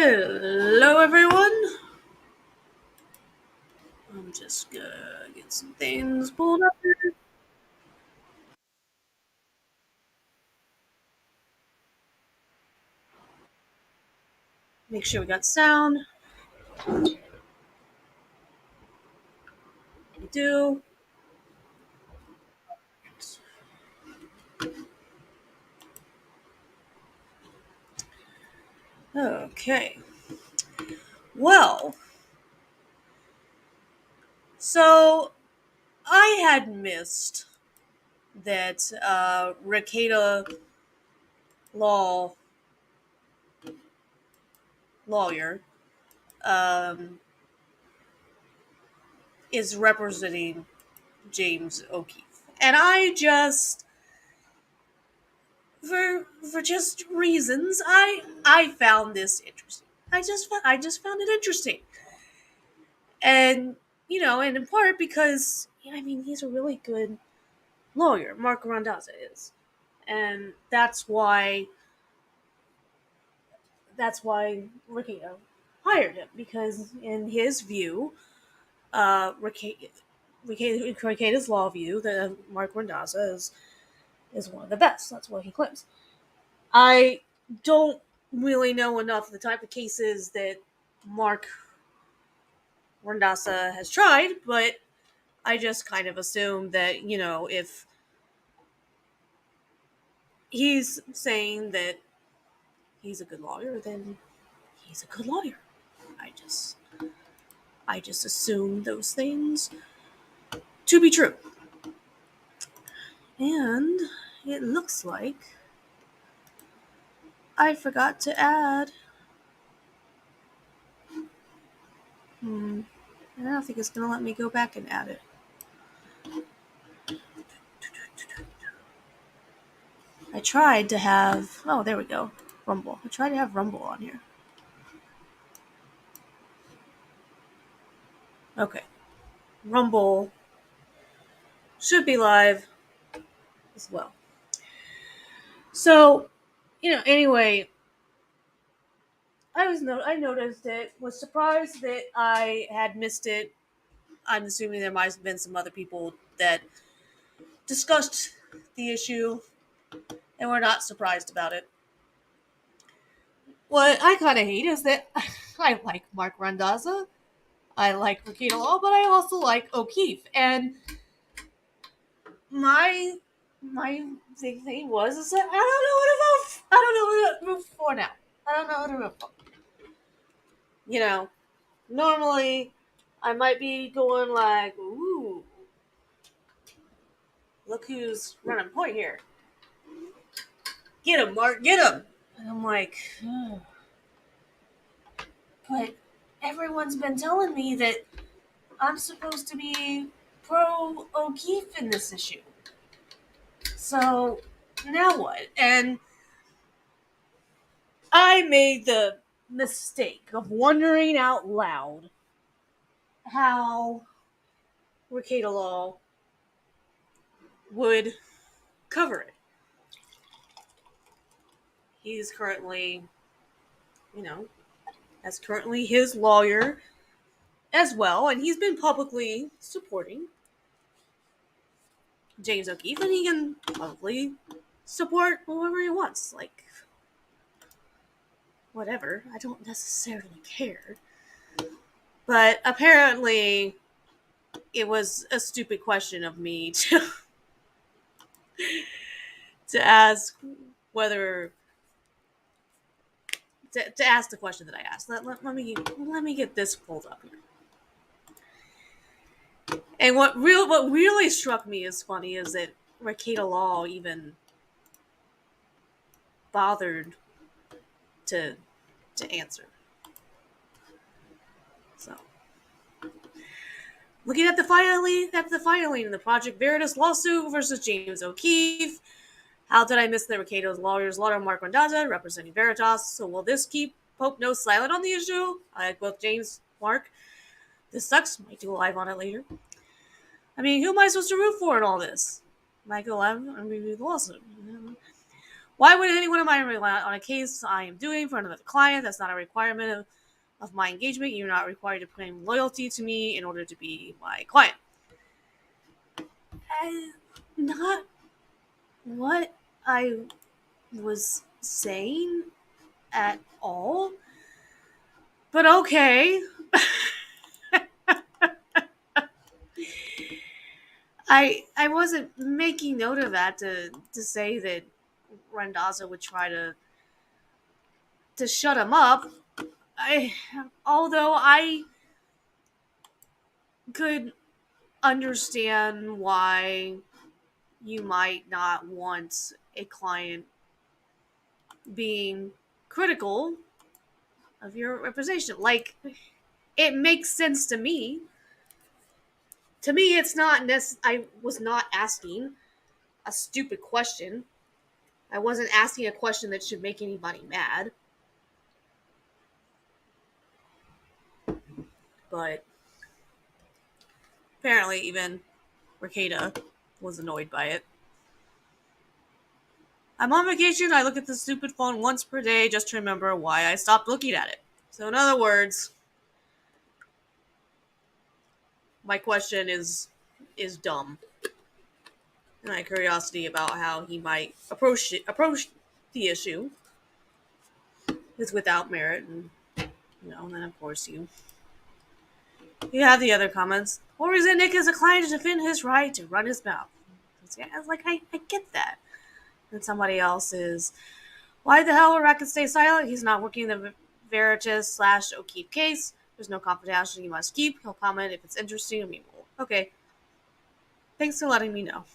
Hello, everyone. I'm just gonna get some things pulled up here. Make sure we got sound. We do. Okay. Well, so I had missed that Rekieta Law lawyer um, is representing James O'Keefe, and I just for just reasons I found this interesting. I just found it interesting. And and in part because I mean he's a really good lawyer. Mark Randazza is, and that's why Ricky hired him because in his view, Rekieta's law view, that Mark Randazza is one of the best. That's what he claims. I don't really know enough of the type of cases that Mark Randazza has tried, but I just kind of assume that if he's saying that he's a good lawyer, then he's a good lawyer. I just I just assume those things to be true. And it looks like I forgot to add. I don't think it's gonna let me go back and add it. I tried to have there we go. Rumble. I tried to have Rumble on here. Okay. Rumble should be live as well. So, anyway, I noticed it, was surprised that I had missed it. I'm assuming there might have been some other people that discussed the issue and were not surprised about it. What I kind of hate is that I like Mark Randazza, I like Rekieta Law, but I also like O'Keefe. And my big thing was is that I don't know what to vote. I don't know what to vote for now. I don't know what to vote for. You know, normally I might be going like, ooh, look who's running point here. Get him, Mark, get him. And I'm like, but everyone's been telling me that I'm supposed to be pro O'Keefe in this issue. So now what? And I made the mistake of wondering out loud how Rekieta Law would cover it. He's currently, as currently his lawyer as well, and he's been publicly supporting James O'Keefe, and he can publicly support whoever he wants. Like, whatever. I don't necessarily care. But apparently, it was a stupid question of me to ask whether to ask the question that I asked. Let me get this pulled up here. And what really struck me as funny is that Rekieta Law even bothered to answer. So, looking at the filing in the Project Veritas lawsuit versus James O'Keefe. How did I miss the Rekieta's lawyer's lawyer Mark Randazza representing Veritas? So will this keep Pope No silent on the issue? I like both James, Mark. This sucks. Might do a live on it later. I mean, who am I supposed to root for in all this? Might go live and review the lawsuit. Why would anyone of mine rely on a case I am doing for another client? That's not a requirement of my engagement. You're not required to claim loyalty to me in order to be my client. Not what I was saying at all. But okay. I wasn't making note of that to say that Randazzo would try to shut him up. Although I could understand why you might not want a client being critical of your representation. Like, it makes sense to me. To me, it's not I was not asking a stupid question. I wasn't asking a question that should make anybody mad. But apparently, even Rekieta was annoyed by it. I'm on vacation. I look at the stupid phone once per day just to remember why I stopped looking at it. So, in other words, my question is dumb. And my curiosity about how he might approach the issue is without merit, and and then of course you have the other comments. Or is it Nick as a client to defend his right to run his mouth? I was like, I get that. And somebody else is, why the hell would Racket stay silent? He's not working the Veritas / O'Keefe case. There's no confidentiality you must keep. He'll comment if it's interesting or meaningful. Okay. Thanks for letting me know.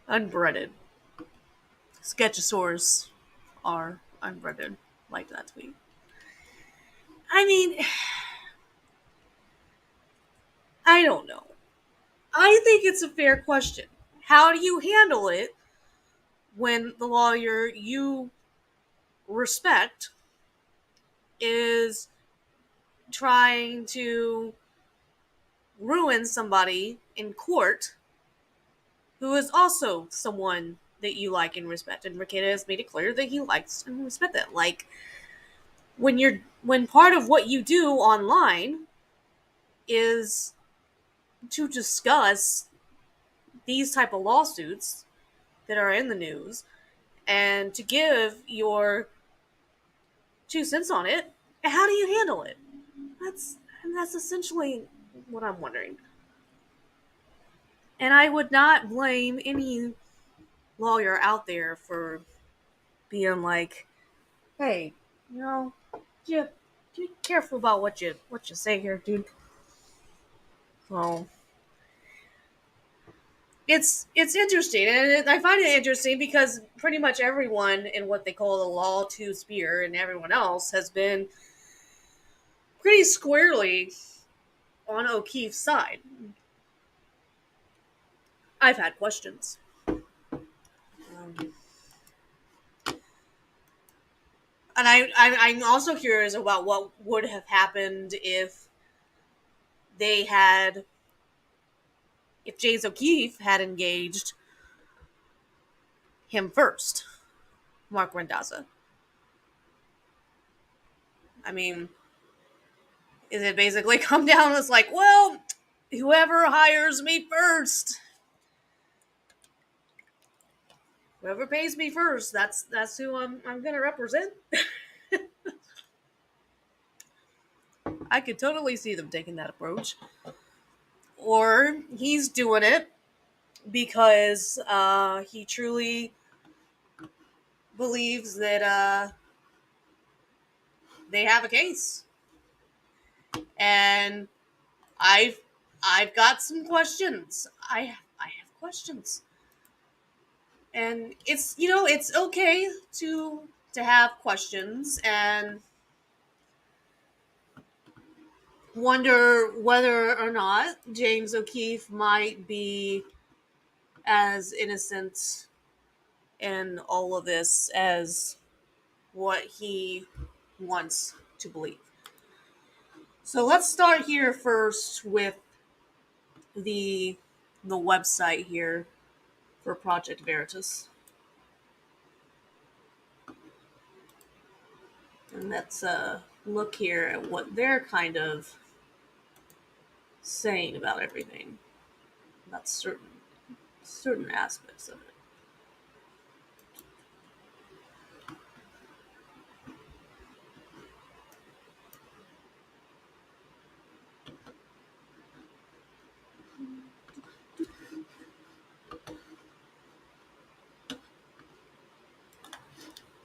Unbreaded. Sketchosaurus are unbreaded. Like that tweet. I mean, I don't know. I think it's a fair question. How do you handle it when the lawyer you respect is trying to ruin somebody in court who is also someone that you like and respect? And Rekieta has made it clear that he likes and respects that. Like, when part of what you do online is to discuss these type of lawsuits that are in the news and to give your 2 cents on it, how do you handle it? That's essentially what I'm wondering. And I would not blame any lawyer out there for being like, hey, you be careful about what you say here, dude. So it's interesting, and I find it interesting because pretty much everyone in what they call the Law 2 sphere and everyone else has been pretty squarely on O'Keefe's side. I've had questions. And I'm also curious about what would have happened if James O'Keefe had engaged him first, Mark Randazza. I mean, is it basically come down as like, well, whoever hires me first, whoever pays me first, that's who I'm gonna represent? I could totally see them taking that approach. Or he's doing it because he truly believes that they have a case. And I've got some questions. I have questions. And it's okay to have questions and wonder whether or not James O'Keefe might be as innocent in all of this as what he wants to believe. So let's start here first with the the website here for Project Veritas. And let's look here at what they're kind of saying about everything, about certain aspects of it.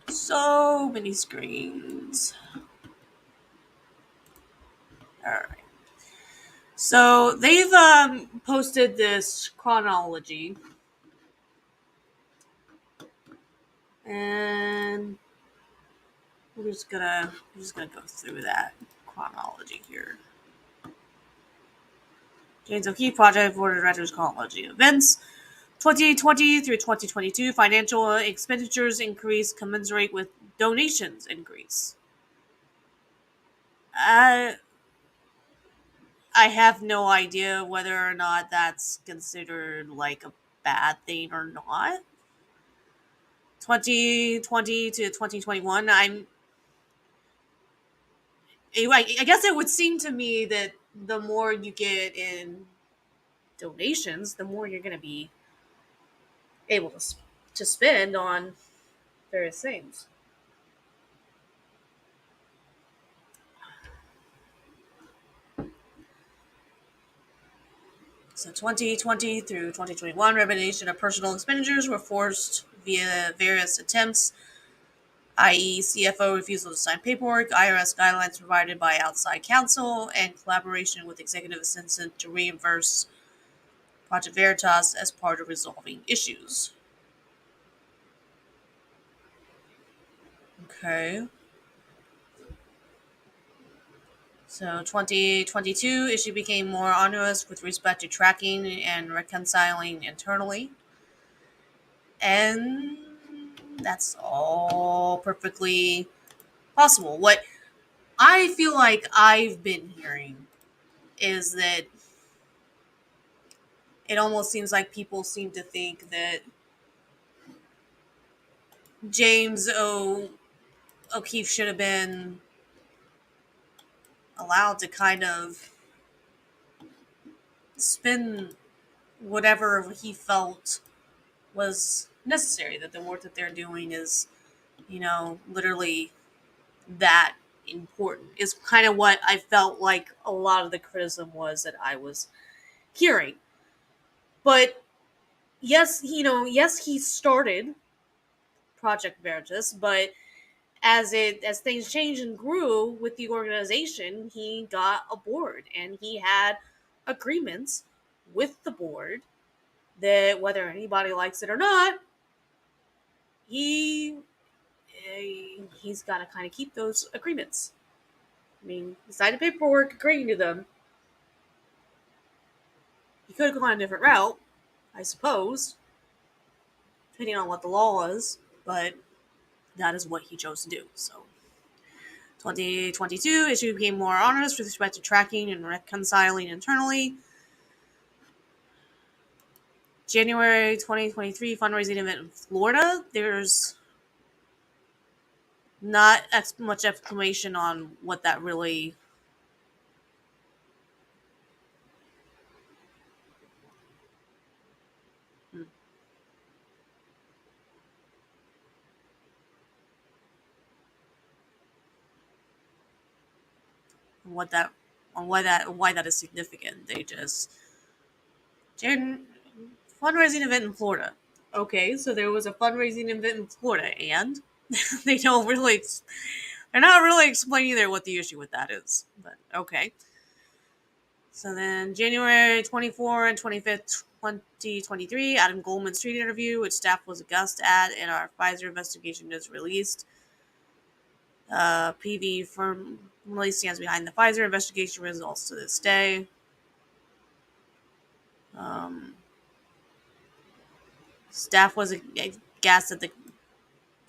So many screens. All right. So they've posted this chronology, and we're just gonna go through that chronology here. James O'Keefe Project Board of Directors chronology events. 2020 through 2022 financial expenditures increase commensurate with donations increase. I I have no idea whether or not that's considered like a bad thing or not. 2020 to 2021, I guess it would seem to me that the more you get in donations, the more you're going to be able to spend on various things. So 2020 through 2021, remuneration of personal expenditures were forced via various attempts, i.e., CFO refusal to sign paperwork, IRS guidelines provided by outside counsel, and collaboration with executive assistant to reimburse Project Veritas as part of resolving issues. Okay. So 2022 issue became more onerous with respect to tracking and reconciling internally. And that's all perfectly possible. What I feel like I've been hearing is that it almost seems like people seem to think that James O'Keefe should have been allowed to kind of spin whatever he felt was necessary, that the work that they're doing is, literally that important, is kind of what I felt like a lot of the criticism was that I was hearing. But yes, yes, he started Project Veritas, but as things changed and grew with the organization, he got a board and he had agreements with the board that whether anybody likes it or not, he he's got to kind of keep those agreements. I mean, he signed a paperwork agreeing to them. He could have gone a different route, I suppose, depending on what the law is, but that is what he chose to do. So 2022 issue became more onerous with respect to tracking and reconciling internally. January 2023 fundraising event in Florida. There's not much explanation on what that really. Hmm, what that on why that is significant. They just fundraising event in Florida. Okay, so there was a fundraising event in Florida, and they don't really. They're not really explaining there what the issue with that is, but okay. So then January 24 and 25th, 2023, Adam Goldman Street interview, which staff was aghast at, and our Pfizer investigation is released. PV firmly stands behind the Pfizer investigation results to this day. Um, Staff was aghast at the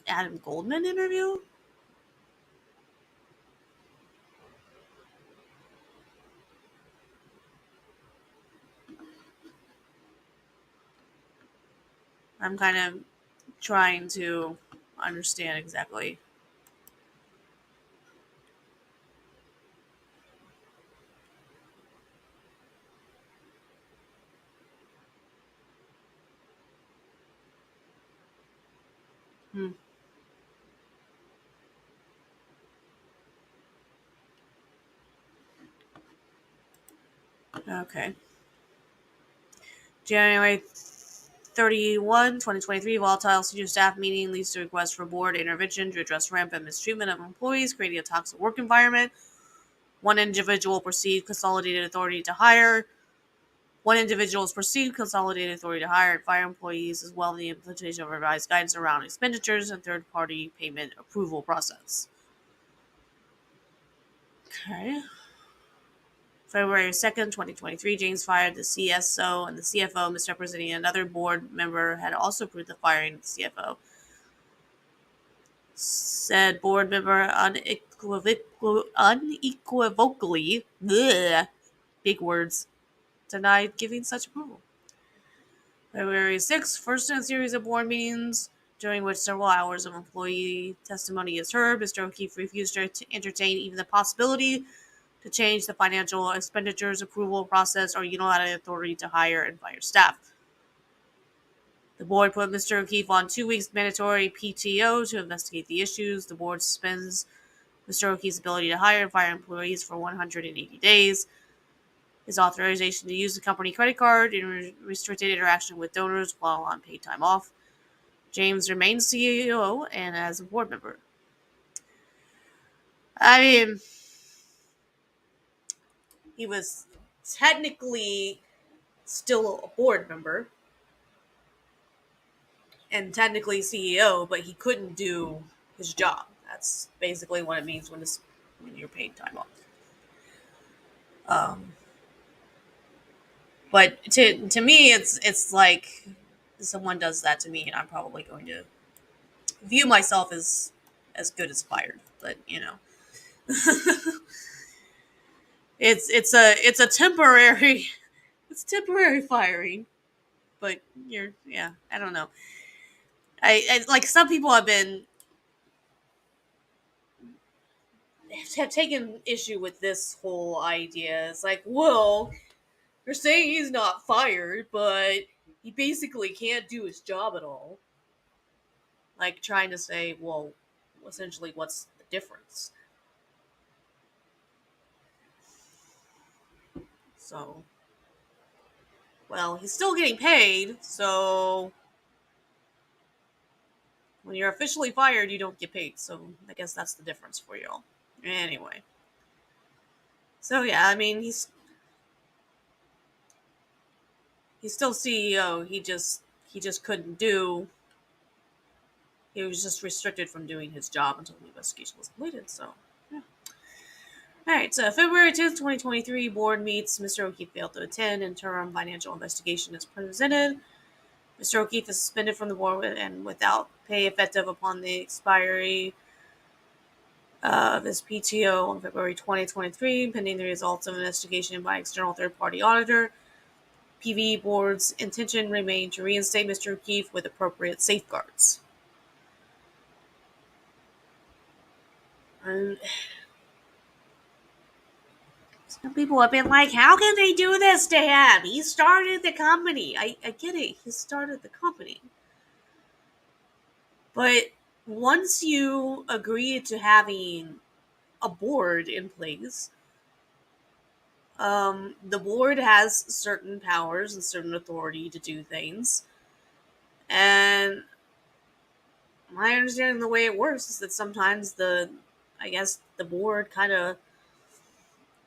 Adam Goldman interview. I'm kind of trying to understand exactly. Hmm. Okay. January 31, 2023, volatile senior staff meeting leads to request for board intervention to address rampant mistreatment of employees, creating a toxic work environment. One individual perceived consolidated authority to hire. One individual is perceived consolidated authority to hire and fire employees, as well as the implementation of revised guidance around expenditures and third-party payment approval process. Okay. February 2nd, 2023, James fired the CSO and the CFO, misrepresenting another board member had also approved the firing of the CFO. Said board member unequivocally, bleh, big words, denied giving such approval. February 6th, first in a series of board meetings during which several hours of employee testimony is heard, Mr. O'Keefe refused to entertain even the possibility to change the financial expenditures approval process or unilateral authority to hire and fire staff. The board put Mr. O'Keefe on 2 weeks mandatory PTO to investigate the issues. The board suspends Mr. O'Keefe's ability to hire and fire employees for 180 days. His authorization to use the company credit card and restricted interaction with donors while on paid time off. James remains CEO and as a board member. I mean, he was technically still a board member and technically CEO, but he couldn't do his job. That's basically what it means when you're paid time off. Um, but to me, it's like someone does that to me, and I'm probably going to view myself as good as fired. But it's a temporary it's temporary firing. But I don't know. I like some people have taken issue with this whole idea. It's like, well, they're saying he's not fired, but he basically can't do his job at all. Like trying to say, well, essentially, what's the difference? So, well, he's still getting paid, so when you're officially fired, you don't get paid. So I guess that's the difference for y'all. Anyway. So yeah, I mean he's still CEO. He just couldn't do. He was just restricted from doing his job until the investigation was completed. So yeah. All right. So February 10th, 2023, board meets. Mr. O'Keefe failed to attend. Interim financial investigation is presented. Mr. O'Keefe is suspended from the board and without pay effective upon the expiry of his PTO on February 2023, pending the results of an investigation by external third-party auditor. PV board's intention remained to reinstate Mr. O'Keefe with appropriate safeguards. And some people have been like, how can they do this to him? He started the company. I get it. He started the company. But once you agree to having a board in place, the board has certain powers and certain authority to do things. And my understanding of the way it works is that sometimes I guess the board kind of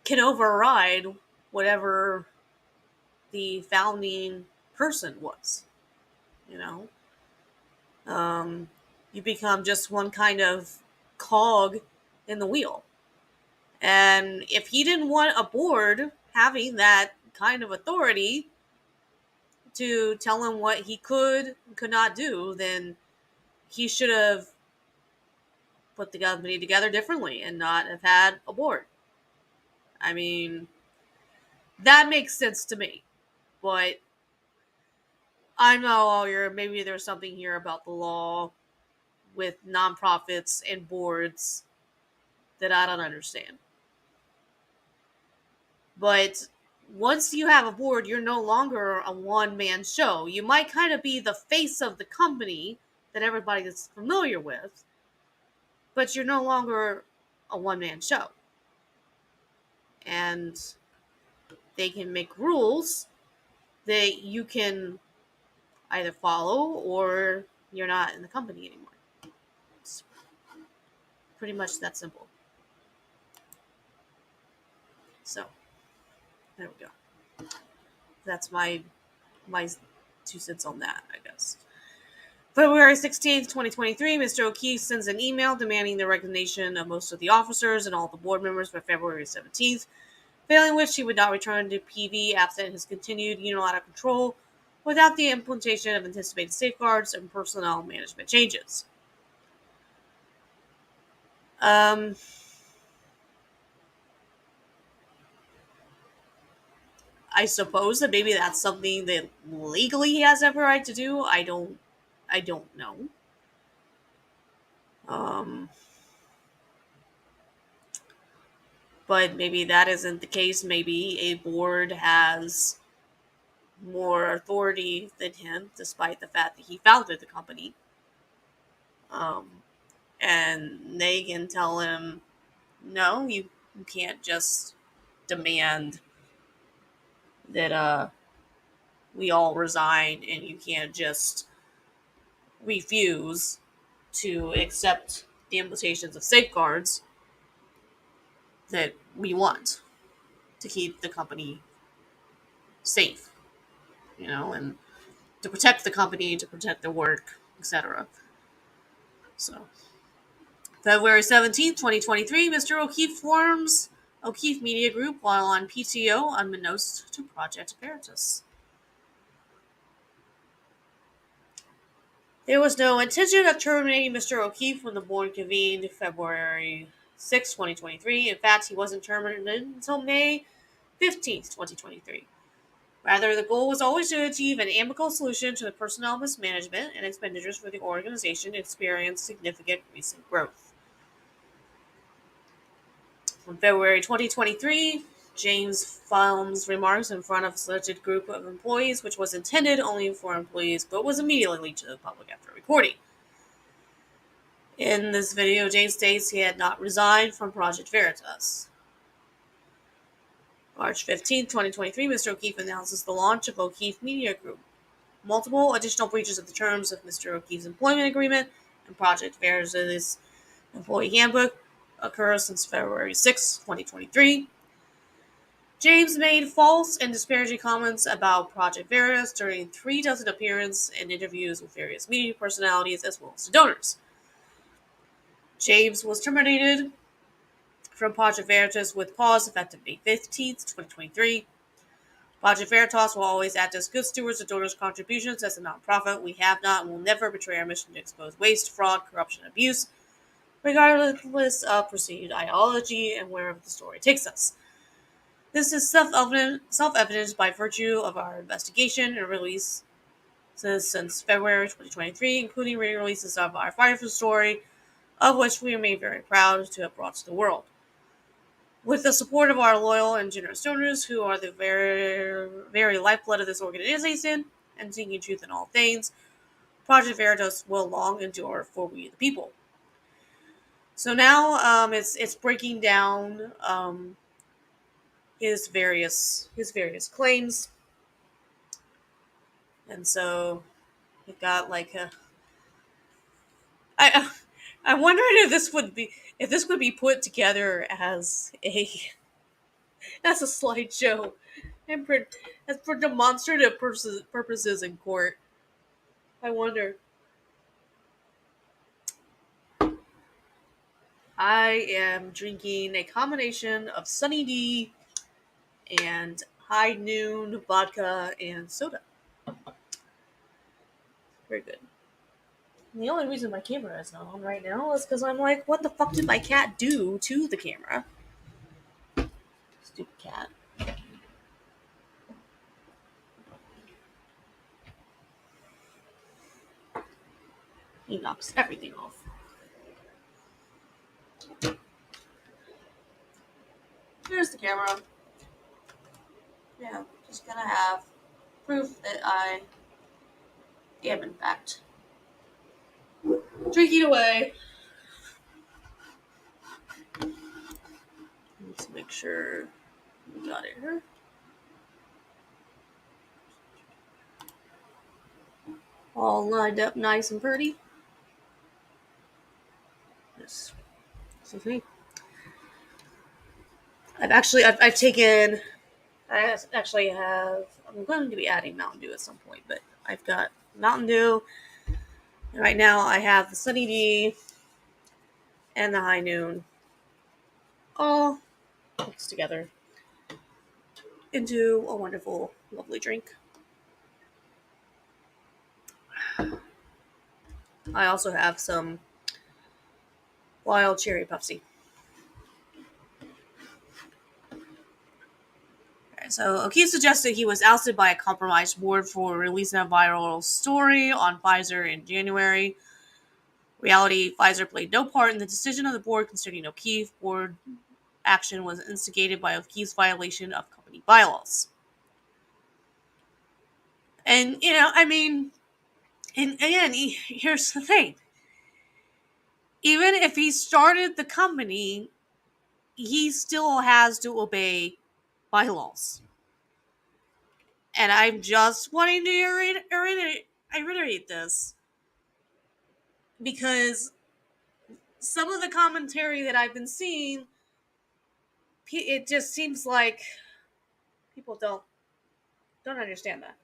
can override whatever the founding person was. You know, you become just one kind of cog in the wheel. And if he didn't want a board having that kind of authority to tell him what he could and could not do, then he should have put the company together differently and not have had a board. I mean, that makes sense to me. But I'm not a lawyer. Maybe there's something here about the law with nonprofits and boards that I don't understand. But once you have a board, you're no longer a one-man show. You might kind of be the face of the company that everybody is familiar with, but you're no longer a one-man show. And they can make rules that you can either follow or you're not in the company anymore. It's pretty much that simple. So, there we go. That's my 2 cents on that, I guess. February 16th, 2023, Mr. O'Keefe sends an email demanding the resignation of most of the officers and all the board members by February 17th, failing which he would not return to PV absent his continued unilateral control without the implementation of anticipated safeguards and personnel management changes. I suppose that maybe that's something that legally he has every right to do. I don't know. But maybe that isn't the case. Maybe a board has more authority than him, despite the fact that he founded the company. And they can tell him, no, you can't just demand that we all resign, and you can't just refuse to accept the implications of safeguards that we want to keep the company safe, and to protect the company, to protect the work, etc. So, February 17th, 2023, Mr. O'Keefe forms O'Keefe Media Group while on PTO, unbeknownst to Project Veritas. There was no intention of terminating Mr. O'Keefe when the board convened February 6, 2023. In fact, he wasn't terminated until May 15th, 2023. Rather, the goal was always to achieve an amicable solution to the personnel mismanagement and expenditures for the organization experienced significant recent growth. On February 2023, James films remarks in front of a selected group of employees, which was intended only for employees, but was immediately leaked to the public after recording. In this video, James states he had not resigned from Project Veritas. March 15, 2023, Mr. O'Keefe announces the launch of O'Keefe Media Group. Multiple additional breaches of the terms of Mr. O'Keefe's employment agreement and Project Veritas' employee handbook occur since February 6, 2023. James made false and disparaging comments about Project Veritas during 3 dozen appearances and interviews with various media personalities as well as the donors. James was terminated from Project Veritas with cause effective May 15th, 2023. Project Veritas will always act as good stewards of donors' contributions. As a nonprofit, we have not and will never betray our mission to expose waste, fraud, corruption, and abuse, regardless of perceived ideology and wherever the story takes us. This is self-evident by virtue of our investigation and release since February 2023, including re-releases of our Firefly story, of which we remain very proud to have brought to the world. With the support of our loyal and generous donors, who are the very, very lifeblood of this organization and seeking truth in all things, Project Veritas will long endure for we the people. So now it's breaking down his various claims, and so we've got like I wondered if this would be put together as a slideshow and for demonstrative purposes in court. I wonder. I am drinking a combination of Sunny D and High Noon vodka and soda. Very good. And the only reason my camera is not on right now is because I'm like, what the fuck did my cat do to the camera? Stupid cat. He knocks everything off. Here's the camera. Yeah, just gonna have proof that I am in fact drinking away. Let's make sure we got it here. All lined up nice and pretty. This is me. I've taken, I actually have, I'm going to be adding Mountain Dew at some point, but I've got Mountain Dew, and right now I have the Sunny D and the High Noon all mixed together into a wonderful, lovely drink. I also have some wild cherry Pepsi. So O'Keefe suggested he was ousted by a compromised board for releasing a viral story on Pfizer in January. Reality, Pfizer played no part in the decision of the board concerning O'Keefe. Board action was instigated by O'Keefe's violation of company bylaws. And, I mean, and again, here's the thing. Even if he started the company, he still has to obey bylaws. And I'm just wanting to reiterate this because some of the commentary that I've been seeing, it just seems like people don't understand that.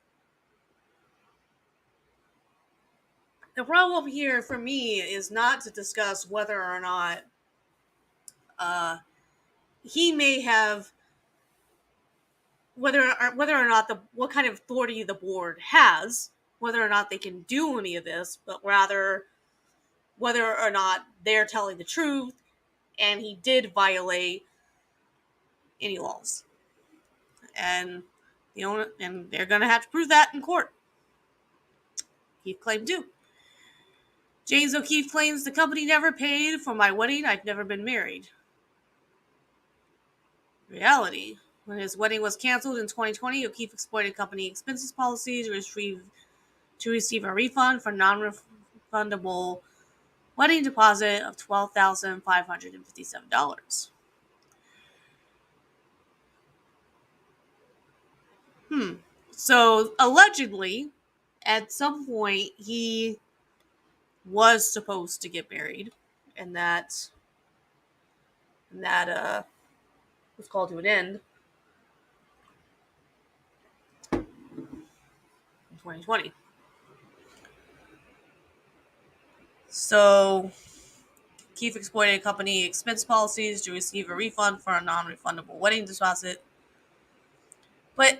The problem here for me is not to discuss whether or not he may have whether or not what kind of authority the board has, whether or not they can do any of this, but rather whether or not they're telling the truth and he did violate any laws. And and they're gonna have to prove that in court. He claimed to. James O'Keefe claims the company never paid for my wedding. I've never been married. Reality. When his wedding was canceled in 2020, O'Keefe exploited company expenses policies to receive a refund for non-refundable wedding deposit of $12,557. So allegedly, at some point, he was supposed to get married, and that was called to an end in 2020. So Keefe exploited company expense policies to receive a refund for a non-refundable wedding deposit. But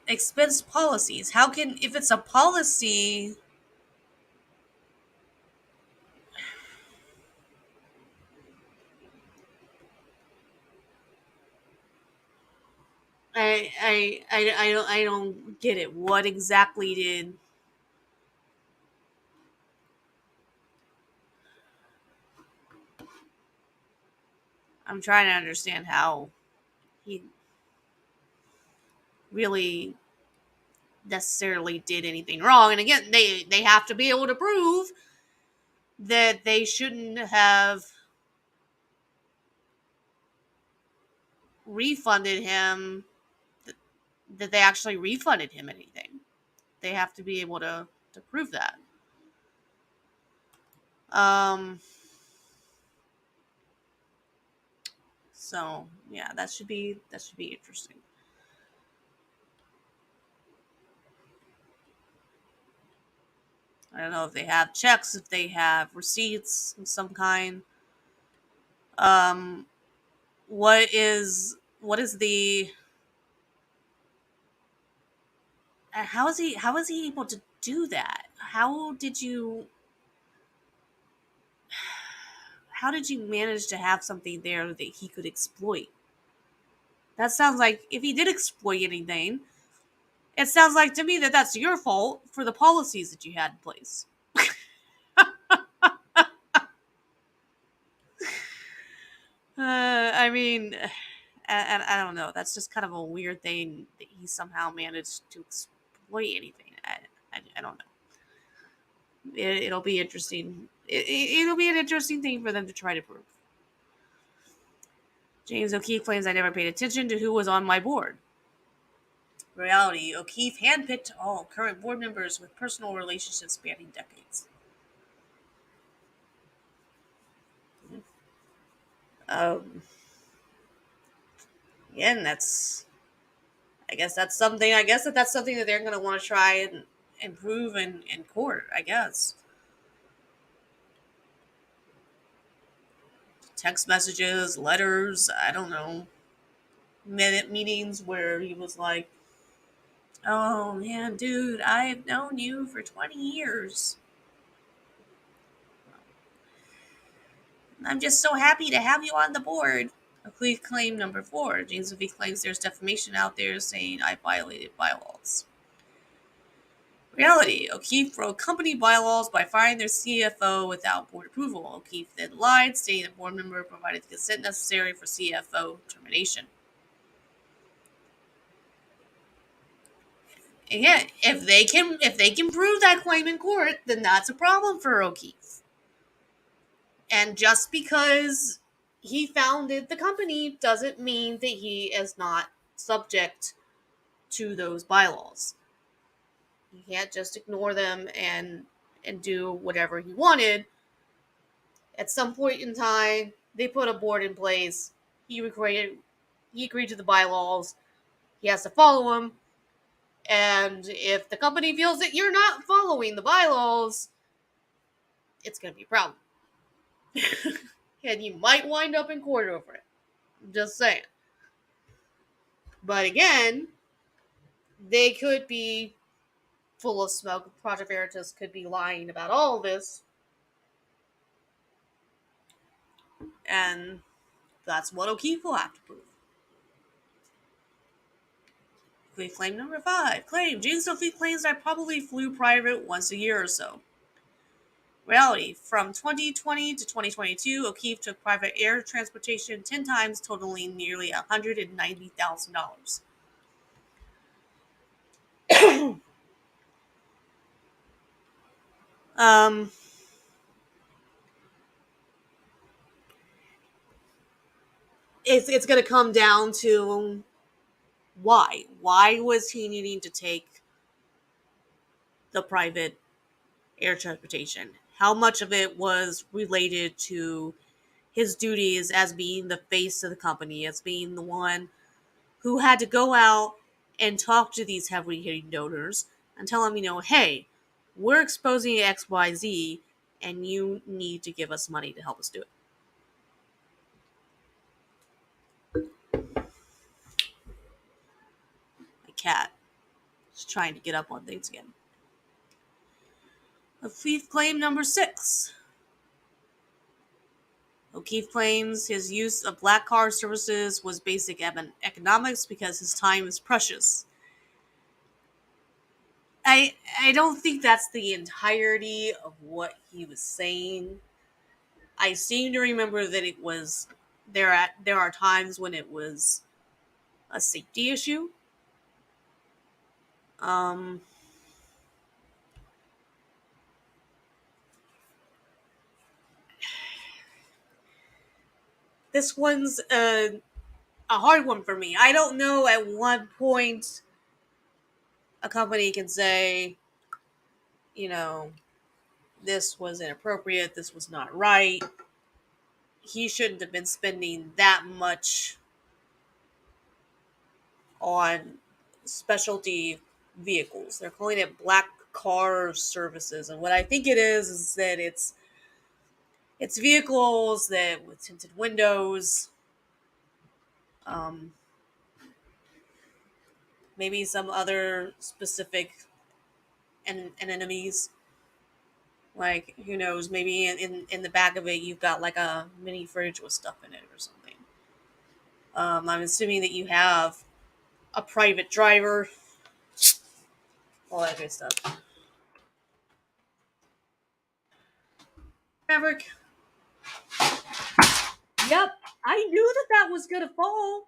expense policies, how can, if it's a policy, I don't get it. What exactly did I'm trying to understand how he really necessarily did anything wrong. And again, they have to be able to prove that they shouldn't have refunded him, that they actually refunded him anything. They have to be able to prove that. So yeah, that should be interesting. I don't know if they have checks, if they have receipts of some kind. Um, what is the how is he able to do that? How did you manage to have something there that he could exploit? That sounds like if he did exploit anything, It sounds like to me that that's your fault for the policies that you had in place. I mean, and I don't know. That's just kind of a weird thing that he somehow managed to exploit anything. I don't know. It'll be interesting. It'll be an interesting thing for them to try to prove. James O'Keefe claims I never paid attention to who was on my board. Reality, O'Keefe handpicked all current board members with personal relationships spanning decades. Um, Again, that's. I guess that's something. I guess that's something that they're going to want to try and improve in court. I guess text messages, letters. I don't know. Minute meetings where he was like, "Oh man, dude, I've known you for 20 years. I'm just so happy to have you on the board." O'Keefe claim number 4. James O'Keefe claims there's defamation out there saying I violated bylaws. Reality, O'Keefe broke company bylaws by firing their CFO without board approval. O'Keefe then lied, stating the board member provided the consent necessary for CFO termination. Again, if they can prove that claim in court, then that's a problem for O'Keefe. And just because he founded the company doesn't mean that he is not subject to those bylaws. You can't just ignore them and do whatever he wanted. At some point in time, they put a board in place. He agreed to the bylaws. He has to follow them. And if the company feels that you're not following the bylaws, it's going to be a problem. And you might wind up in court over it. I'm just saying. But again, they could be full of smoke. Project Veritas could be lying about all of this. And that's what O'Keefe will have to prove. Claim number 5. Claim. James O'Keefe claims I probably flew private once a year or so. Reality. From 2020 to 2022, O'Keefe took private air transportation 10 times, totaling nearly $190,000. It's going to come down to why. Why was he needing to take the private air transportation? How much of it was related to his duties as being the face of the company, as being the one who had to go out and talk to these heavily hitting donors and tell them, hey, we're exposing XYZ and you need to give us money to help us do it. My cat is trying to get up on things again. O'Keefe claim number 6. O'Keefe claims his use of black car services was basic economics because his time is precious. I don't think that's the entirety of what he was saying. I seem to remember that it was there are times when it was a safety issue. This one's a hard one for me. I don't know at what point a company can say, this was inappropriate, this was not right. He shouldn't have been spending that much on specialty vehicles. They're calling it black car services. And what I think it is that it's vehicles that with tinted windows, maybe some other specific enemies. Like, who knows, maybe in the back of it, you've got like a mini fridge with stuff in it or something. I'm assuming that you have a private driver all that good stuff. Maverick. Yep, I knew that was gonna fall.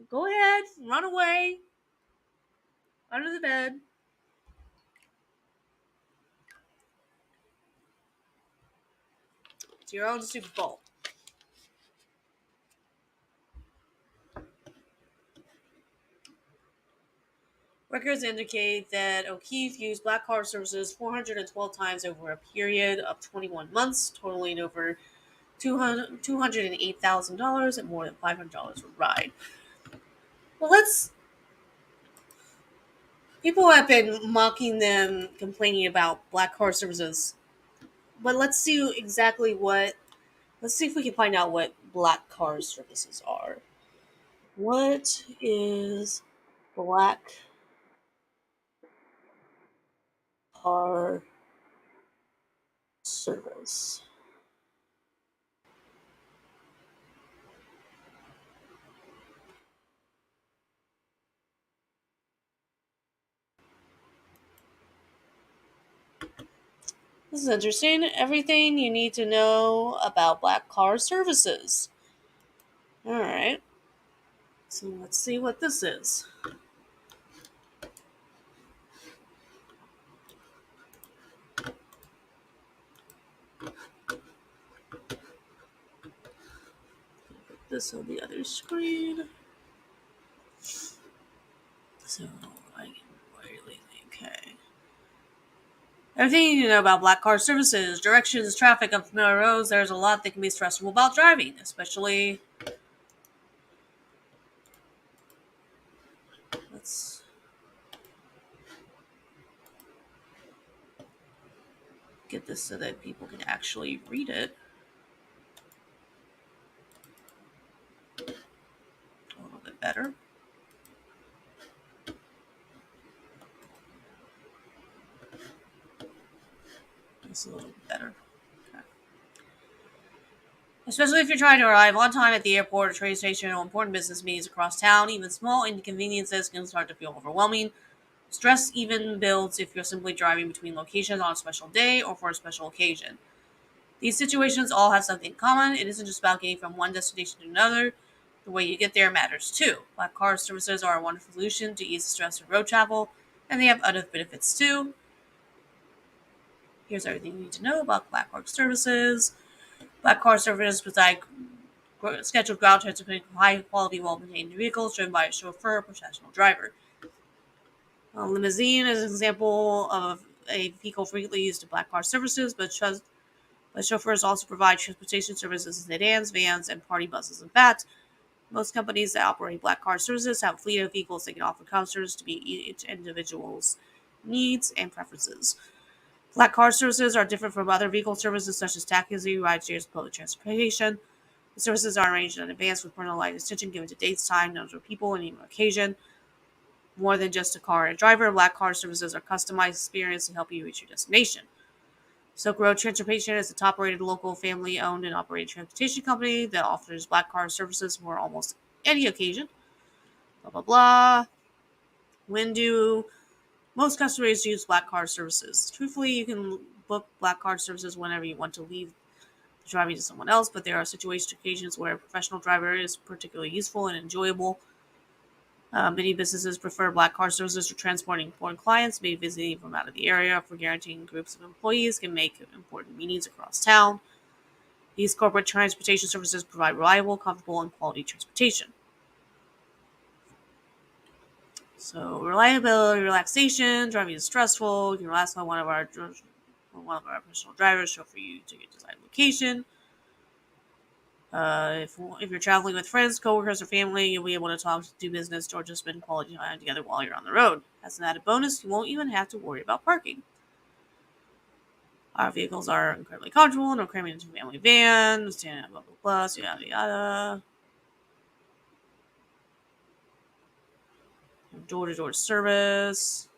Go ahead, run away under the bed. It's your own stupid fault. Records indicate that O'Keefe used black card services 412 times over a period of 21 months, totaling over $208,000 and more than $500 per ride. Well, people have been mocking them, complaining about black card services, but let's see exactly what. Let's see if we can find out what black card services are. What is black car service? This is interesting. Everything you need to know about black car services. All right. So let's see what this is. Put this on the other screen. So I can really think. Okay. Everything you need to know about black car services, directions, traffic, unfamiliar roads. There's a lot that can be stressful about driving, especially. Let's get this so that people can actually read it a little bit better. Just a little bit better. Okay. Especially if you're trying to arrive on time at the airport or train station or important business meetings across town, even small inconveniences can start to feel overwhelming. Stress even builds if you're simply driving between locations on a special day or for a special occasion. These situations all have something in common. It isn't just about getting from one destination to another. The way you get there matters too. Black car services are a wonderful solution to ease the stress of road travel, and they have other benefits too. Here's everything you need to know about black car services. Black car services provide scheduled ground transportation of high quality, well maintained vehicles driven by a chauffeur or professional driver. A limousine is an example of a vehicle frequently used in black car services, but chauffeurs also provide transportation services in sedans, vans, and party buses. In fact, most companies that operate black car services have a fleet of vehicles they can offer customers to meet each individual's needs and preferences. Black car services are different from other vehicle services such as taxi, rideshares, and public transportation. The services are arranged in advance with personalized attention given to dates, time, number of people, and even occasion. More than just a car and a driver, black car services are customized experience to help you reach your destination. Silk Road Transportation is a top-rated local family-owned and operated transportation company that offers black car services for almost any occasion. Blah, blah, blah. When do most customers use black car services? Truthfully, you can book black car services whenever you want to leave driving to someone else, but there are situations, occasions where a professional driver is particularly useful and enjoyable. Many businesses prefer black car services for transporting important clients, maybe visiting from out of the area, for guaranteeing groups of employees can make important meetings across town. These corporate transportation services provide reliable, comfortable, and quality transportation. So reliability, relaxation, driving is stressful. You can relax on one of our professional drivers show for you to get desired location. If you're traveling with friends, coworkers, or family, you'll be able to talk, do business, or just spend quality time together while you're on the road. As an added bonus, you won't even have to worry about parking. Our vehicles are incredibly comfortable, no cramming into a family van, standing up, blah, blah, blah, yada, yada. Door-to-door service.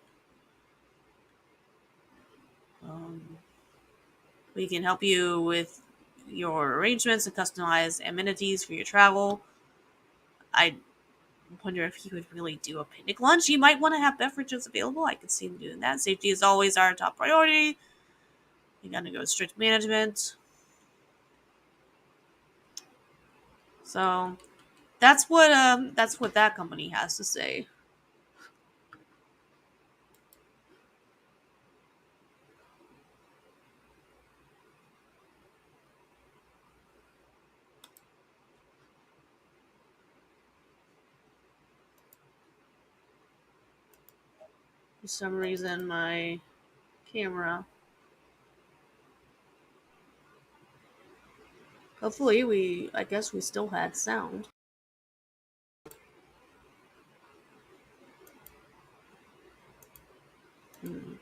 We can help you with your arrangements and customize amenities for your travel. I wonder if he would really do a picnic lunch. He might want to have beverages available. I could see him doing that. Safety is always our top priority. You gotta go strict management. So that's what that company has to say. For some reason, my camera. Hopefully, I guess we still had sound. Hmm.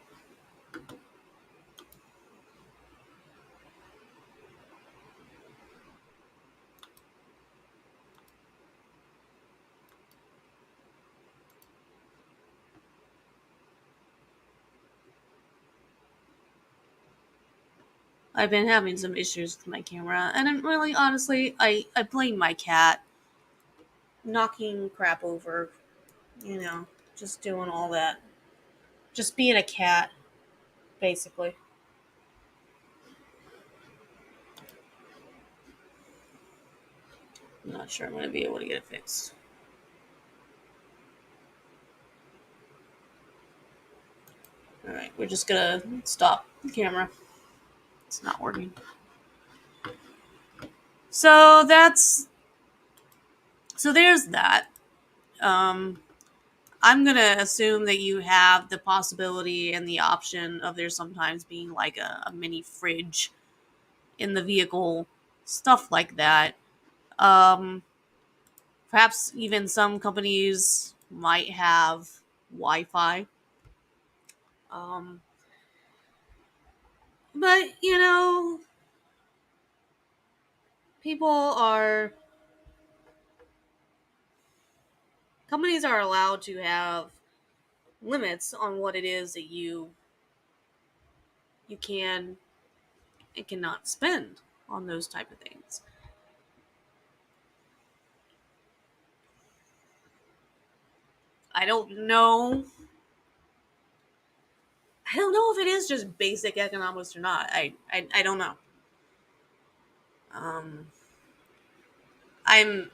I've been having some issues with my camera, and I'm really, honestly, I blame my cat knocking crap over, just doing all that. Just being a cat, basically. I'm not sure I'm going to be able to get it fixed. Alright, we're just going to stop the camera. It's not working. So there's that. I'm going to assume that you have the possibility and the option of there sometimes being like a mini fridge in the vehicle, stuff like that. Um, Perhaps even some companies might have Wi-Fi. Um, but people are companies are allowed to have limits on what it is that you can and cannot spend on those type of things. I don't know. I don't know if it is just basic economics or not. I don't know. Um, I'm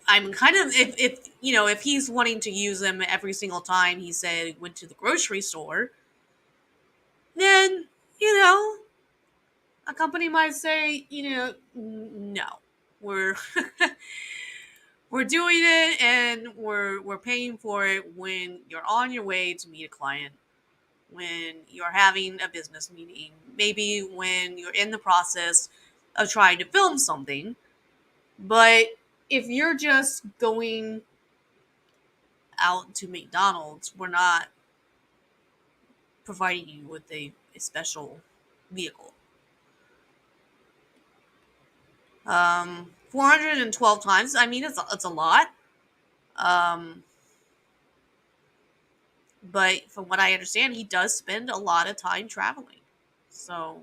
I'm kind of if he's wanting to use them every single time he said he went to the grocery store, then a company might say no, we're we're doing it and we're paying for it when you're on your way to meet a client, when you're having a business meeting, maybe when you're in the process of trying to film something. But if you're just going out to McDonald's, we're not providing you with a special vehicle. 412 times. I mean, it's a lot. Um, but from what I understand, he does spend a lot of time traveling. So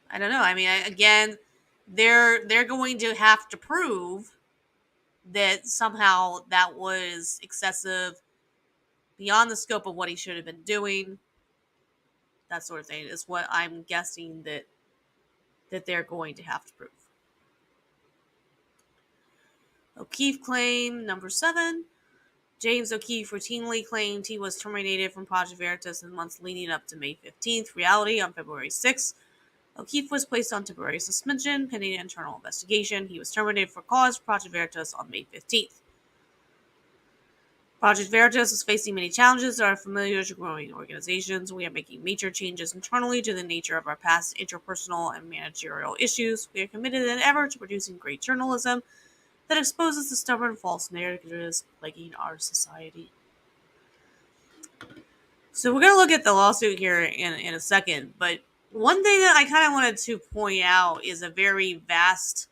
I don't know. I mean, again, they're going to have to prove that somehow that was excessive, beyond the scope of what he should have been doing. That sort of thing is what I'm guessing that they're going to have to prove. O'Keefe claim number 7. James O'Keefe routinely claimed he was terminated from Project Veritas in the months leading up to May 15th. Reality, on February 6th, O'Keefe was placed on temporary suspension pending an internal investigation. He was terminated for cause for Project Veritas on May 15th. Project Veritas is facing many challenges that are familiar to growing organizations. We are making major changes internally to the nature of our past interpersonal and managerial issues. We are committed and ever to producing great journalism that exposes the stubborn false narratives plaguing our society. So we're going to look at the lawsuit here in a second, but one thing that I kind of wanted to point out is a very vast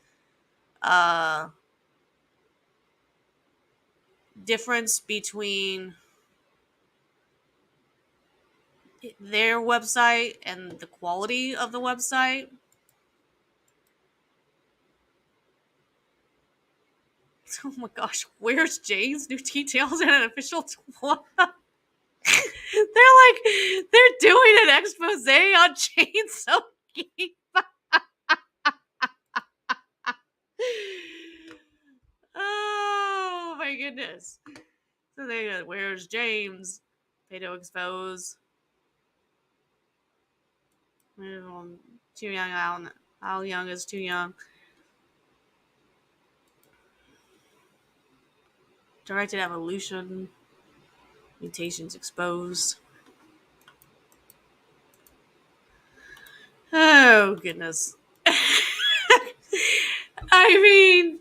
difference between their website and the quality of the website. Oh my gosh, where's James? New details and an official what? They're doing an expose on James O'Keefe. Oh my goodness. So they where's James? Pay to expose. Too young. How young is too young? Directed evolution. Mutations exposed. Oh goodness. I mean,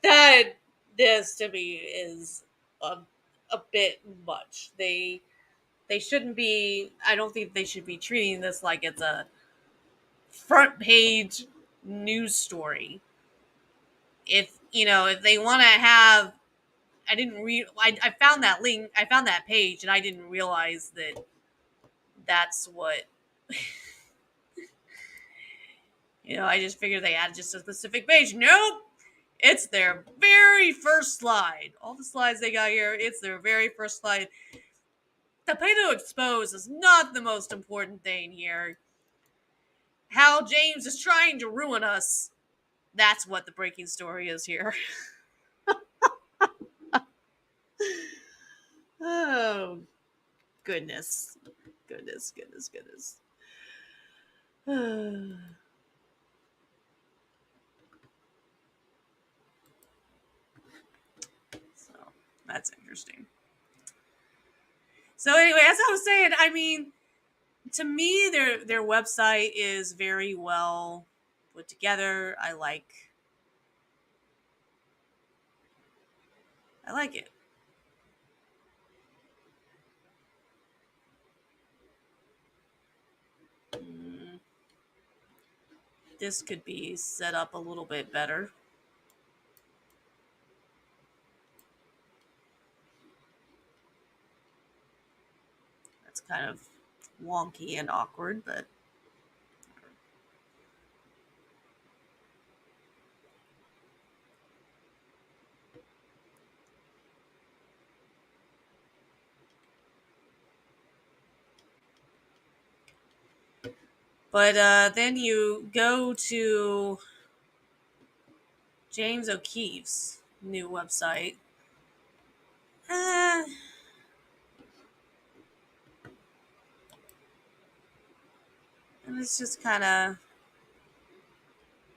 that this to me is a bit much. They shouldn't be. I don't think they should be treating this like it's a front page news story. If they want to have, I didn't read. I found that link. I found that page, and I didn't realize that that's what. I just figured they had just a specific page. Nope. It's their very first slide. All the slides they got here, it's their very first slide. The pay to expose is not the most important thing here. How James is trying to ruin us. That's what the breaking story is here. Oh, goodness. Goodness. So, that's interesting. So anyway, as I was saying, I mean, to me, their website is very well put together. I like it. This could be set up a little bit better. That's kind of wonky and awkward, but then you go to James O'Keefe's new website. And it's just kind of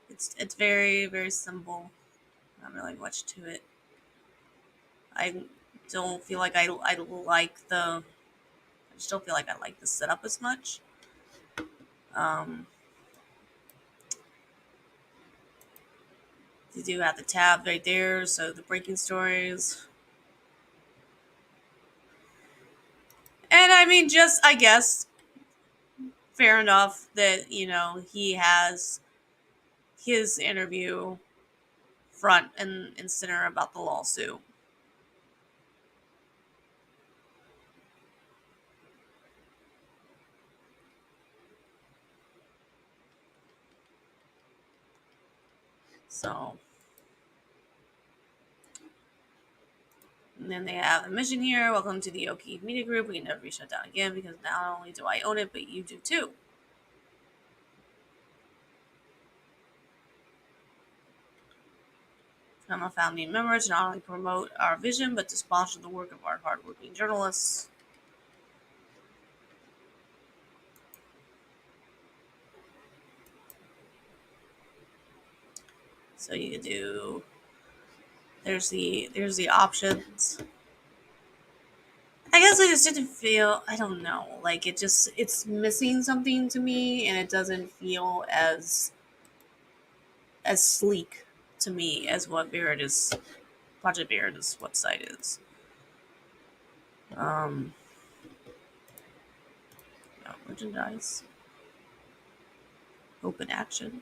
it's very, very simple. Not really much to it. I don't feel like I like the. I just don't feel like I like the setup as much. You do have the tab right there, so the breaking stories. And I mean, just, I guess, fair enough that, he has his interview front and center about the lawsuit. So, and then they have the mission here. Welcome to the O'Keefe Media Group. We can never be shut down again because not only do I own it, but you do too. I'm a founding member to not only promote our vision, but to sponsor the work of our hardworking journalists. So you can do. There's the options. I guess I just didn't feel. I don't know. Like it's missing something to me, and it doesn't feel as sleek to me as what Project Veritas website is. Merchandise, open action.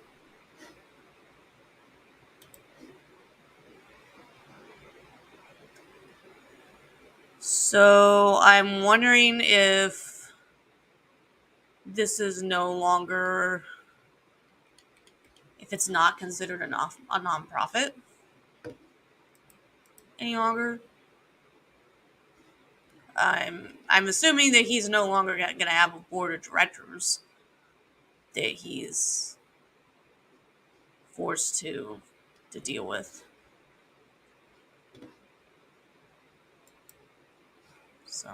So I'm wondering if this is no longer, if it's not considered a nonprofit any longer. I'm assuming that he's no longer going to have a board of directors that he's forced to deal with. So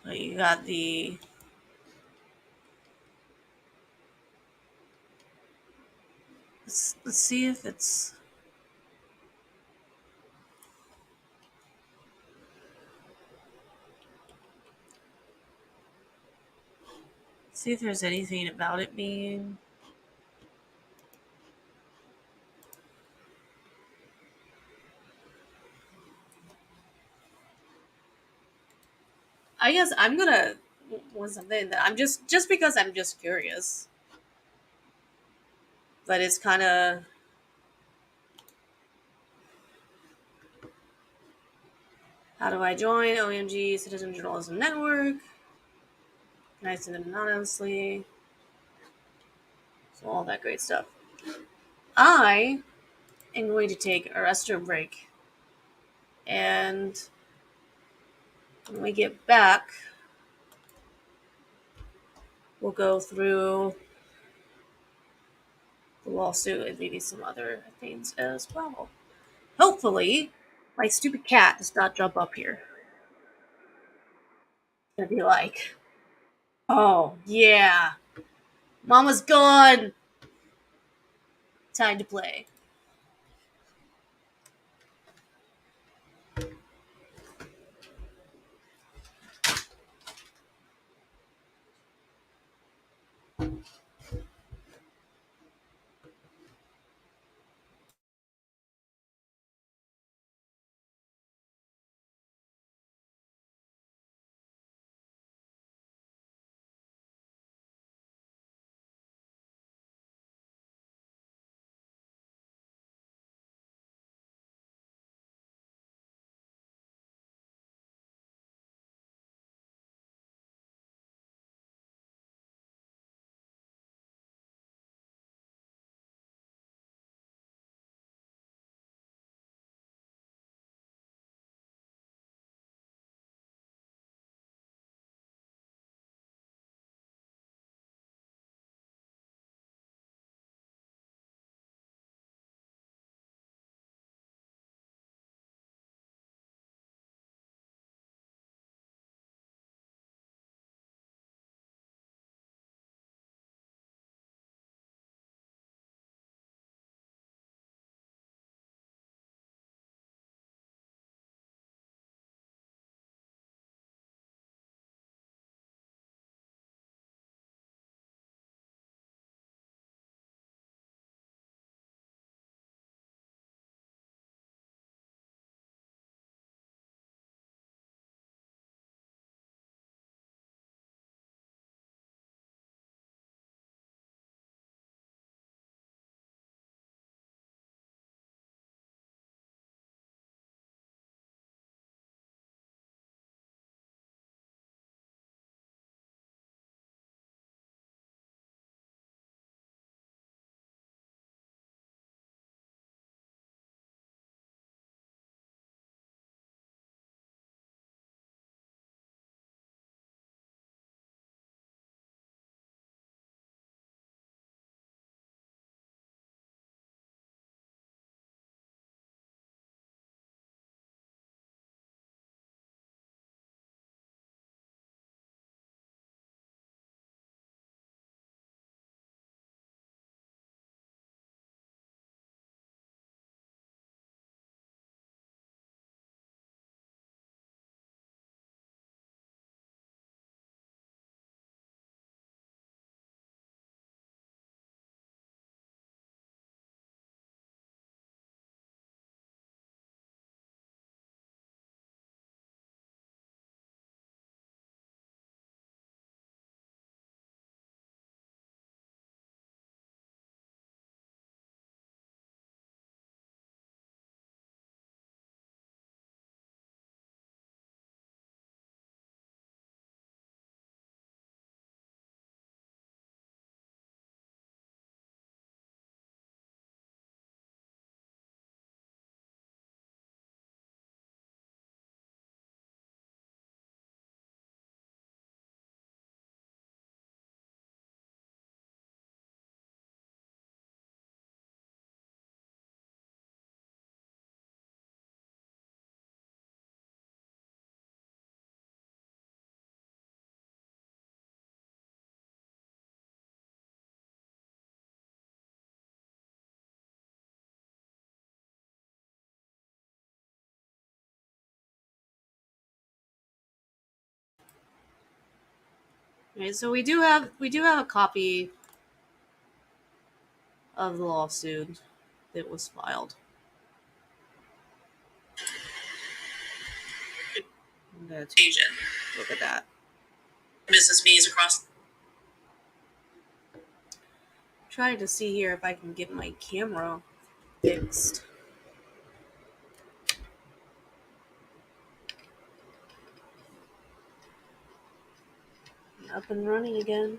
but you got the let's see if it's see if there's anything about it being. I guess I'm gonna want something that I'm just because I'm just curious. But it's kind of how do I join OMG Citizen Journalism Network? Can I send it anonymously? So all that great stuff. I am going to take a restroom break, and when we get back, we'll go through the lawsuit and maybe some other things as well. Hopefully, my stupid cat does not jump up here. It's gonna be like, oh yeah, Mama's gone. Time to play. Right, so we do have a copy of the lawsuit that was filed. I'm gonna look at that. Business meetings across. Trying to see here if I can get my camera fixed. Up and running again.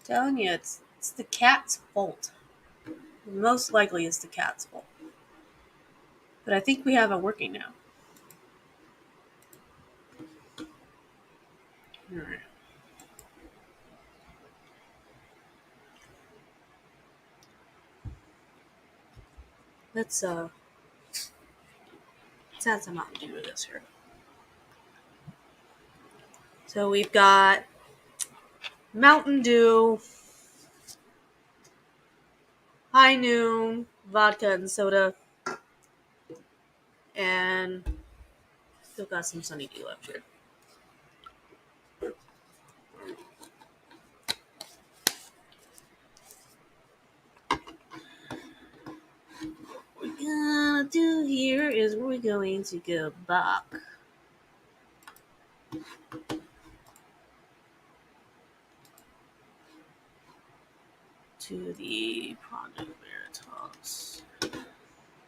Telling you, it's the cat's fault. Most likely, it's the cat's fault. But I think we have it working now. All right. Let's add some Mountain Dew to this here. So we've got Mountain Dew, High Noon, vodka and soda, and still got some Sunny D left here. What we're gonna do here is we're going to go back to the Project Veritas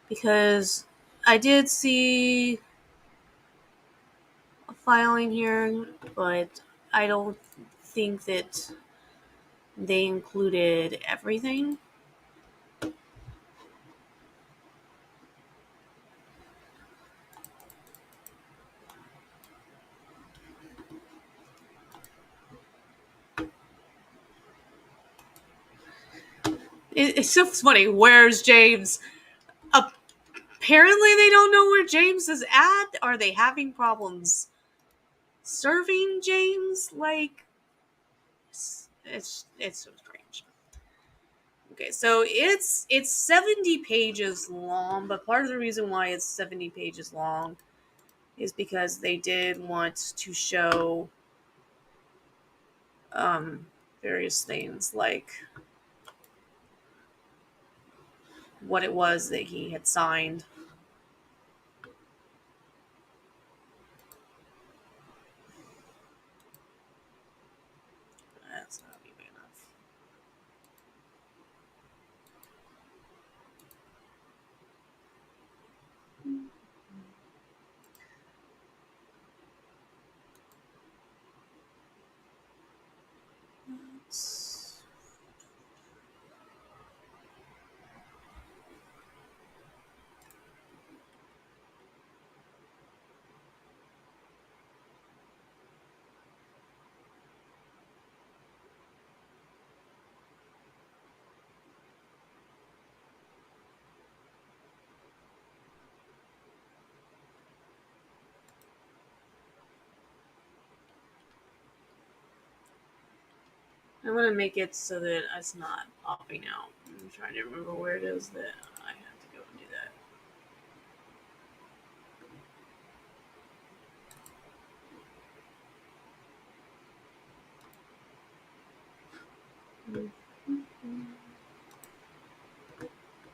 because I did see a filing here, but I don't think that they included everything. It's so funny. Where's James? Apparently, they don't know where James is at. Are they having problems serving James? Like, it's so strange. Okay, so it's 70 pages long, but part of the reason why it's 70 pages long is because they did want to show various things like what it was that he had signed. That's not even enough. I want to make it so that it's not popping out. I'm trying to remember where it is that I have to go and do that.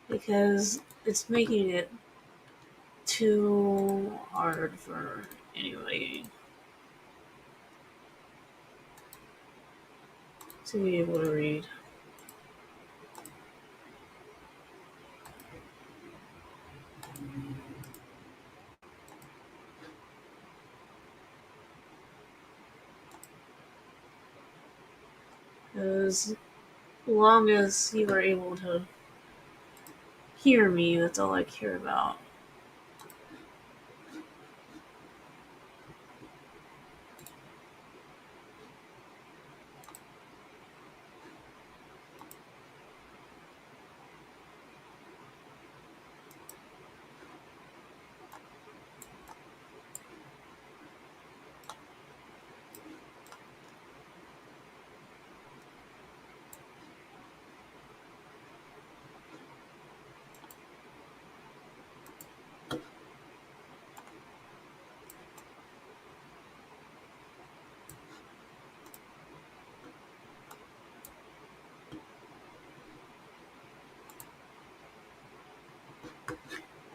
Because it's making it too hard for anybody to be able to read. As long as you are able to hear me, that's all I care about.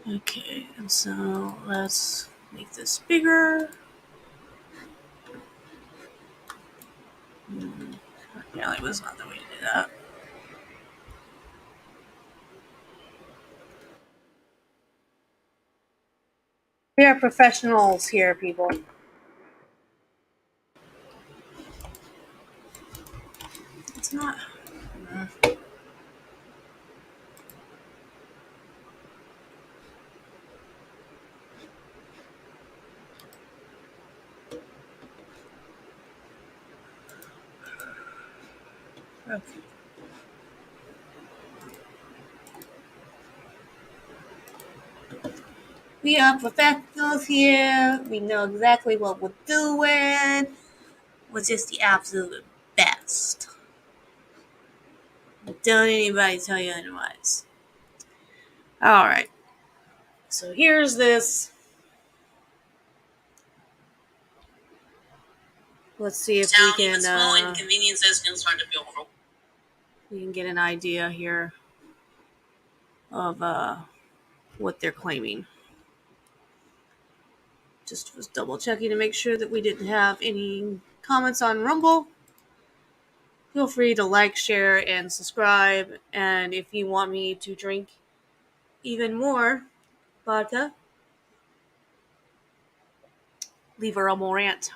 Okay, and so let's make this bigger. Yeah, it was not the way to do that. We are professionals here, people. It's not. Okay. We are professionals here. We know exactly what we're doing. We're just the absolute best. Don't anybody tell you otherwise. All right. So here's this. Let's see if we can. Small inconveniences can start to feel. We can get an idea here of what they're claiming. Just was double checking to make sure that we didn't have any comments on Rumble. Feel free to like, share, and subscribe. And if you want me to drink even more vodka, leave a Rumble rant.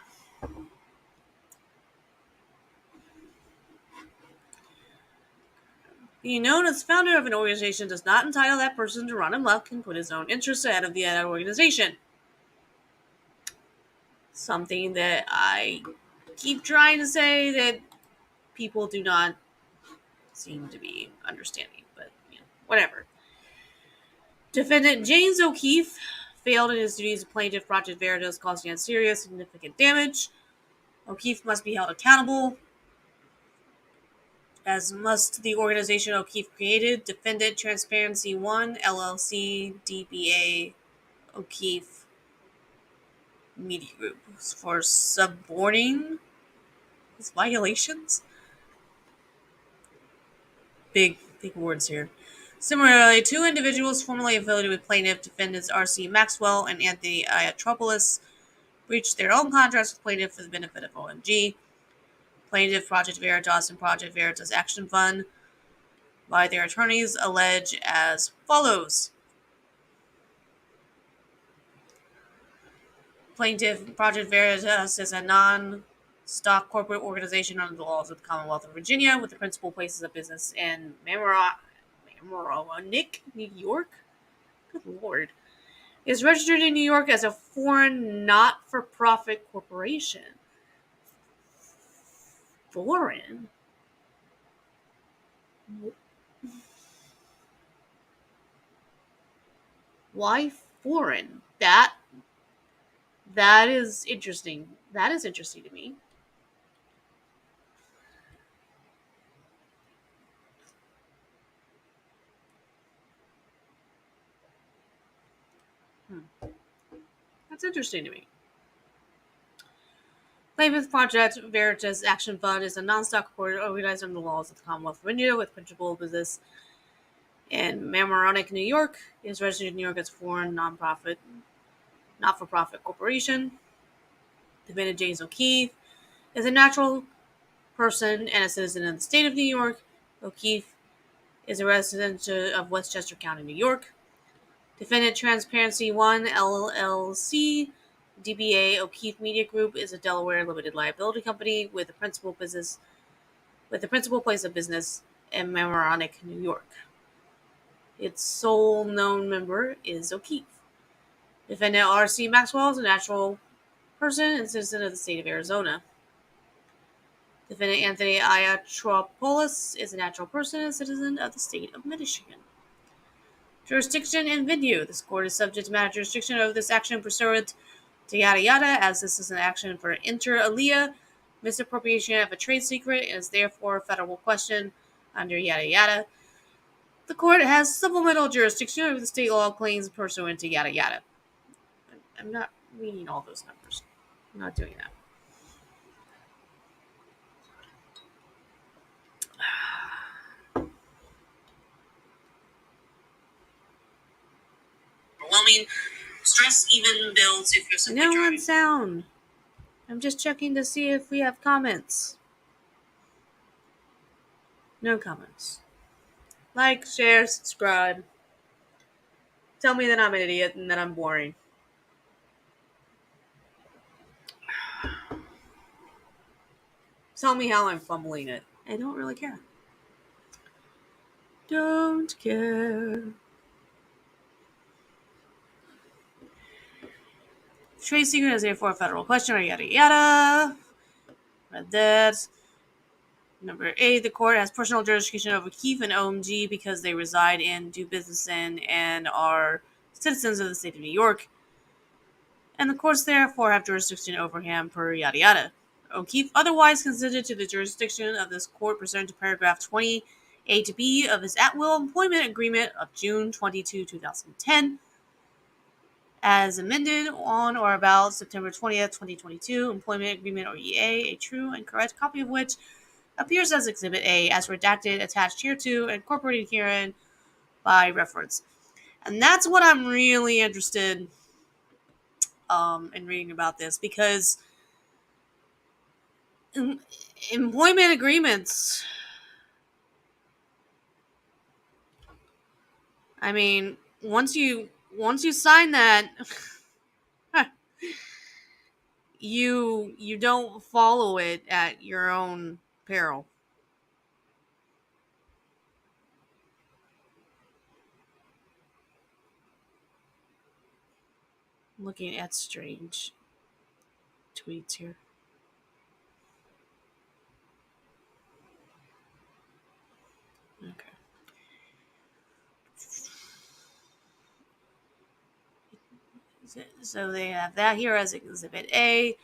Being known as founder of an organization does not entitle that person to run amok and put his own interests ahead of the other organization. Something that I keep trying to say that people do not seem to be understanding, but whatever. Defendant James O'Keefe failed in his duties of plaintiff Project Veritas, causing serious significant damage. O'Keefe must be held accountable, as must the organization O'Keefe created, Defendant Transparency One, LLC, DBA, O'Keefe Media Group, for suborning his violations. Big words here. Similarly, two individuals formerly affiliated with plaintiff defendants R.C. Maxwell and Anthony Iatropoulos breached their own contracts with plaintiff for the benefit of OMG. Plaintiff Project Veritas and Project Veritas Action Fund by their attorneys allege as follows. Plaintiff Project Veritas is a non-stock corporate organization under the laws of the Commonwealth of Virginia with the principal places of business in Mamaroneck, New York. Good Lord. It is registered in New York as a foreign not-for-profit corporation. Foreign? Why foreign? That is interesting. That is interesting to me. That's interesting to me. Plaintiff Project Veritas Action Fund is a non-stock corporate organized under the laws of the Commonwealth of Virginia with principal business in Mamaroneck, New York. It is registered in New York as a foreign not-for-profit corporation. Defendant James O'Keefe is a natural person and a citizen of the state of New York. O'Keefe is a resident of Westchester County, New York. Defendant Transparency One, LLC, DBA O'Keefe Media Group is a Delaware limited liability company with the principal place of business in Mamaroneck, New York. Its sole known member is O'Keefe. Defendant R.C. Maxwell is a natural person and citizen of the state of Arizona. Defendant Anthony Iatropoulos is a natural person and citizen of the state of Michigan. Jurisdiction and venue. This court is subject to matter jurisdiction over this action pursuant to yada yada, as this is an action for inter alia misappropriation of a trade secret and is therefore a federal question under yada yada. The court has supplemental jurisdiction over the state law claims pursuant to yada yada. I'm not reading all those numbers. I'm not doing that. stress even builds if you're simply driving. No one sound. I'm just checking to see if we have comments. No comments. Like, share, subscribe. Tell me that I'm an idiot and that I'm boring. Tell me how I'm fumbling it. I don't really care. Don't care. Trade secret is therefore a federal question, yada yada. Read that. Number 8, the court has personal jurisdiction over Keefe and OMG because they reside in, do business in, and are citizens of the state of New York. And the courts therefore have jurisdiction over him per yada yada. O'Keefe otherwise consented to the jurisdiction of this court pursuant to paragraph 28B of his at-will employment agreement of June 22, 2010, as amended on or about September 20th, 2022, employment agreement or EA, a true and correct copy of which appears as Exhibit A, as redacted, attached hereto, and incorporated herein by reference. And that's what I'm really interested in reading about this, because employment agreements, I mean, once you sign that, you don't follow it at your own peril. I'm looking at strange tweets here. Okay. So they have that here as Exhibit A,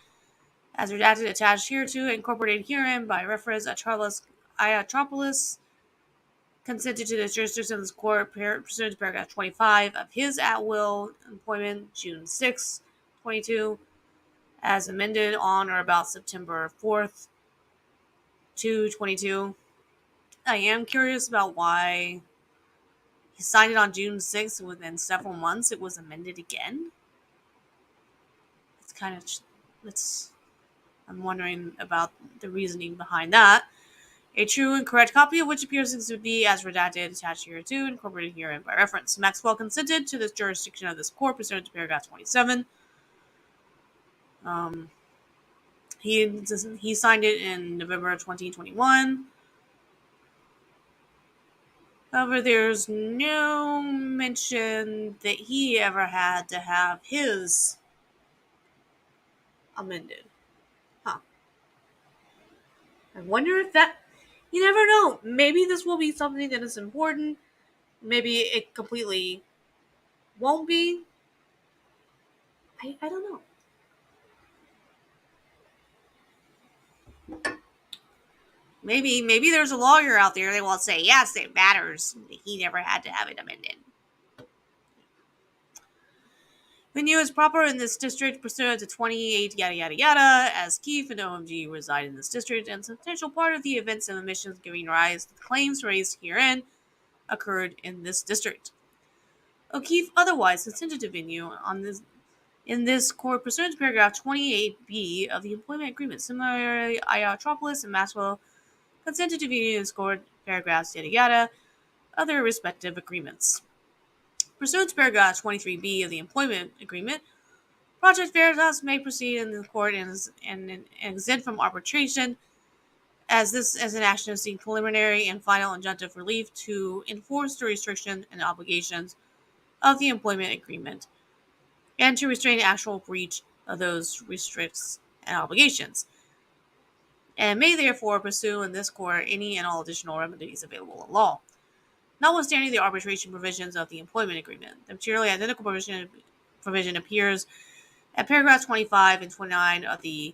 as redacted, attached hereto, incorporated herein by reference. Iatropolis consented to the jurisdiction of this court pursuant to paragraph 25 of his at-will employment, June 6, 22, as amended on or about September 4th, 2022. I am curious about why he signed it on June 6th, and within several months it was amended again. It's kind of... I'm wondering about the reasoning behind that. A true and correct copy of which appears to be as redacted, attached hereto, incorporated herein by reference. Maxwell consented to the jurisdiction of this court pursuant to paragraph 27. He signed it in November of 2021. However, there's no mention that he ever had to have his amended. Huh. I wonder if that... You never know. Maybe this will be something that is important. Maybe it completely won't be. I don't know. Maybe there's a lawyer out there that will say, yes, it matters. He never had to have it amended. Venue is proper in this district pursuant to 28 yada yada yada, as Keefe and OMG reside in this district, and a substantial part of the events and omissions giving rise to the claims raised herein occurred in this district. O'Keefe otherwise consented to venue in this court pursuant to paragraph 28B of the employment agreement. Similarly, Iatropolis and Maxwell consented to venue in this court paragraphs yada yada of their respective agreements. Pursuant to paragraph 23B of the employment agreement, Project Veritas may proceed in the court and exempt from arbitration, as this as an action to seek preliminary and final injunctive relief to enforce the restriction and obligations of the employment agreement, and to restrain actual breach of those restrictions and obligations, and may therefore pursue in this court any and all additional remedies available in law. Notwithstanding the arbitration provisions of the employment agreement, the materially identical provision appears at paragraphs 25 and 29 of the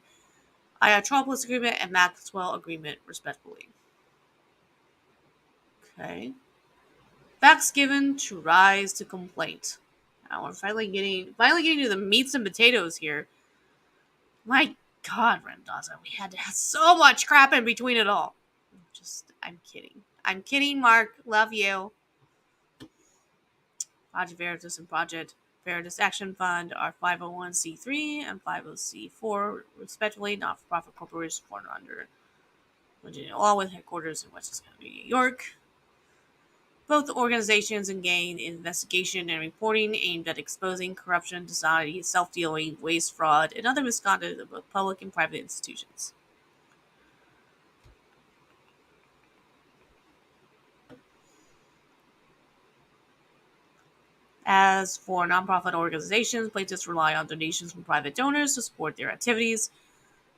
Iatropolis agreement and Maxwell agreement, respectively. Okay. Facts given to rise to complaint. Now we're finally getting to the meats and potatoes here. My God, Rendaza, we had to have so much crap in between it all. I'm kidding, Mark. Love you. Project Veritas and Project Veritas Action Fund are 501c3 and 50c4, respectively, not-for-profit corporations formed under Virginia law with headquarters in Westchester County, New York. Both organizations engage in investigation and reporting aimed at exposing corruption, dishonesty, self-dealing, waste, fraud, and other misconduct of both public and private institutions. As for nonprofit organizations, plaintiffs rely on donations from private donors to support their activities.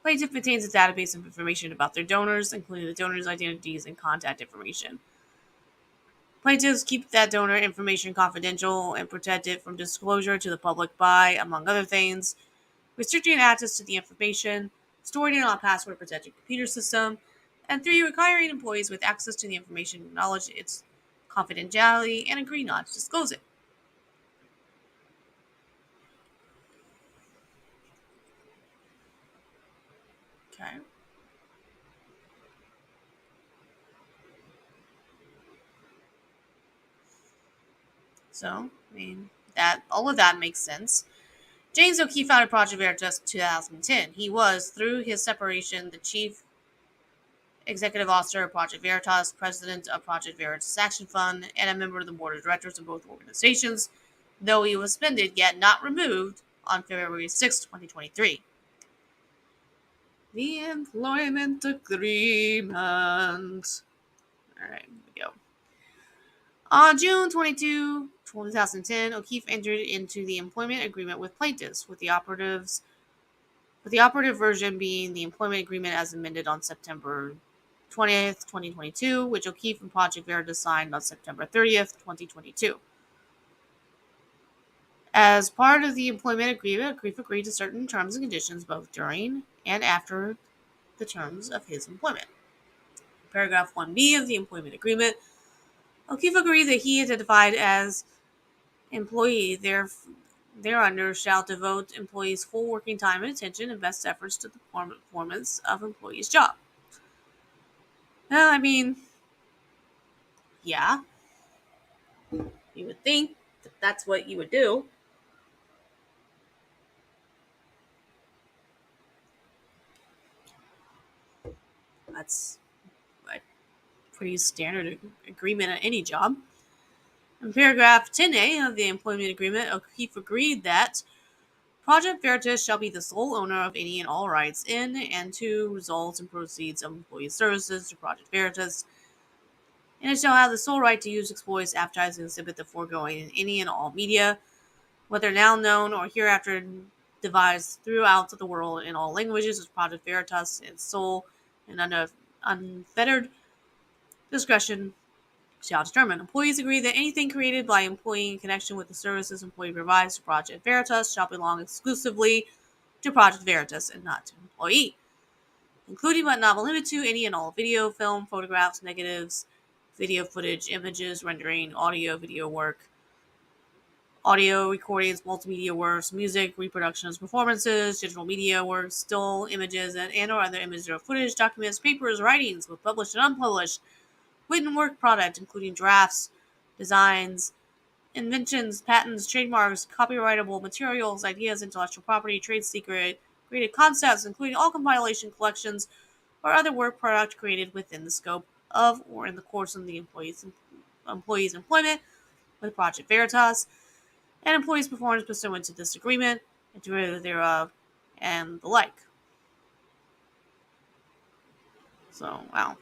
Plaintiff maintains a database of information about their donors, including the donors' identities and contact information. Plaintiffs keep that donor information confidential and protect it from disclosure to the public by, among other things, restricting access to the information, storing it on a password-protected computer system, and 3, requiring employees with access to the information to acknowledge its confidentiality and agree not to disclose it. Okay. So, that all of that makes sense. James O'Keefe founded Project Veritas in 2010. He was, through his separation, the chief executive officer of Project Veritas, president of Project Veritas Action Fund, and a member of the board of directors of both organizations, though he was suspended yet not removed on February 6, 2023. The employment agreement. All right, here we go. On June 2010, O'Keefe entered into the employment agreement with plaintiffs, with the operative version being the employment agreement as amended on September 20th, 2022, which O'Keefe and Project Veritas signed on September 30th, 2022. As part of the employment agreement, O'Keefe agreed to certain terms and conditions both during and after the terms of his employment. Paragraph 1B of the employment agreement, O'Keefe agreed that he, identified as employee thereunder, shall devote employees' full working time and attention and best efforts to the performance of employees' job. Well, yeah, you would think that that's what you would do. That's a pretty standard agreement at any job. In paragraph 10A of the employment agreement, O'Keefe agreed that Project Veritas shall be the sole owner of any and all rights in and to results and proceeds of employee services to Project Veritas, and it shall have the sole right to use, exploit, advertise, and exhibit the foregoing in any and all media, whether now known or hereafter devised throughout the world in all languages as Project Veritas, its sole and unfettered discretion shall determine. Employees agree that anything created by employee in connection with the services employee provides to Project Veritas shall belong exclusively to Project Veritas and not to employee, including but not limited to any and all video, film, photographs, negatives, video footage, images, rendering, audio, video work, audio recordings, multimedia works, music, reproductions, performances, digital media works, still images, and or other images or footage, documents, papers, writings, both published and unpublished, written work product, including drafts, designs, inventions, patents, trademarks, copyrightable materials, ideas, intellectual property, trade secret, created concepts, including all compilation collections or other work product created within the scope of or in the course of the employee's employment with Project Veritas, and employees' performance pursuant to this agreement, and derivative thereof, and the like. So, wow.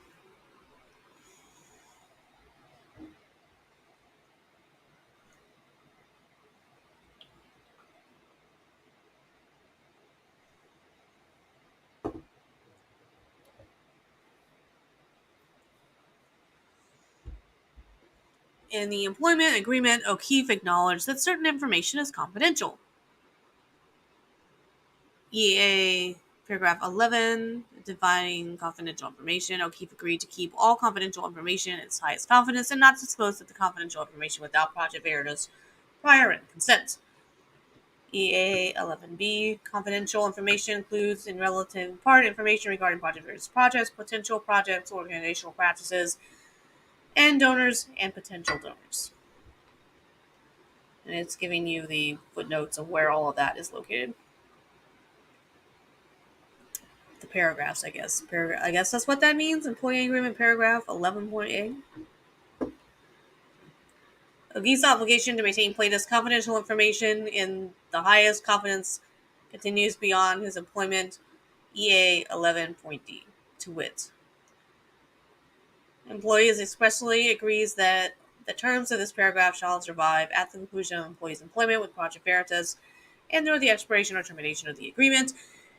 In the employment agreement, O'Keefe acknowledged that certain information is confidential. EA paragraph 11, defining confidential information. O'Keefe agreed to keep all confidential information in its highest confidence and not disclose the confidential information without Project Veritas' prior written consent. EA 11B, confidential information includes in relative part information regarding Project Veritas projects, potential projects, organizational practices, and donors and potential donors. And it's giving you the footnotes of where all of that is located. The paragraphs, I guess. I guess that's what that means. Employee agreement paragraph 11.8. O'Keefe's obligation to maintain plaintiff's confidential information in the highest confidence continues beyond his employment. EA 11.d. To wit, employees expressly agrees that the terms of this paragraph shall survive at the conclusion of employee's employment with Project Veritas and or the expiration or termination of the agreement,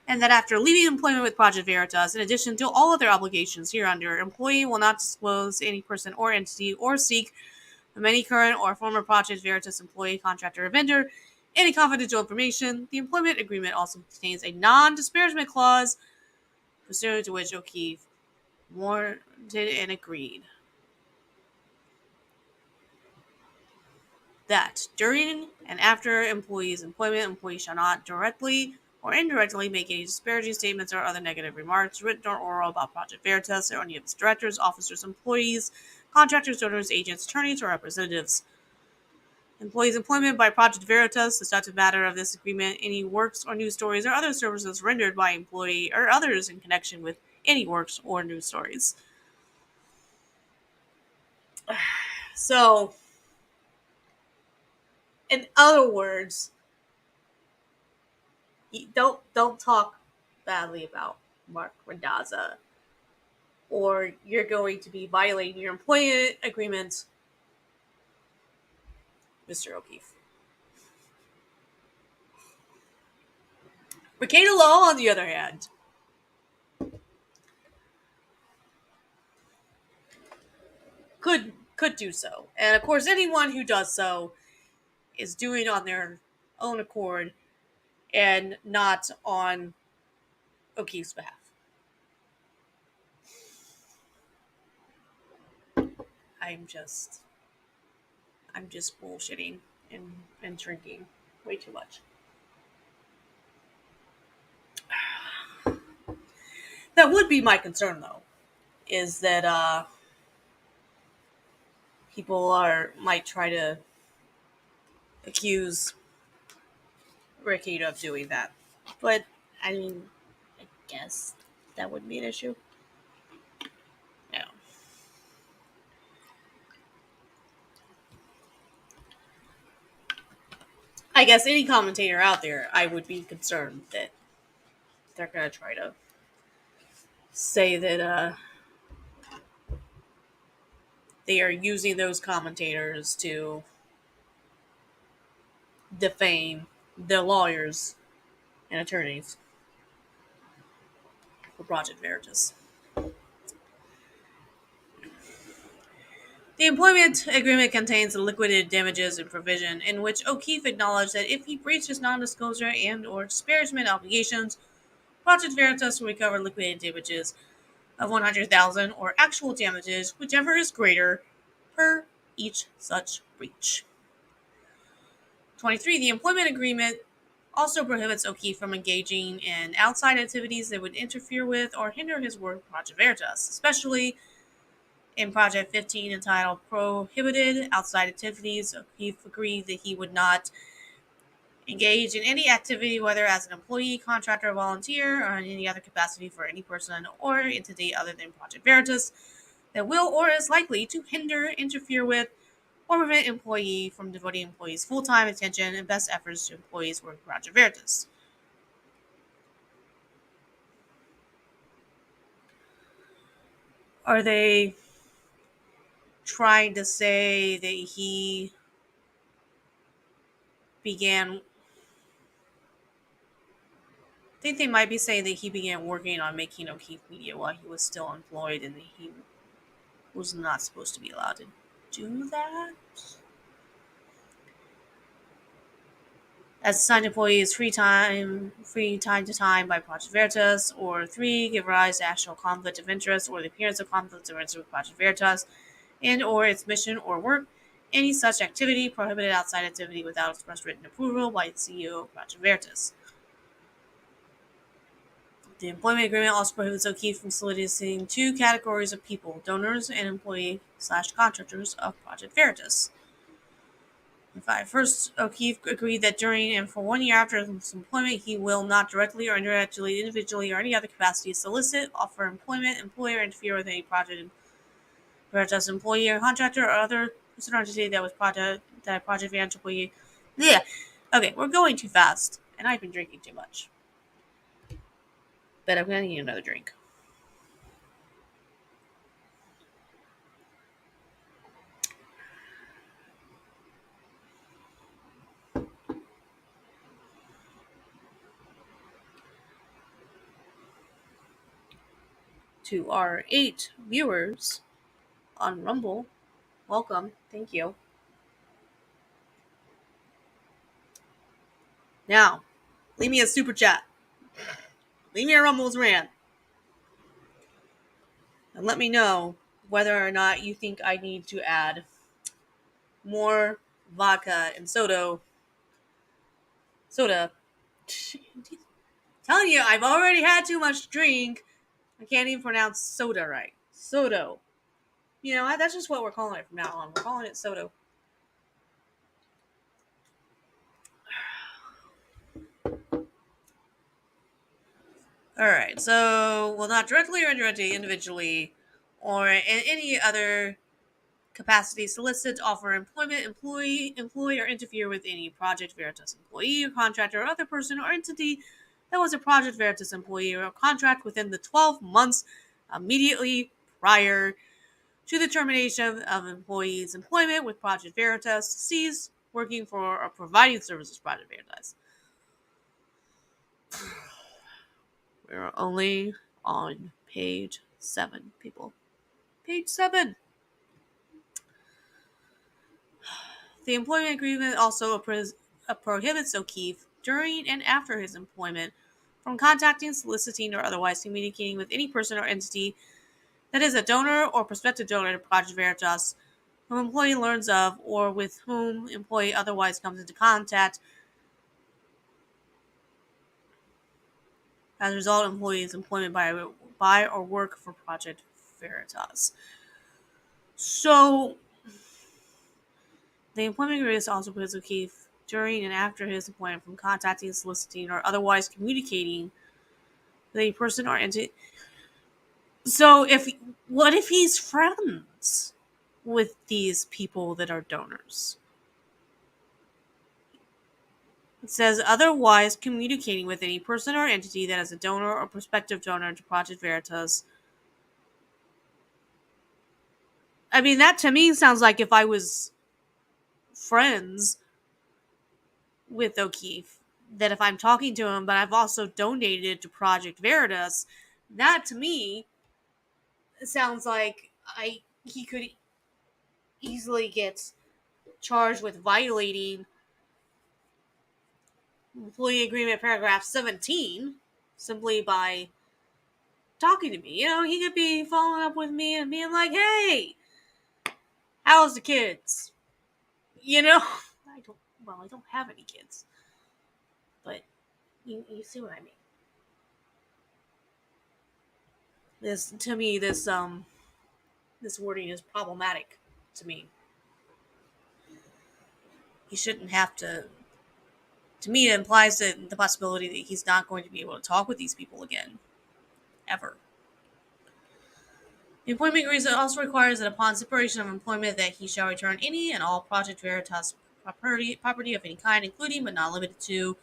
and that after leaving employment with Project Veritas, in addition to all other obligations hereunder, employee will not disclose any person or entity or seek from any current or former Project Veritas employee, contractor, or vendor any confidential information. The employment agreement also contains a non-disparagement clause pursuant to which O'Keefe warranted and agreed that during and after employee's employment, employee shall not directly or indirectly make any disparaging statements or other negative remarks, written or oral, about Project Veritas or any of its directors, officers, employees, contractors, donors, agents, attorneys, or representatives. Employee's employment by Project Veritas, the subject matter of this agreement, any works or news stories or other services rendered by employee or others in connection with any works or news stories. So, in other words, don't talk badly about Mark Randazza, or you're going to be violating your employment agreement, Mr. O'Keefe. Rekieta Law, on the other hand, could do so, and of course, anyone who does so is doing on their own accord and not on O'Keefe's behalf. I'm just bullshitting and drinking way too much. That would be my concern, though, is that people might try to accuse Rekieta of doing that. But I mean, I guess that wouldn't be an issue. No. I guess any commentator out there, I would be concerned that they're gonna try to say that they are using those commentators to defame the lawyers and attorneys for Project Veritas. The employment agreement contains a liquidated damages and provision in which O'Keefe acknowledged that if he breached his non-disclosure and or disparagement obligations, Project Veritas will recover liquidated damages of $100,000 or actual damages, whichever is greater, per each such breach. 23. The employment agreement also prohibits O'Keefe from engaging in outside activities that would interfere with or hinder his work with Project Veritas, especially in Project 15 entitled Prohibited Outside Activities. O'Keefe agreed that he would not engage in any activity, whether as an employee, contractor, volunteer, or in any other capacity for any person or entity other than Project Veritas, that will or is likely to hinder, interfere with, or prevent employee from devoting employees' full-time attention and best efforts to employees' work with Project Veritas. Are they trying to say that he began... I think they might be saying that he began working on making O'Keefe Media while he was still employed and that he was not supposed to be allowed to do that? As assigned employees free time to time by Project Veritas, or 3, give rise to actual conflict of interest or the appearance of conflict of interest with Project Veritas and or its mission or work, any such activity, prohibited outside activity without express written approval by the CEO of Project Veritas. The employment agreement also prohibits O'Keefe from soliciting 2 categories of people, donors and employee/contractors of Project Veritas. 5. First, O'Keefe agreed that during and for 1 year after his employment, he will not directly or indirectly, individually, or any other capacity solicit, offer employment, employ, or interfere with any project, Veritas employee or contractor or other person or entity that was project manager employee. Yeah. Okay, we're going too fast, and I've been drinking too much. But I'm gonna need another drink. To our 8 viewers on Rumble, welcome. Thank you. Now, leave me a super chat. Leave me a Rumble's rant. And let me know whether or not you think I need to add more vodka and soda. Telling you, I've already had too much to drink. I can't even pronounce soda right. Soda. You know, that's just what we're calling it from now on. We're calling it soda. Alright, so, well, not directly or indirectly, individually, or in any other capacity solicit, offer employment, employ, or interfere with any Project Veritas employee or contractor or other person or entity that was a Project Veritas employee or contract within the 12 months immediately prior to the termination of employee's employment with Project Veritas, cease working for or providing services Project Veritas. We're only on page 7, people. Page 7. The employment agreement also prohibits O'Keefe, during and after his employment, from contacting, soliciting, or otherwise communicating with any person or entity that is a donor or prospective donor to Project Veritas, whom employee learns of, or with whom employee otherwise comes into contact. As a result, employee's employment by or work for Project Veritas. So, the employment agreement also prohibits O'Keefe, during and after his employment, from contacting, soliciting, or otherwise communicating with a person or entity. So, what if he's friends with these people that are donors? It says otherwise communicating with any person or entity that is a donor or prospective donor to Project Veritas. I mean, that to me sounds like if I was friends with O'Keefe, that if I'm talking to him, but I've also donated to Project Veritas, that to me sounds like he could easily get charged with violating employee agreement paragraph 17 simply by talking to me. You know, he could be following up with me and being like, "Hey, how's the kids?" You know, I don't have any kids, but you see what I mean. This to me, this wording is problematic to me. He shouldn't have to. To me, it implies that the possibility that he's not going to be able to talk with these people again, ever. The employment agreement also requires that upon separation of employment that he shall return any and all Project Veritas property of any kind, including but not limited to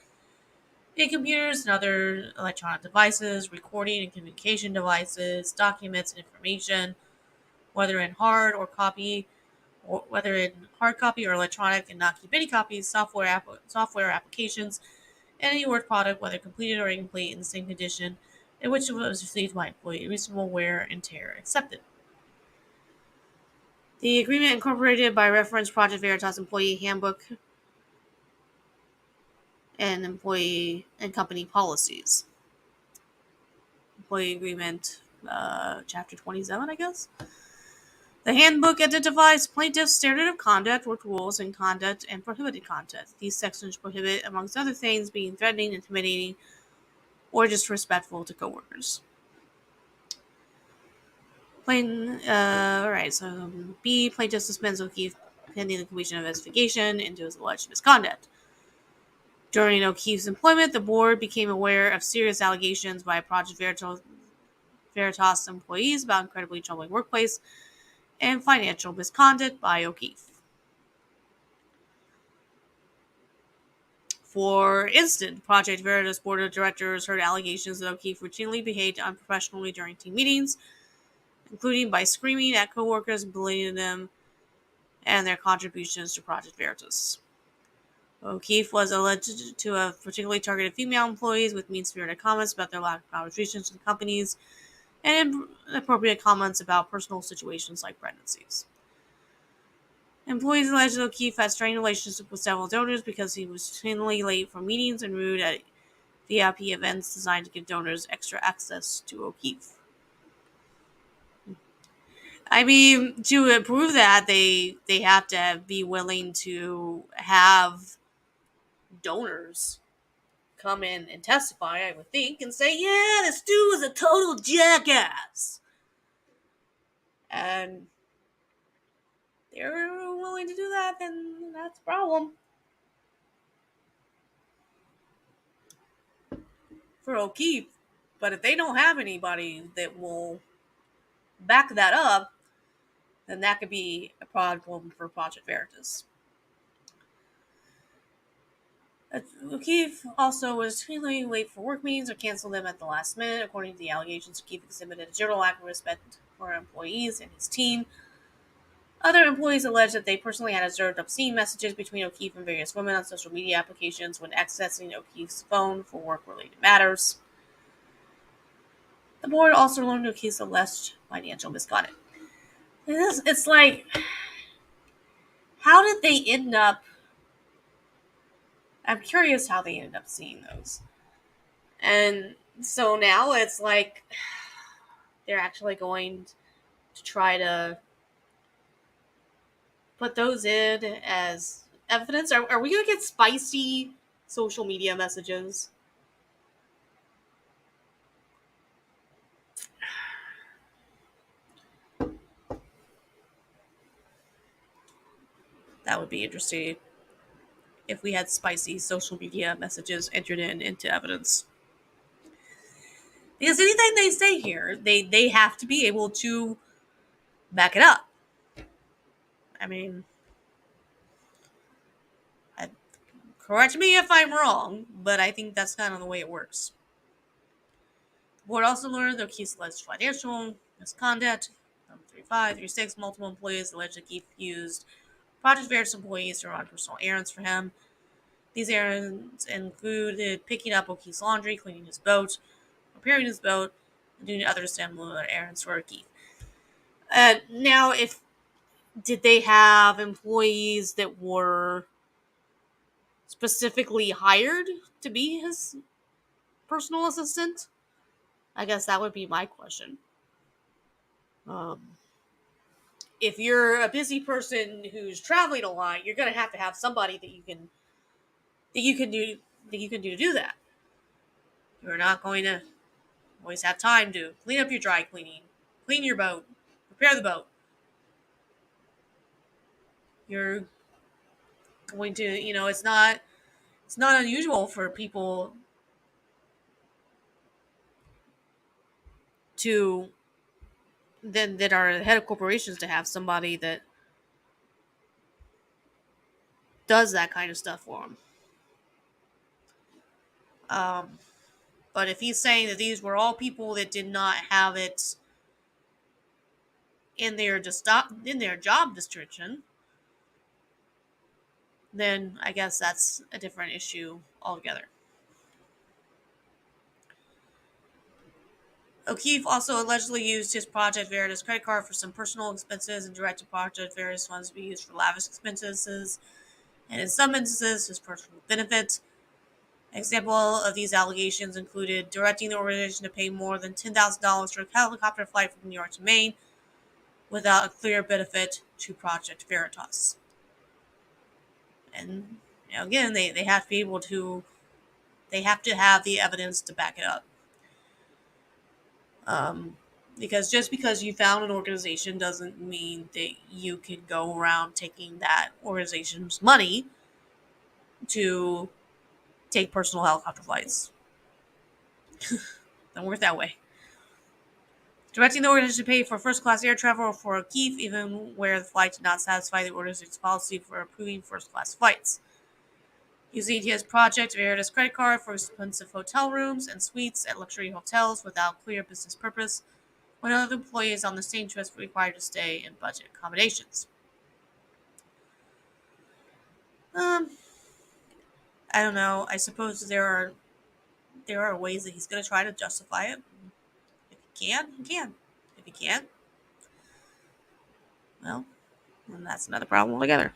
computers and other electronic devices, recording and communication devices, documents and information, whether in hard or copy, or whether in hard copy or electronic, and not keep any copies, software applications, and any work product, whether completed or incomplete, in the same condition in which it was received by employee, reasonable wear and tear accepted. The agreement incorporated by reference Project Veritas employee handbook and employee and company policies. Employee agreement, chapter 27, I guess. The handbook identifies plaintiff's standard of conduct, work rules, and conduct and prohibited conduct. These sections prohibit, amongst other things, being threatening, intimidating, or disrespectful to coworkers. Alright, so B, plaintiff suspends O'Keefe pending the completion of investigation into his alleged misconduct. During O'Keefe's employment, the board became aware of serious allegations by Project Veritas employees about incredibly troubling workplace and financial misconduct by O'Keefe. For instance, Project Veritas board of directors heard allegations that O'Keefe routinely behaved unprofessionally during team meetings, including by screaming at coworkers and belittling them and their contributions to Project Veritas. O'Keefe was alleged to have particularly targeted female employees with mean-spirited comments about their lack of contributions to the companies and inappropriate comments about personal situations like pregnancies. Employees alleged O'Keefe had strained relationships with several donors because he was routinely late for meetings and rude at VIP events designed to give donors extra access to O'Keefe. I mean, to prove that, they have to be willing to have donors come in and testify, I would think, and say, yeah, this dude was a total jackass. And they're willing to do that, then that's a problem. For O'Keefe. But if they don't have anybody that will back that up, then that could be a problem for Project Veritas. O'Keefe also was extremely late for work meetings or canceled them at the last minute. According to the allegations, O'Keefe exhibited a general lack of respect for employees and his team. Other employees alleged that they personally had observed obscene messages between O'Keefe and various women on social media applications when accessing O'Keefe's phone for work-related matters. The board also learned O'Keefe's alleged financial misconduct. It's like, how did they end up? I'm curious how they ended up seeing those. And so now it's like they're actually going to try to put those in as evidence. Are we going to get spicy social media messages? That would be interesting if we had spicy social media messages entered into evidence. Because anything they say here, they have to be able to back it up. I mean, correct me if I'm wrong, but I think that's kind of the way it works. The board also learned that O'Keefe's alleged financial misconduct. 3536, multiple employees alleged O'Keefe used Project Veritas employees to run personal errands for him. These errands included picking up O'Keefe's laundry, cleaning his boat, repairing his boat, and doing other similar errands for O'Keefe. Now, did they have employees that were specifically hired to be his personal assistant? I guess that would be my question. If you're a busy person who's traveling a lot, you're going to have somebody that you can do to do that. You're not going to always have time to clean up your dry cleaning, clean your boat, repair the boat. You're going to, it's not unusual for people to that are head of corporations to have somebody that does that kind of stuff for them. But if he's saying that these were all people that did not have it in their job description, then I guess that's a different issue altogether. O'Keefe also allegedly used his Project Veritas credit card for some personal expenses and directed Project Veritas funds to be used for lavish expenses, and in some instances, his personal benefit. An example of these allegations included directing the organization to pay more than $10,000 for a helicopter flight from New York to Maine without a clear benefit to Project Veritas. And again, they have to be able to, they have to have the evidence to back it up. Because just because you found an organization doesn't mean that you can go around taking that organization's money to take personal helicopter flights. Don't work that way. Directing the organization to pay for first class air travel for O'Keefe, even where the flight did not satisfy the organization's policy for approving first class flights. Using his project Veritas credit card for expensive hotel rooms and suites at luxury hotels without clear business purpose, when other employees on the same trip were required to stay in budget accommodations. Um, I don't know. I suppose there are ways that he's going to try to justify it. If he can, he can. If he can't, well, then that's another problem altogether.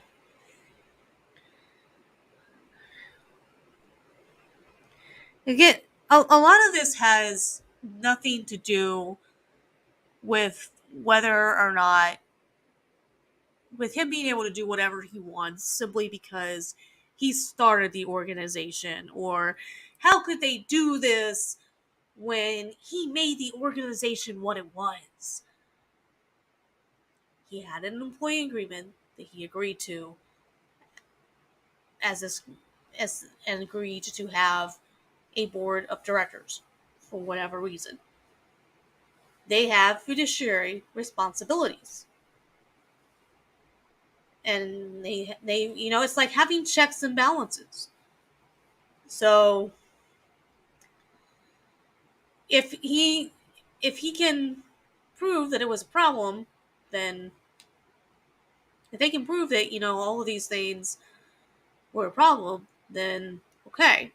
Again, a lot of this has nothing to do with whether or not with him being able to do whatever he wants simply because he started the organization, or how could they do this when he made the organization what it was. He had an employee agreement that he agreed to as this as and agreed to have a board of directors for whatever reason. They have fiduciary responsibilities. And they it's like having checks and balances. So if he if he can prove that it was a problem, then if they can prove that all of these things were a problem, then okay.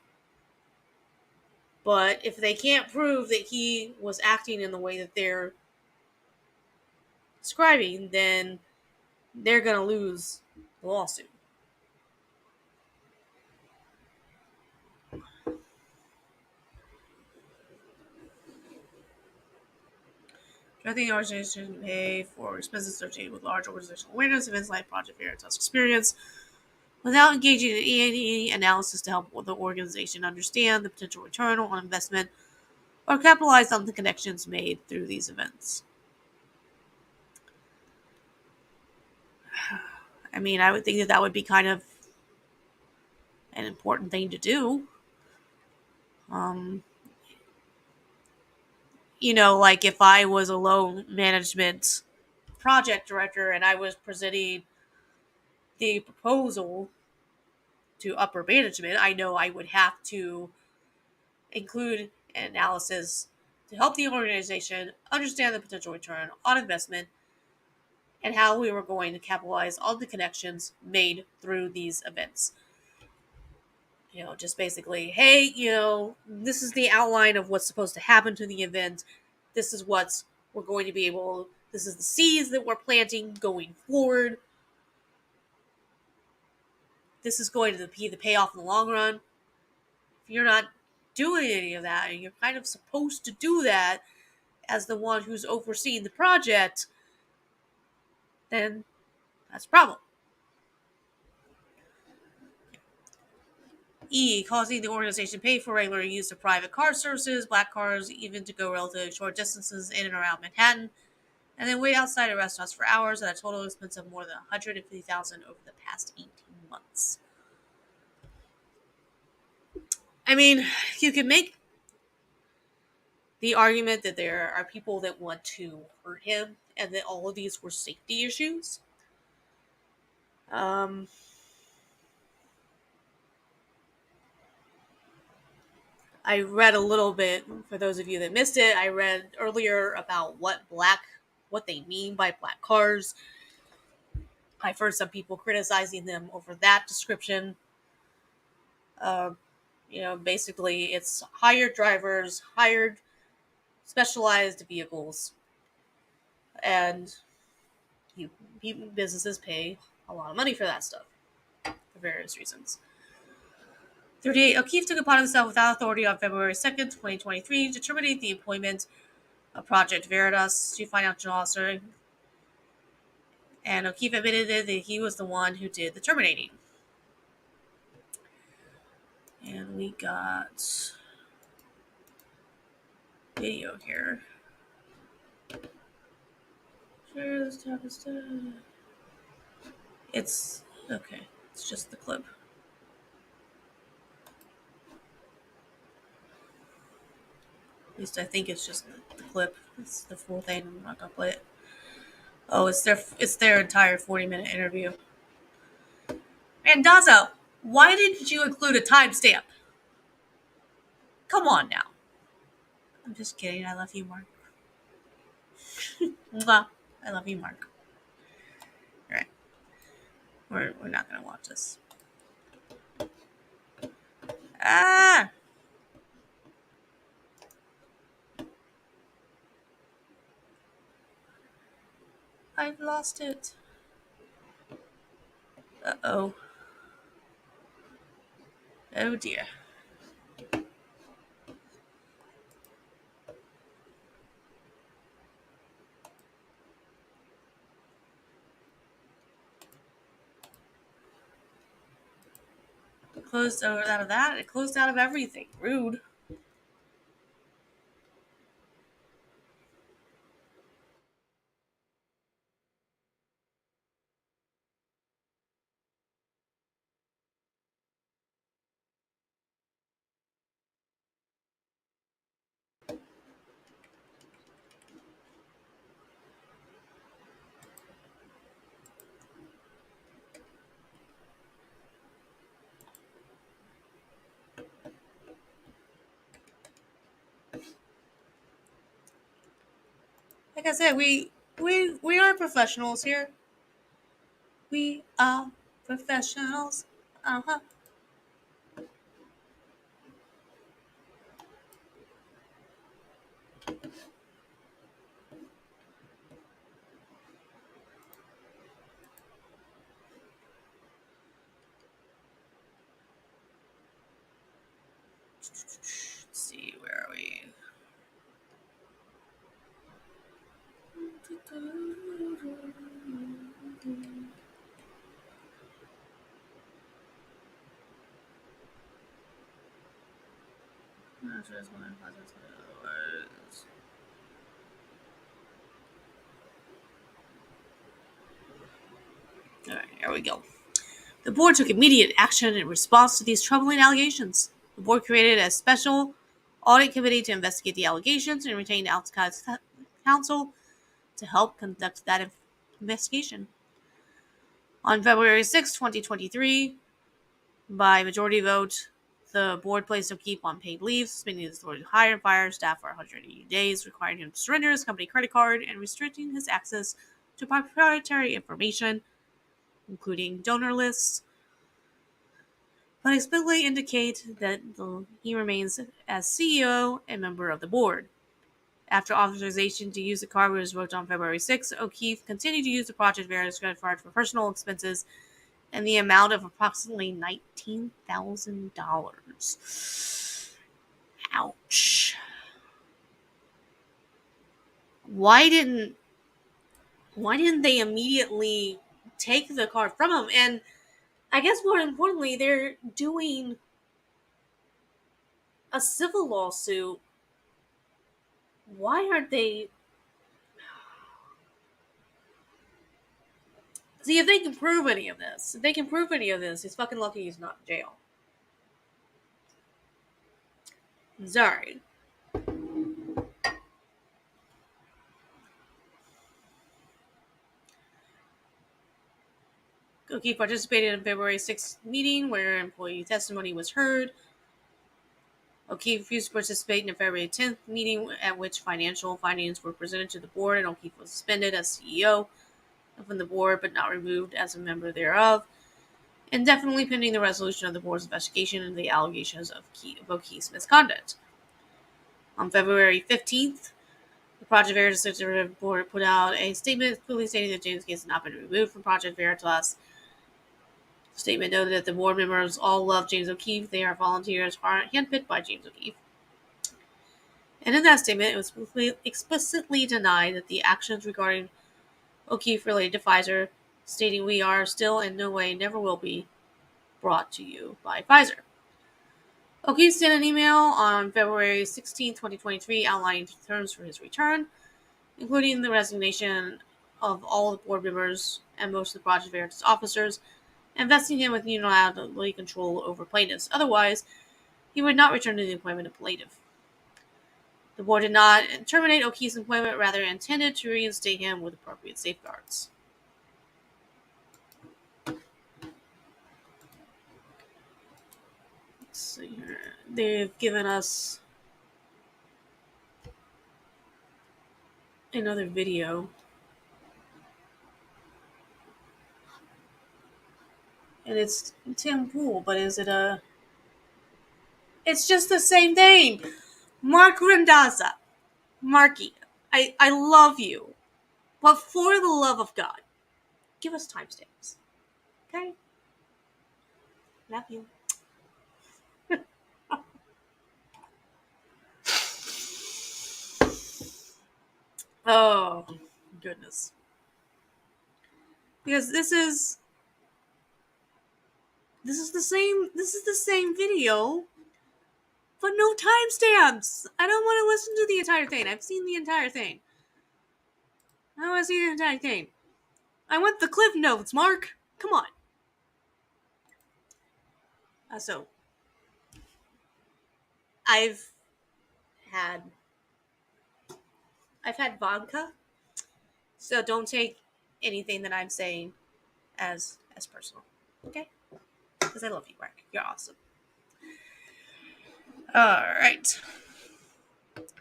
But if they can't prove that he was acting in the way that they're describing, then they're going to lose the lawsuit. Directing the organization to pay for expenses associated with large organizational awareness events like Project Veritas Experience without engaging in any analysis to help the organization understand the potential return on investment or capitalize on the connections made through these events. I mean, I would think that would be kind of an important thing to do. Um, like if I was a loan management project director and I was presenting the proposal to upper management, I know I would have to include an analysis to help the organization understand the potential return on investment and how we were going to capitalize on the connections made through these events. Just basically, hey, this is the outline of what's supposed to happen to the event. This is what we're going to be able, this is the seeds that we're planting going forward. This is going to be the payoff in the long run. If you're not doing any of that, and you're kind of supposed to do that as the one who's overseeing the project, then that's a problem. E. Causing the organization to pay for regular use of private car services, black cars, even to go relatively short distances in and around Manhattan, and then wait outside of restaurants for hours at a total expense of more than $150,000 over the past 18 months. I mean, you can make the argument that there are people that want to hurt him and that all of these were safety issues. I read a little bit, for those of you that missed it, I read earlier about what they mean by black cars. I've heard some people criticizing them over that description. Uh, basically it's hired drivers, hired specialized vehicles, and businesses pay a lot of money for that stuff for various reasons. 38. O'Keefe took upon himself without authority on February 2nd, 2023 to terminate the employment of Project Veritas chief financial officer, and O'Keefe admitted that he was the one who did the terminating. And we got video here. It's okay. It's just the clip. At least I think it's just the clip. It's the full thing. I'm not gonna play it. Oh, it's their entire 40-minute interview. Randazzo, why didn't you include a timestamp? Come on now. I'm just kidding. I love you, Mark. Mwah. I love you, Mark. All right. We're not gonna watch this. Ah! I've lost it. Uh-oh. Oh dear. It closed out of that. It closed out of everything. Rude. Like I said, we are professionals here. We are professionals. Uh-huh. Let's see, where are we? Alright, here we go. The board took immediate action in response to these troubling allegations. The board created a special audit committee to investigate the allegations and retained outside counsel to help conduct that investigation. On February 6, 2023, by majority vote, the board placed O'Keefe on paid leave, suspending his authority to hire and fire staff for 180 days, requiring him to surrender his company credit card and restricting his access to proprietary information, including donor lists, but explicitly indicate that he remains as CEO and member of the board. After authorization to use the card was revoked on February 6, O'Keefe continued to use the Project Veritas credit card for personal expenses in the amount of approximately $19,000. Ouch. Why didn't they immediately take the card from him? And I guess more importantly, they're doing a civil lawsuit. Why aren't they? See, if they can prove any of this, he's fucking lucky he's not in jail. Sorry. O'Keefe participated in February 6th meeting where employee testimony was heard. O'Keefe refused to participate in a February 10th meeting at which financial findings were presented to the board, and O'Keefe was suspended as CEO from the board but not removed as a member thereof, indefinitely pending the resolution of the board's investigation into the allegations of O'Keefe's misconduct. On February 15th, the Project Veritas Executive Board put out a statement clearly stating that James Gates had not been removed from Project Veritas. The statement noted that the board members all love James O'Keefe. They are volunteers handpicked by James O'Keefe. And in that statement, it was explicitly denied that the actions regarding O'Keefe related to Pfizer, stating we are still in no way, never will be, brought to you by Pfizer. O'Keefe sent an email on February 16, 2023, outlining terms for his return, including the resignation of all the board members and most of the Project Veritas officers, investing him with unilateral control over plaintiffs. Otherwise, he would not return to the employment of plaintiff. The board did not terminate O'Keefe's employment, rather intended to reinstate him with appropriate safeguards. Let's see here. They've given us another video. And it's Tim Pool, but is it a... It's just the same thing! Mark Randazza. Marky, I love you. But for the love of God, give us timestamps. Okay? Love you. Oh, goodness. Because this is the same video, but no timestamps. I don't want to listen to the entire thing. I've seen the entire thing. I don't want to see the entire thing. I want the cliff notes, Mark. Come on. So, I've had vodka, so don't take anything that I'm saying as personal, okay? Because I love you, Mark. You're awesome. All right.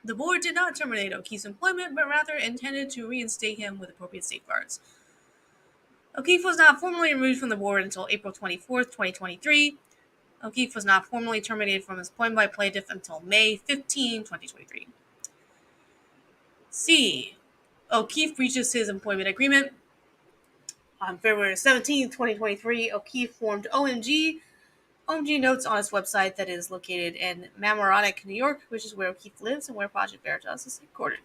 The board did not terminate O'Keefe's employment, but rather intended to reinstate him with appropriate safeguards. O'Keefe was not formally removed from the board until April 24th, 2023. O'Keefe was not formally terminated from his employment by plaintiff until May 15, 2023. C. O'Keefe breaches his employment agreement. On February 17, 2023, O'Keefe formed OMG. OMG notes on its website that it is located in Mamaroneck, New York, which is where O'Keefe lives and where Project Veritas is headquartered.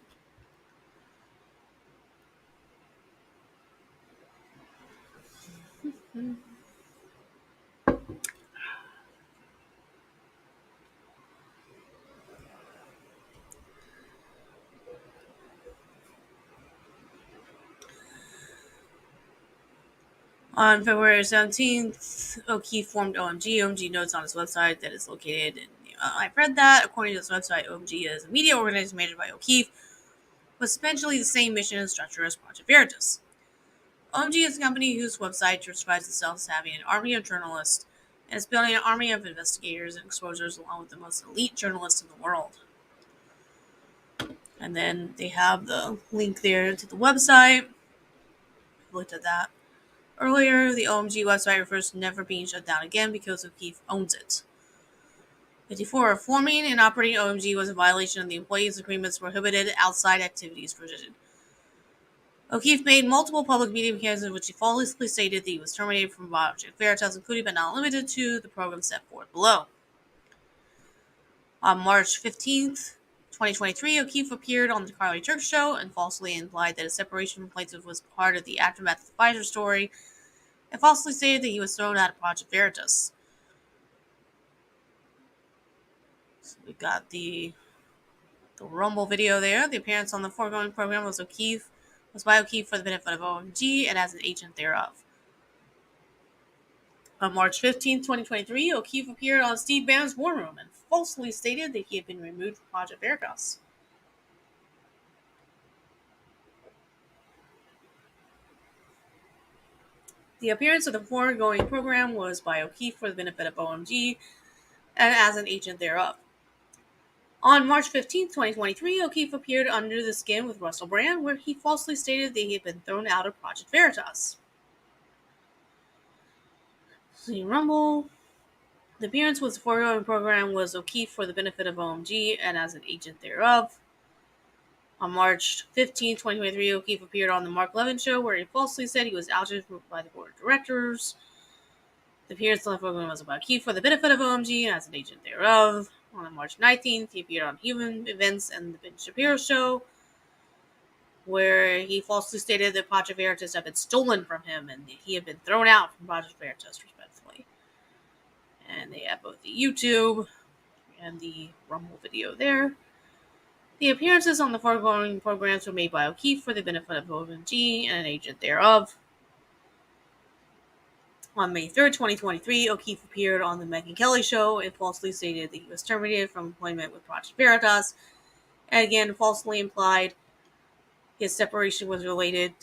On February 17th, O'Keefe formed OMG. OMG notes on its website that it's located in... I've read that. According to this website, OMG is a media organization managed by O'Keefe, with essentially the same mission and structure as Project Veritas. OMG is a company whose website describes itself as having an army of journalists and is building an army of investigators and exposers along with the most elite journalists in the world. And then they have the link there to the website. I looked at that earlier. The OMG website refers to never being shut down again because O'Keefe owns it. 54. Forming and operating OMG was a violation of the employees' agreement's prohibited outside activities provision. O'Keefe made multiple public media appearances in which he falsely stated that he was terminated from Project Veritas, including but not limited to the program set forth below. On March 15th, 2023, O'Keefe appeared on the Carly Church Show and falsely implied that a separation from plaintiff was part of the aftermath of the Pfizer story, and falsely stated that he was thrown out of Project Veritas. So we got the Rumble video there. The appearance on the foregoing program was by O'Keefe for the benefit of OMG and as an agent thereof. On March 15, 2023, O'Keefe appeared on Steve Bannon's War Room and falsely stated that he had been removed from Project Veritas. The appearance of the foregoing program was by O'Keefe for the benefit of OMG and as an agent thereof. On March 15, 2023, O'Keefe appeared under the skin with Russell Brand, where he falsely stated that he had been thrown out of Project Veritas. See Rumble. The appearance with the foregoing program was O'Keefe for the benefit of OMG and as an agent thereof. On March 15, 2023, O'Keefe appeared on the Mark Levin Show, where he falsely said he was ousted by the board of directors. The appearance on the program was about O'Keefe for the benefit of OMG and as an agent thereof. On March 19th, he appeared on Human Events and the Ben Shapiro Show, where he falsely stated that Project Veritas had been stolen from him and that he had been thrown out from Project Veritas, respectively. And they have both the YouTube and the Rumble video there. The appearances on the foregoing programs were made by O'Keefe for the benefit of OMG and an agent thereof. On May 3rd, 2023, O'Keefe appeared on The Megyn Kelly Show and falsely stated that he was terminated from employment with Project Veritas, and again falsely implied his separation was related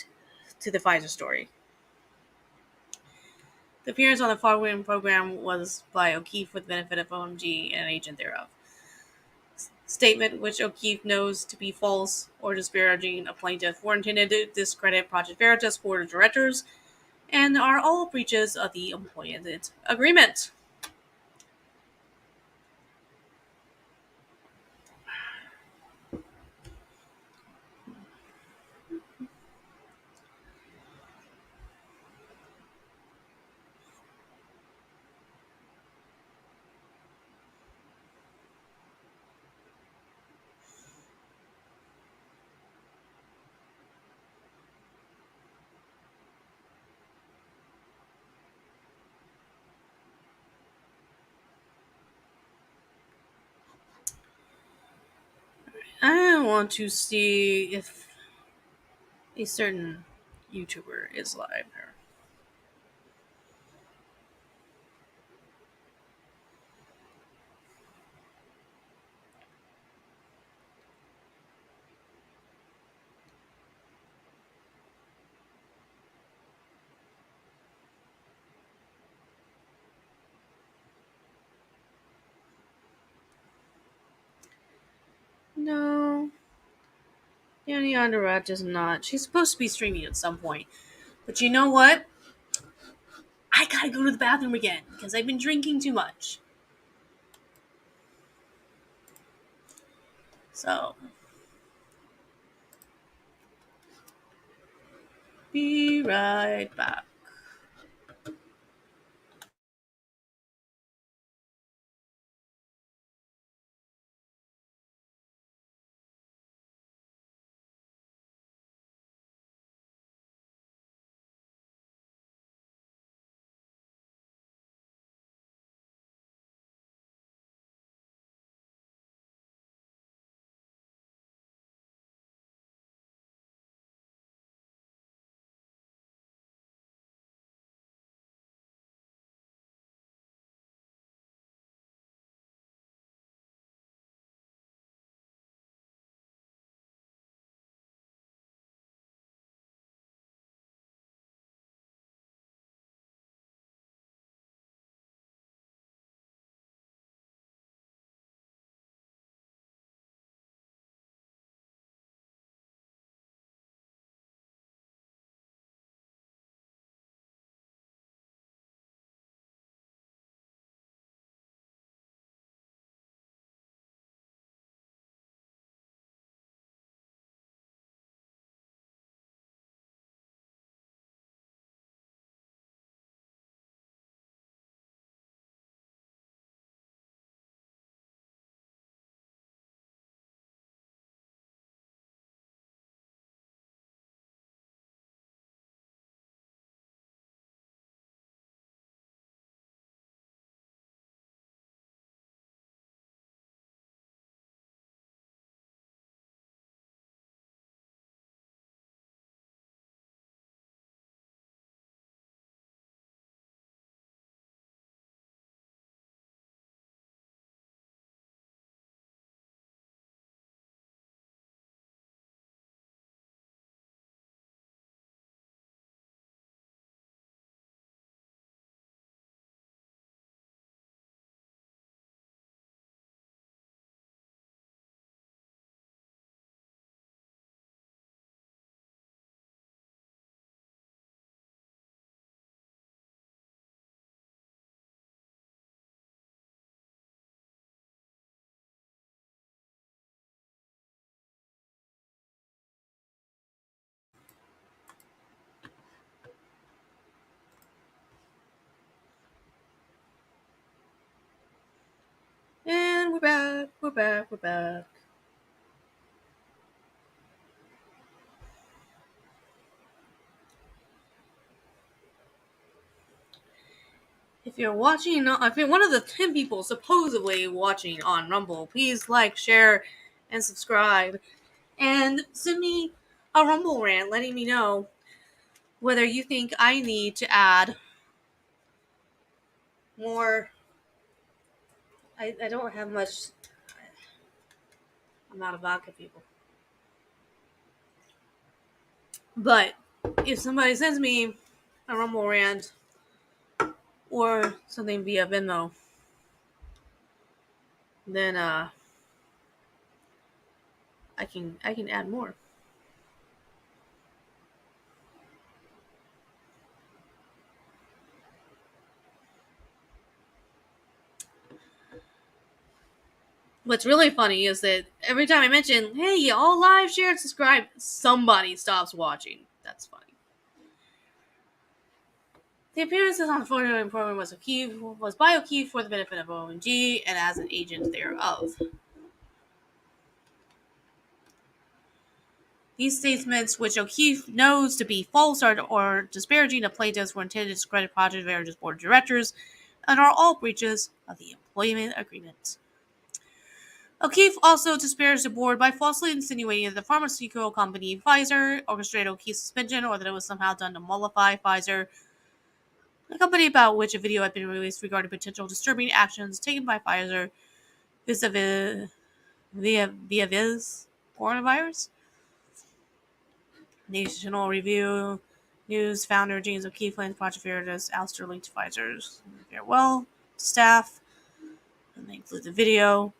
to the Pfizer story. The appearance on the foregoing program was by O'Keefe for the benefit of OMG and an agent thereof. Statement which O'Keefe knows to be false or disparaging a plaintiff were intended to discredit Project Veritas board of directors and are all breaches of the employment agreement. I want to see if a certain YouTuber is live here. No, Danny Underrat is not. She's supposed to be streaming at some point. But you know what? I gotta go to the bathroom again because I've been drinking too much. So, be right back. And we're back. We're back. We're back. If you're watching, if you're one of the 10 people supposedly watching on Rumble, please like, share, and subscribe. And send me a Rumble rant letting me know whether you think I need to add more. I don't have much. I'm not a vodka, people. But if somebody sends me a Rumble rant or something via Venmo, then I can add more. What's really funny is that every time I mention, hey, all live, share, and subscribe, somebody stops watching. That's funny. The appearances on the photo program was by O'Keefe for the benefit of OMG and as an agent thereof. These statements, which O'Keefe knows to be false or disparaging of plaintiffs, were intended to discredit Project Veritas board of directors and are all breaches of the employment agreement. O'Keefe also disparaged the board by falsely insinuating that the pharmaceutical company Pfizer orchestrated O'Keefe's suspension or that it was somehow done to mollify Pfizer, a company about which a video had been released regarding potential disturbing actions taken by Pfizer vis-a-vis coronavirus. National Review News founder James O'Keefe plans Project Veritas ouster linked to Pfizer's farewell to staff, and they include the video.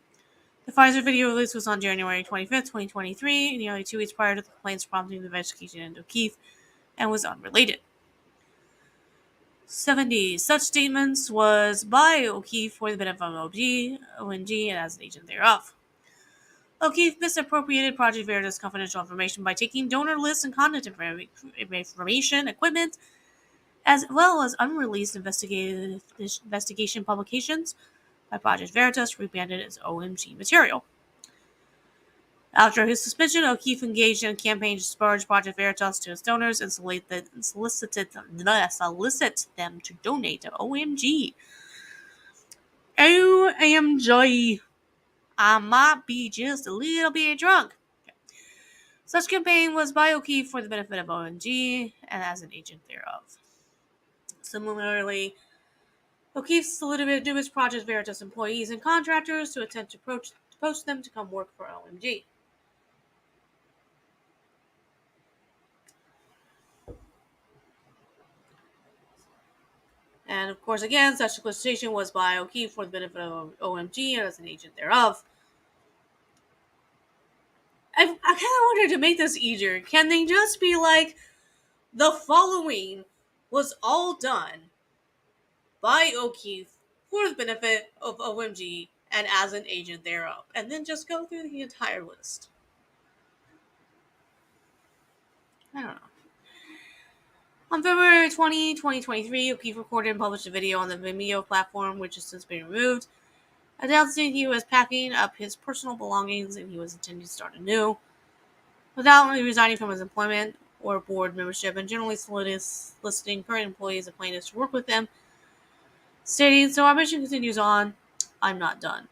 The Pfizer video release was on January 25th, 2023, nearly 2 weeks prior to the complaints prompting the investigation into O'Keefe, and was unrelated. 70 such statements was by O'Keefe for the benefit of OMG, and as an agent thereof. O'Keefe misappropriated Project Veritas confidential information by taking donor lists and contact information, equipment, as well as unreleased investigation publications by Project Veritas, rebranded as OMG material. After his suspension, O'Keefe engaged in a campaign to disparage Project Veritas to its donors and solicit them to donate to OMG. OMG. I might be just a little bit drunk. Such campaign was by O'Keefe for the benefit of OMG and as an agent thereof. Similarly, O'Keefe solicited numerous Project Veritas employees and contractors to attempt to poach them to come work for OMG. And of course, again, such solicitation was by O'Keefe for the benefit of OMG and as an agent thereof. I kind of wanted to make this easier. Can they just be like, the following was all done by O'Keefe for the benefit of OMG and as an agent thereof, and then just go through the entire list? I don't know. On February 20, 2023, O'Keefe recorded and published a video on the Vimeo platform, which has since been removed, announcing he was packing up his personal belongings and he was intending to start anew, without resigning from his employment or board membership, and generally soliciting current employees and plaintiffs to work with them, stating, "So our mission continues on. I'm not done.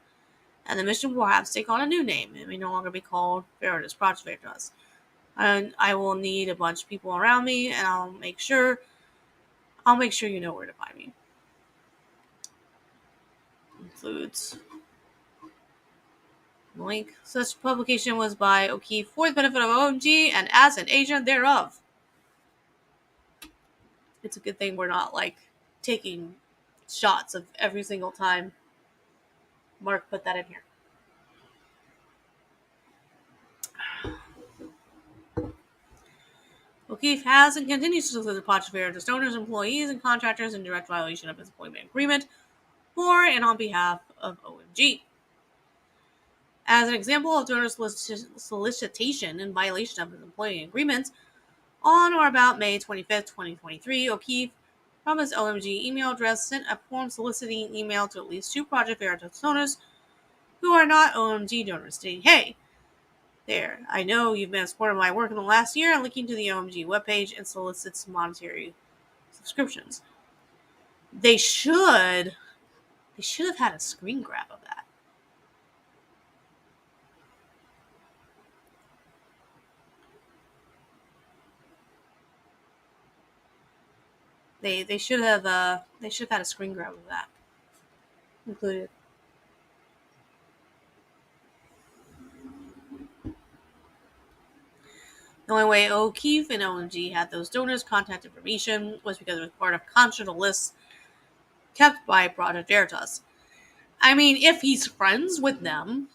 And the mission will have to take on a new name. It may no longer be called Veritas, Project Veritas. And I will need a bunch of people around me, and I'll make sure you know where to find me." Includes link. Such publication was by O'Keefe for the benefit of OMG and as an agent thereof. It's a good thing we're not taking shots of every single time Mark put that in here. O'Keefe has and continues to solicit Project Veritas donors, employees, and contractors in direct violation of his employment agreement for and on behalf of OMG. As an example of donor solicitation in violation of his employment agreement, on or about May 25th, 2023, O'Keefe, from his OMG email address, sent a form soliciting email to at least 2 Project Veritas donors who are not OMG donors, stating, "Hey, there, I know you've been a supporter of my work in the last year," and linking to the OMG webpage and solicits monetary subscriptions. They should have had a screen grab of that. They should have had a screen grab of that included. The only way O'Keefe and OMG had those donors' contact information was because it was part of confidential lists kept by Project Veritas. I mean, if he's friends with them,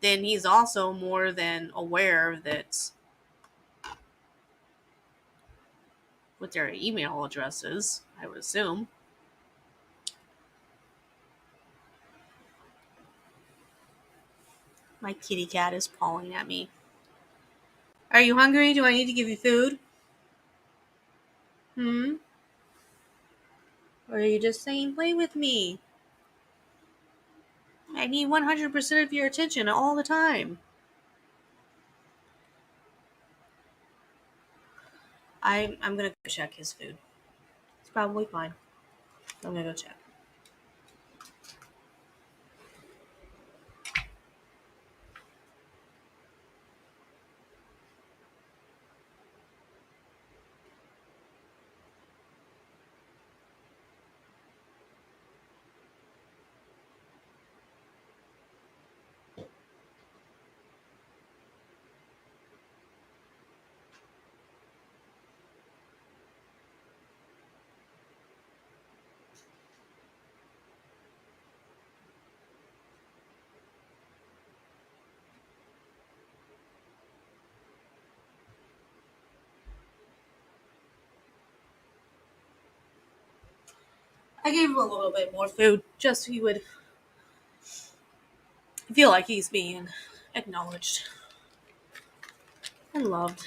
then he's also more than aware that with their email addresses, I would assume. My kitty cat is pawing at me. Are you hungry? Do I need to give you food? Hmm? Or are you just saying, play with me? I need 100% of your attention all the time. I'm gonna go check his food. It's probably fine. I'm gonna go check. I gave him a little bit more food just so he would feel like he's being acknowledged and loved.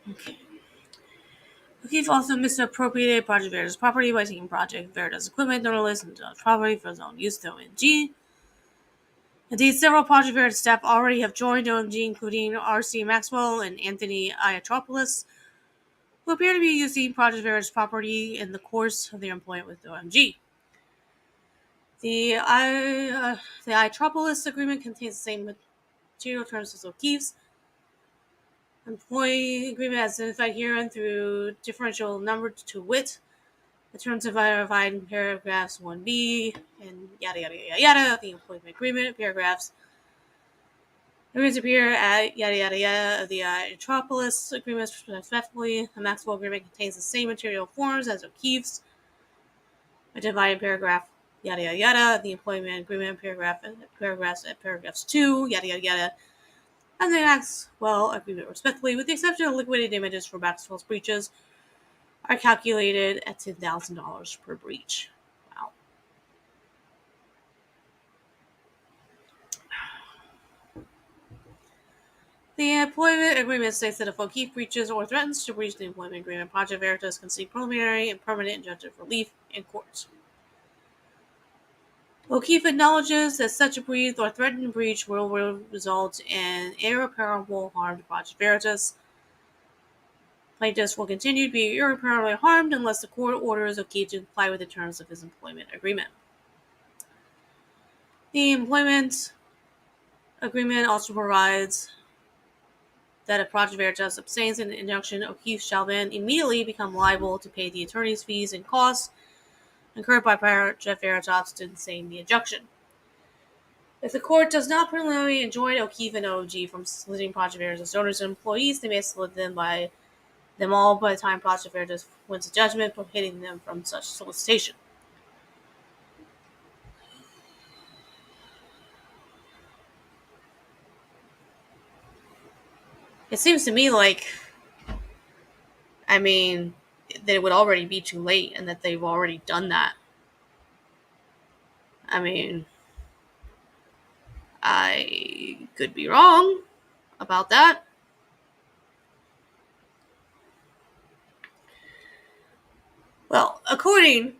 Okay. O'Keefe also misappropriated Project Veritas property by taking Project Veritas equipment, donor and property for his own use to OMG. Indeed, several Project Veritas staff already have joined OMG, including R.C. Maxwell and Anthony Iatropoulos, who appear to be using Project Veritas property in the course of their employment with OMG. The Iatropoulos agreement contains the same material terms as O'Keefe's. Employee agreement as identified herein through differential number to wit. The terms are verified in paragraphs 1b and yada yada yada yada of the employment agreement. Agreements appear at yada yada yada of the Metropolis agreements respectively. The Maxwell agreement contains the same material forms as O'Keefe's. Identified in paragraph yada yada yada of the employment agreement paragraphs 2 yada yada yada. And the Maxwell agreement respectively, with the exception of liquidated damages for Maxwell's breaches, are calculated at $10,000 per breach. Wow. The employment agreement states that if O'Keefe breaches or threatens to breach the employment agreement, Project Veritas can seek preliminary and permanent injunctive relief in court. O'Keefe acknowledges that such a breach or threatened breach will result in irreparable harm to Project Veritas. Plaintiffs will continue to be irreparably harmed unless the court orders O'Keefe to comply with the terms of his employment agreement. The employment agreement also provides that if Project Veritas abstains in an injunction, O'Keefe shall then immediately become liable to pay the attorney's fees and costs incurred by Project Veritas to sustain the injunction. If the court does not preliminarily enjoin O'Keefe and OMG from soliciting Project Veritas owners and employees, they may solicit them all by the time Project Veritas wins a judgment prohibiting them from such solicitation. It seems to me like, I mean, that it would already be too late and that they've already done that. I mean, I could be wrong about that. Well, according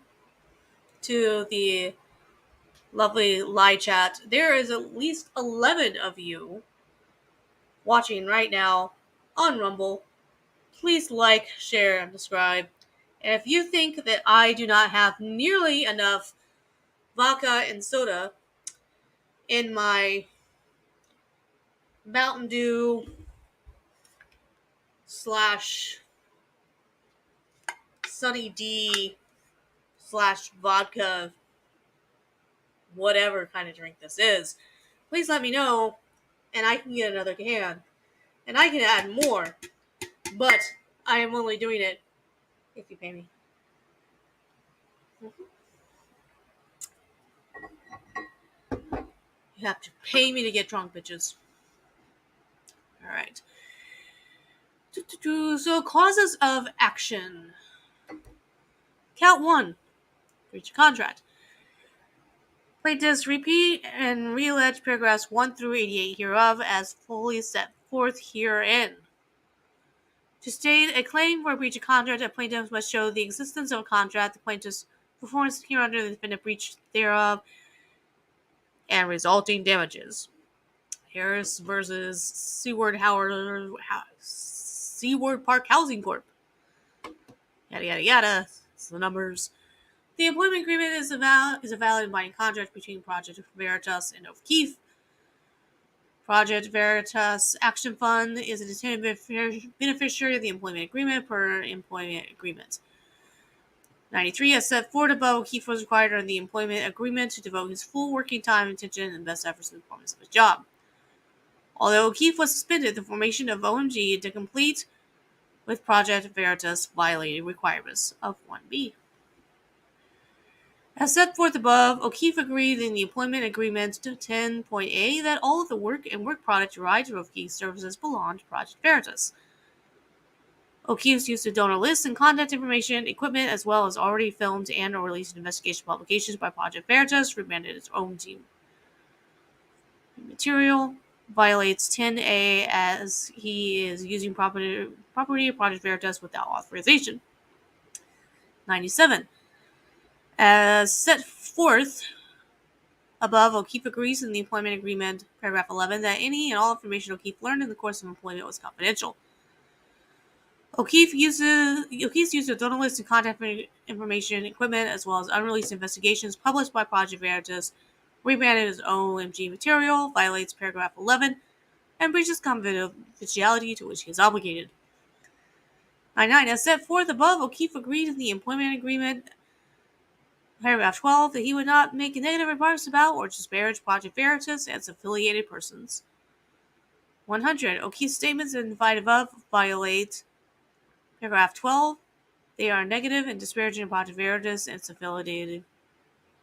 to the lovely live chat, there is at least 11 of you watching right now on Rumble. Please like, share, and subscribe. And if you think that I do not have nearly enough vodka and soda in my Mountain Dew slash Sunny D slash vodka, whatever kind of drink this is, please let me know, and I can get another can. And I can add more, but I am only doing it if you pay me. You have to pay me to get drunk, bitches. Alright. So, causes of action. Count 1. Breach of contract. Plaintiffs repeat and re-allege paragraphs 1 through 88 hereof as fully set forth herein. To state a claim for a breach of contract, a plaintiff must show the existence of a contract, the plaintiff's performance hereunder, the defendant breach thereof, and resulting damages. Harris versus Seaward Park Housing Corp. Yada yada yada. It's the numbers. The employment agreement is a valid binding contract between Project Veritas and O'Keefe. Project Veritas Action Fund is an intended beneficiary of the employment agreement per employment agreement. 93. As set forth above, O'Keefe was required under the employment agreement to devote his full working time, attention, and best efforts to the performance of his job. Although O'Keefe was suspended, the formation of OMG to complete with Project Veritas violated requirements of 1B. As set forth above, O'Keefe agreed in the employment agreement to 10.A that all of the work and work product derived from O'Keefe's services belonged to Project Veritas. O'Keefe's use of donor lists and contact information, equipment, as well as already filmed and or released investigation publications by Project Veritas, rebranded its OMG material, violates 10A as he is using property of Project Veritas without authorization. 97. As set forth above, O'Keefe agrees in the employment agreement, paragraph 11, that any and all information O'Keefe learned in the course of employment was confidential. O'Keefe's use of donor lists and contact information, equipment, as well as unreleased investigations published by Project Veritas, rebranded as OMG material, violates paragraph 11, and breaches confidentiality to which he is obligated. 99. As set forth above, O'Keefe agreed in the employment agreement, paragraph 12, that he would not make negative remarks about or disparage Project Veritas and its affiliated persons. 100. O'Keefe's statements identified above violate paragraph 12. They are negative and disparaging Project Veritas and its affiliated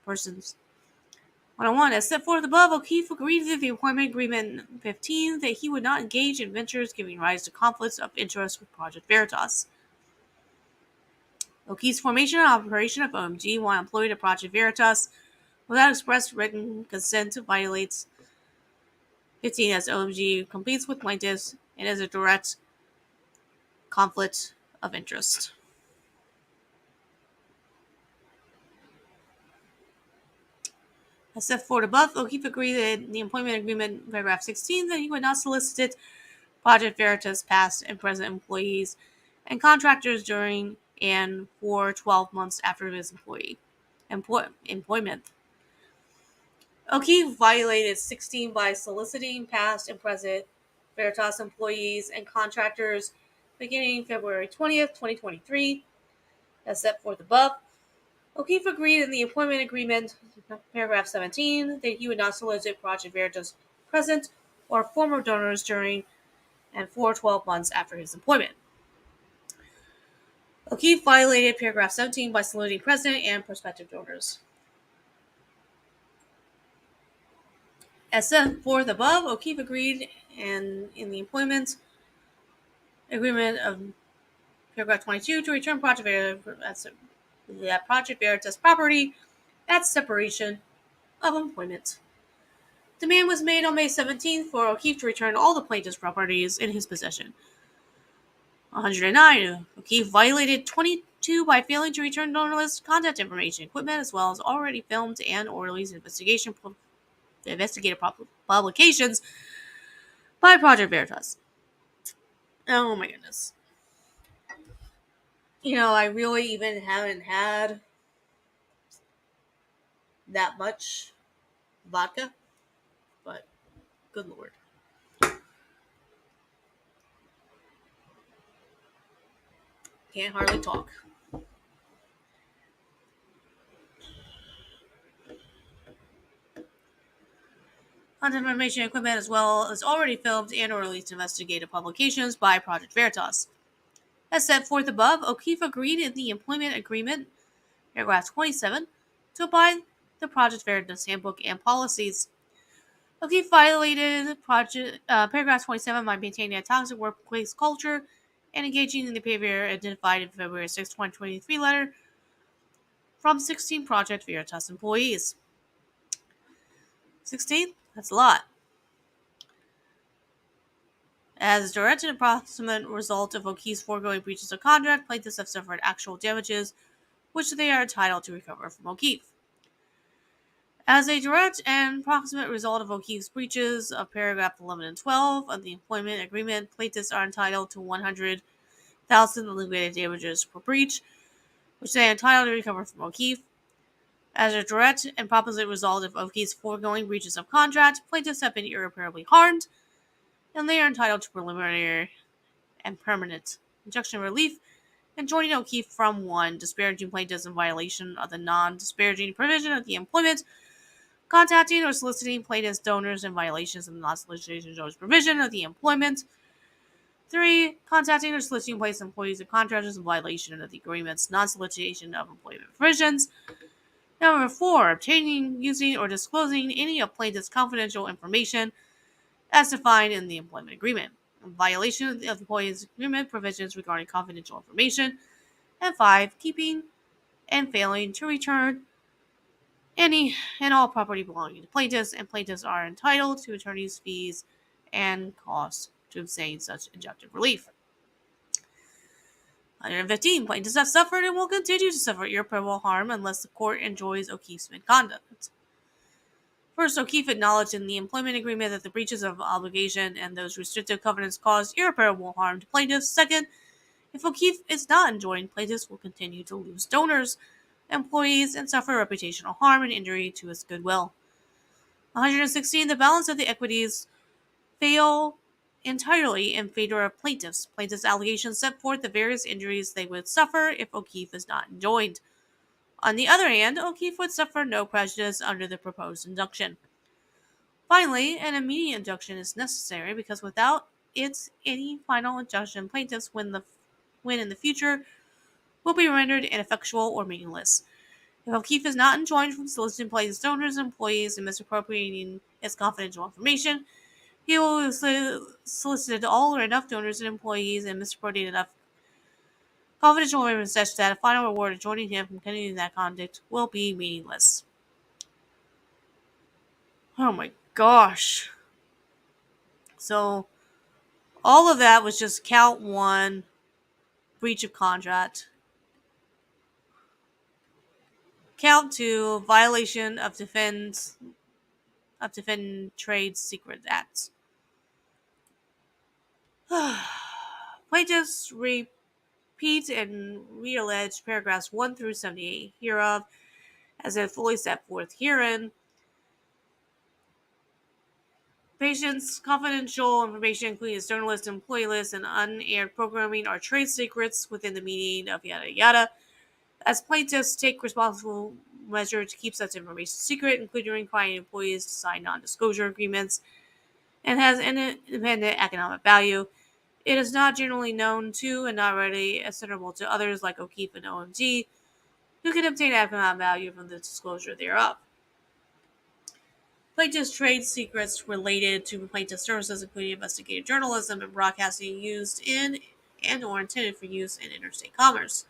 persons. 101. As set forth above, O'Keefe agreed in the employment agreement 15 that he would not engage in ventures giving rise to conflicts of interest with Project Veritas. O'Keefe's formation and operation of OMG while employed at Project Veritas without express written consent violates 15 as OMG competes with plaintiffs and is a direct conflict of interest. As set forth above, O'Keefe agreed in the employment agreement, paragraph 16, that he would not solicit Project Veritas past and present employees and contractors during and for 12 months after his employment. O'Keefe violated 16 by soliciting past and present Veritas employees and contractors beginning February 20th, 2023, as set forth above. O'Keefe agreed in the employment agreement, paragraph 17, that he would not solicit Project Veritas present or former donors during and for 12 months after his employment. O'Keefe violated paragraph 17 by soliciting present and prospective donors. As set forth above, O'Keefe agreed in the employment agreement of paragraph 22 to return Project Veritas property at separation of employment. Demand was made on May 17th for O'Keefe to return all the plaintiff's properties in his possession. 109. O'Keefe violated 22 by failing to return donor list contact information, equipment, as well as already filmed and or released investigative publications by Project Veritas. Oh my goodness. I really even haven't had that much vodka, but good lord. Can't hardly talk. Content information equipment as well as already filmed and or released investigative publications by Project Veritas. As set forth above, O'Keefe agreed in the employment agreement, paragraph 27, to abide the Project Veritas handbook and policies. O'Keefe violated paragraph 27 by maintaining a toxic workplace culture and engaging in the behavior identified in February 6, 2023 letter from 16 Project Veritas employees. 16? That's a lot. As a direct and approximate result of O'Keefe's foregoing breaches of contract, plaintiffs have suffered actual damages, which they are entitled to recover from O'Keefe. As a direct and approximate result of O'Keefe's breaches of paragraph 11 and 12 of the employment agreement, plaintiffs are entitled to 100,000 liquidated damages per breach, which they are entitled to recover from O'Keefe. As a direct and approximate result of O'Keefe's foregoing breaches of contract, plaintiffs have been irreparably harmed, and they are entitled to preliminary and permanent injunction relief, enjoining O'Keefe from 1. Disparaging plaintiffs in violation of the non-disparaging provision of the employment, contacting or soliciting plaintiffs' donors in violations of the non-solicitation donors provision of the employment. 3. Contacting or soliciting plaintiffs' employees or contractors in violation of the agreement's non-solicitation of employment provisions. Number 4. Obtaining, using, or disclosing any of plaintiffs' confidential information as defined in the employment agreement, in violation of the employee's agreement provisions regarding confidential information. And 5. Keeping and failing to return any and all property belonging to plaintiffs, and plaintiffs are entitled to attorney's fees and costs to obtain such injunctive relief. 115. Plaintiffs have suffered and will continue to suffer irreparable harm unless the court enjoins O'Keefe's misconduct. First, O'Keefe acknowledged in the employment agreement that the breaches of obligation and those restrictive covenants caused irreparable harm to plaintiffs. Second, if O'Keefe is not enjoined, plaintiffs will continue to lose donors, employees, and suffer reputational harm and injury to its goodwill. 116. The balance of the equities fail entirely in favor of plaintiffs. Plaintiffs' allegations set forth the various injuries they would suffer if O'Keefe is not enjoined. On the other hand, O'Keefe would suffer no prejudice under the proposed injunction. Finally, an immediate injunction is necessary because without it, any final injunction plaintiffs win in the future will be rendered ineffectual or meaningless. If O'Keefe is not enjoined from soliciting plaintiffs' donors and employees and misappropriating its confidential information, he will have solicited all or enough donors and employees and misappropriated enough confidential information such that a final reward enjoining him from continuing that conduct will be meaningless. Oh my gosh. So, all of that was just count 1, breach of contract. Count 2, violation of Defend Trade Secret Acts. Plaintiffs repeat and reallege paragraphs 1 through 78 hereof, as if fully set forth herein. Patients' confidential information, including external list, employee list, and unaired programming, are trade secrets within the meaning of yada yada. As plaintiffs take responsible measure to keep such information secret, including requiring employees to sign non-disclosure agreements, and has an independent economic value, it is not generally known to and not readily ascertainable to others like O'Keefe and OMG, who can obtain economic value from the disclosure thereof. Plaintiffs' trade secrets related to plaintiff services, including investigative journalism and broadcasting, used in and or intended for use in interstate commerce.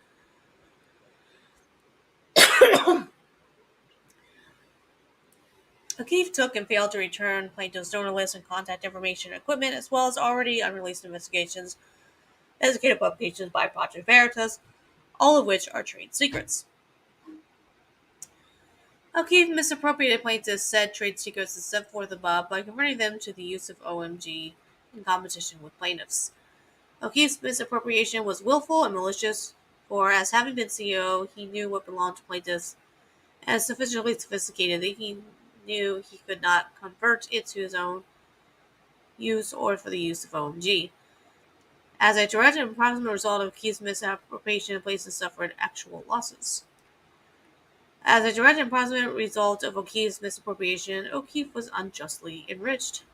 O'Keefe took and failed to return plaintiffs' donor lists and contact information and equipment, as well as already unreleased investigations, investigative publications by Project Veritas, all of which are trade secrets. O'Keefe misappropriated plaintiffs' said trade secrets as set forth above by converting them to the use of OMG in competition with plaintiffs. O'Keefe's misappropriation was willful and malicious, for as having been CEO, he knew what belonged to plaintiffs, and sufficiently sophisticated that he knew he could not convert it to his own use or for the use of OMG. As a direct and proximate result of O'Keefe's misappropriation, places suffered actual losses. As a direct and proximate result of O'Keefe's misappropriation, O'Keefe was unjustly enriched.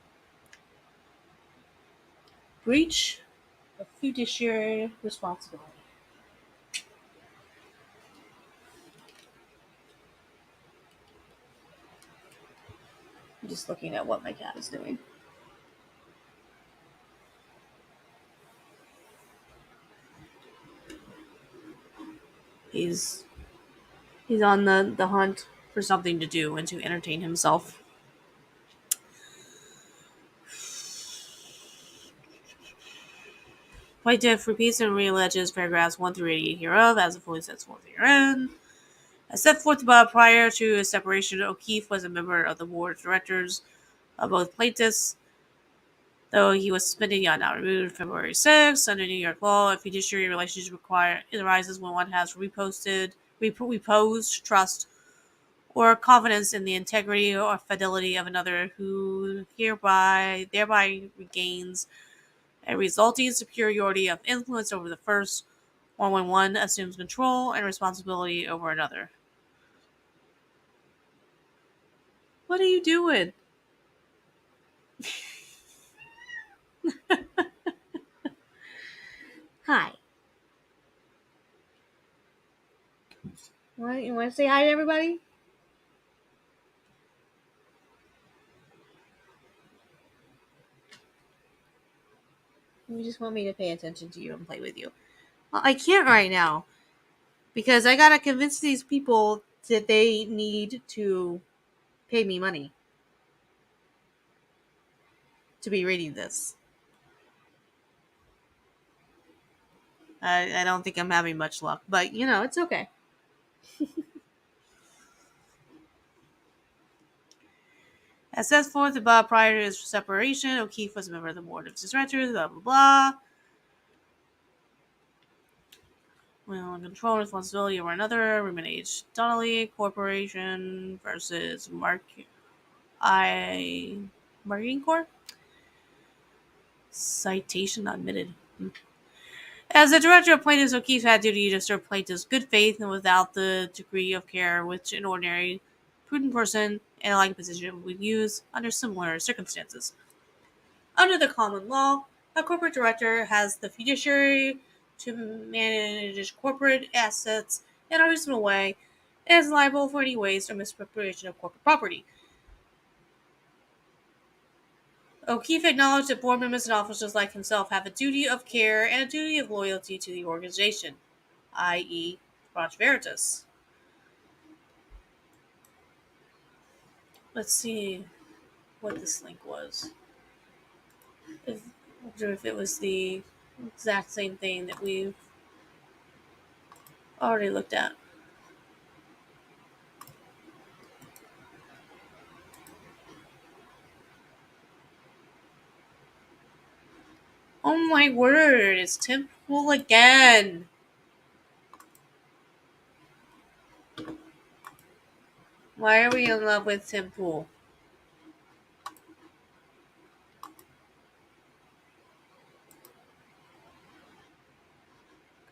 Breach of fiduciary responsibility. I'm just looking at what my cat is doing. He's on the hunt for something to do and to entertain himself. Plaintiff repeats and realleges paragraphs 1 through 88 hereof, as it fully sets forth herein. As set forth above, prior to his separation, O'Keefe was a member of the board of directors of both plaintiffs, though he was suspended yet not removed February 6th. Under New York law, a fiduciary relationship arises when one has reposed trust or confidence in the integrity or fidelity of another, who thereby regains a resulting superiority of influence over the first, or when one assumes control and responsibility over another. What are you doing? Hi. What? You want to say hi to everybody? You just want me to pay attention to you and play with you. Well, I can't right now because I gotta convince these people that they need to pay me money to be reading this. I don't think I'm having much luck, but it's okay. As set forth above, prior to his separation, O'Keefe was a member of the board of directors, blah, blah, blah. Well, control and responsibility over another. Raymond H. Donnelly Corporation versus Marketing Corp. Citation not admitted. As the director of plaintiffs, O'Keefe had duty to serve plaintiffs good faith and without the degree of care which an ordinary, prudent person in a like position would use under similar circumstances. Under the common law, a corporate director has the fiduciary to manage corporate assets in a reasonable way and is liable for any waste or misappropriation of corporate property. O'Keefe acknowledged that board members and officers like himself have a duty of care and a duty of loyalty to the organization, i.e., Project Veritas. Let's see what this link was. I wonder if it was the exact same thing that we've already looked at. Oh my word, it's Tim Pool again. Why are we in love with Tim Pool?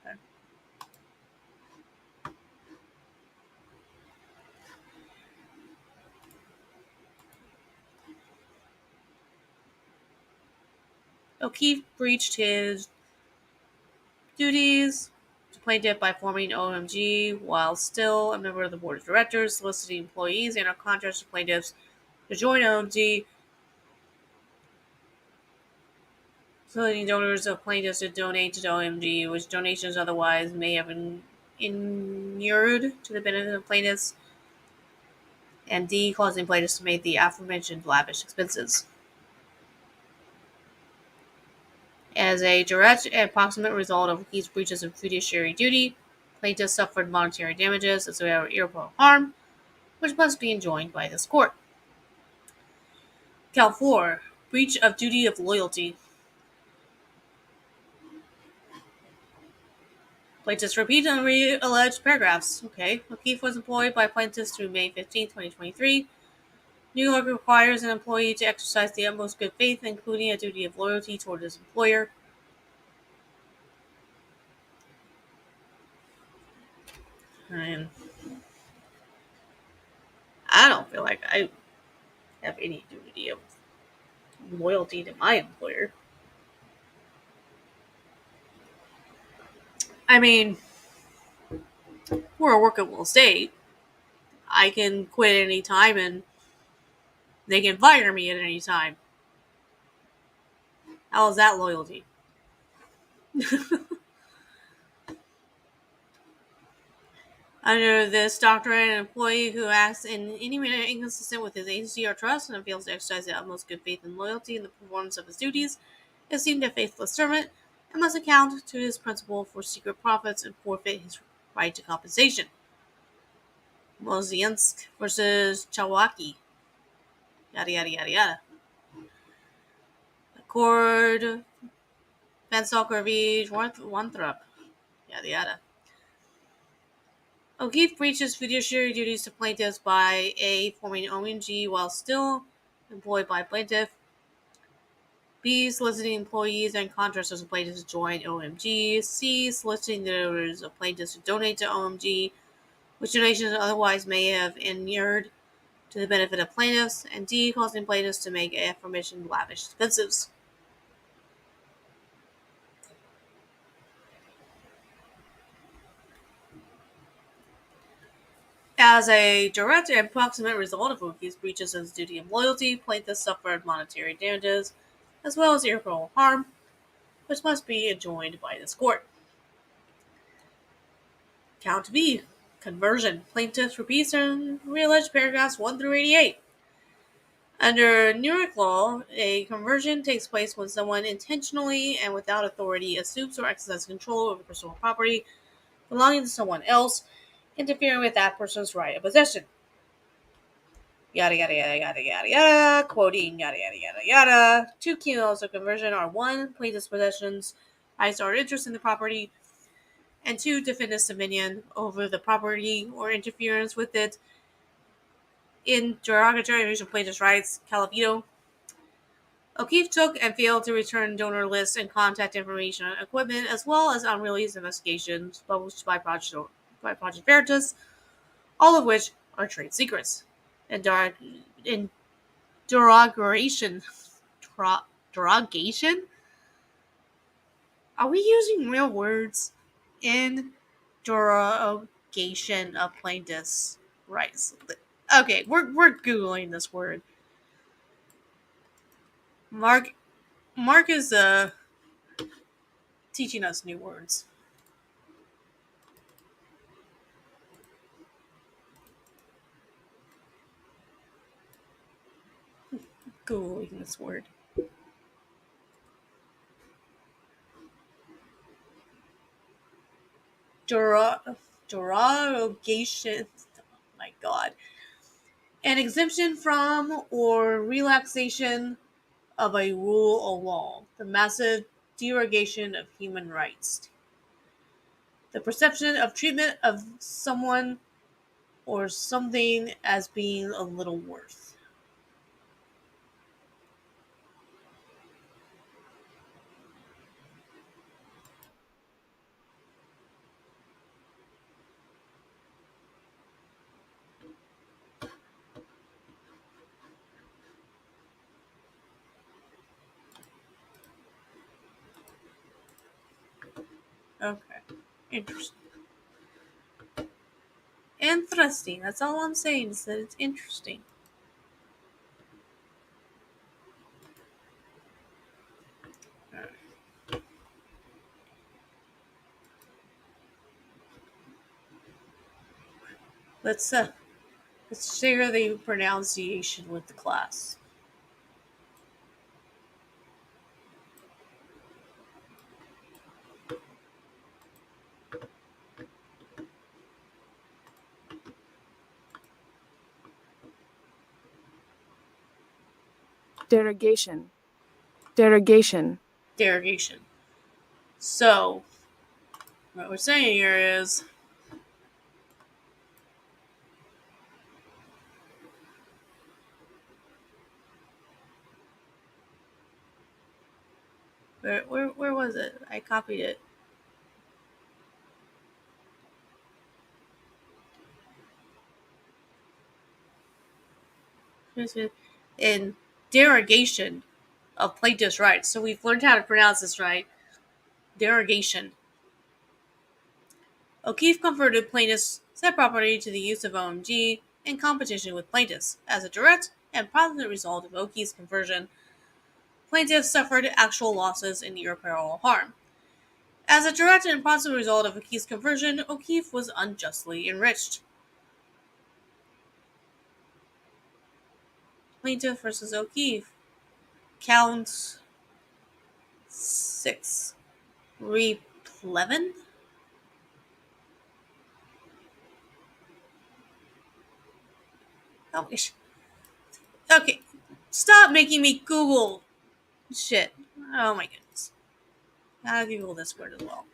Okay. O'Keefe breached his duties to plaintiff by forming OMG while still a member of the board of directors, soliciting employees and our contracts to plaintiffs to join OMG, soliciting donors of plaintiffs to donate to OMG, which donations otherwise may have been inured to the benefit of plaintiffs, and D, causing plaintiffs to make the aforementioned lavish expenses. As a direct and proximate result of these breaches of fiduciary duty, plaintiffs suffered monetary damages as well as irreparable harm, which must be enjoined by this court. Count 4. Breach of duty of loyalty. Plaintiffs repeat and alleged paragraphs. Okay. O'Keefe was employed by plaintiffs through May 15, 2023. New York requires an employee to exercise the utmost good faith, including a duty of loyalty toward his employer. I mean, I don't feel like I have any duty of loyalty to my employer. I mean, we're a workable state. I can quit at any time and they can fire me at any time. How is that loyalty? Under this doctrine, an employee who acts in any manner inconsistent with his agency or trust and fails to exercise the utmost good faith and loyalty in the performance of his duties is deemed a faithless servant and must account to his principal for secret profits and forfeit his right to compensation. Moziensk versus Chawaki. Yada yada yada yada. Accord Vanstalker v. Wanthrop. Yada yada. O'Keefe breaches fiduciary duties to plaintiffs by A. Forming OMG while still employed by plaintiff. B. Soliciting employees and contractors of plaintiffs to join OMG. C. Soliciting the owners of plaintiffs to donate to OMG, which donations otherwise may have inured to the benefit of plaintiffs. And D. Causing plaintiffs to make aforementioned lavish defensives. As a direct and proximate result of O'Keefe's breaches of his duty of loyalty, plaintiffs suffered monetary damages as well as irreparable harm, which must be enjoined by this court. Count B. Conversion. Plaintiffs repeats and realleged paragraphs 1 through 88. Under Newark law, a conversion takes place when someone intentionally and without authority assumes or exercises control over personal property belonging to someone else, interfering with that person's right of possession. Yada yada yada yada yada yada. Quoting yada yada yada yada. Two key laws of conversion are 1. Plaintiff's possessions, rights or interest in the property, and 2. Defendant's dominion over the property or interference with it in derogatory invasion of plaintiff's rights. Calavito. O'Keefe took and failed to return donor lists and contact information on equipment, as well as unreleased investigations published by Project Veritas, all of which are trade secrets. And derogation. Derogation? Are we using real words? In derogation of plaintiff's rights. Okay, we're googling this word. Mark is teaching us new words. Googling this word. Derogation. Oh my god. An exemption from or relaxation of a rule or law. The massive derogation of human rights. The perception of treatment of someone or something as being a little worth. Okay. Interesting. Interesting. That's all I'm saying is that it's interesting. Let's share the pronunciation with the class. Derogation. Derogation. Derogation. So, what we're saying here is where was it? I copied it. in derogation of plaintiff's rights. So we've learned how to pronounce this right. Derogation. O'Keefe converted plaintiffs' said property to the use of OMG in competition with plaintiffs. As a direct and prominent result of O'Keefe's conversion, plaintiffs suffered actual losses and irreparable harm. As a direct and proximate result of O'Keefe's conversion, O'Keefe was unjustly enriched. Plaintiff versus O'Keefe. Count 6. Replevin? Oh, okay. Stop making me Google shit. Oh my goodness. Gotta Google this word as well.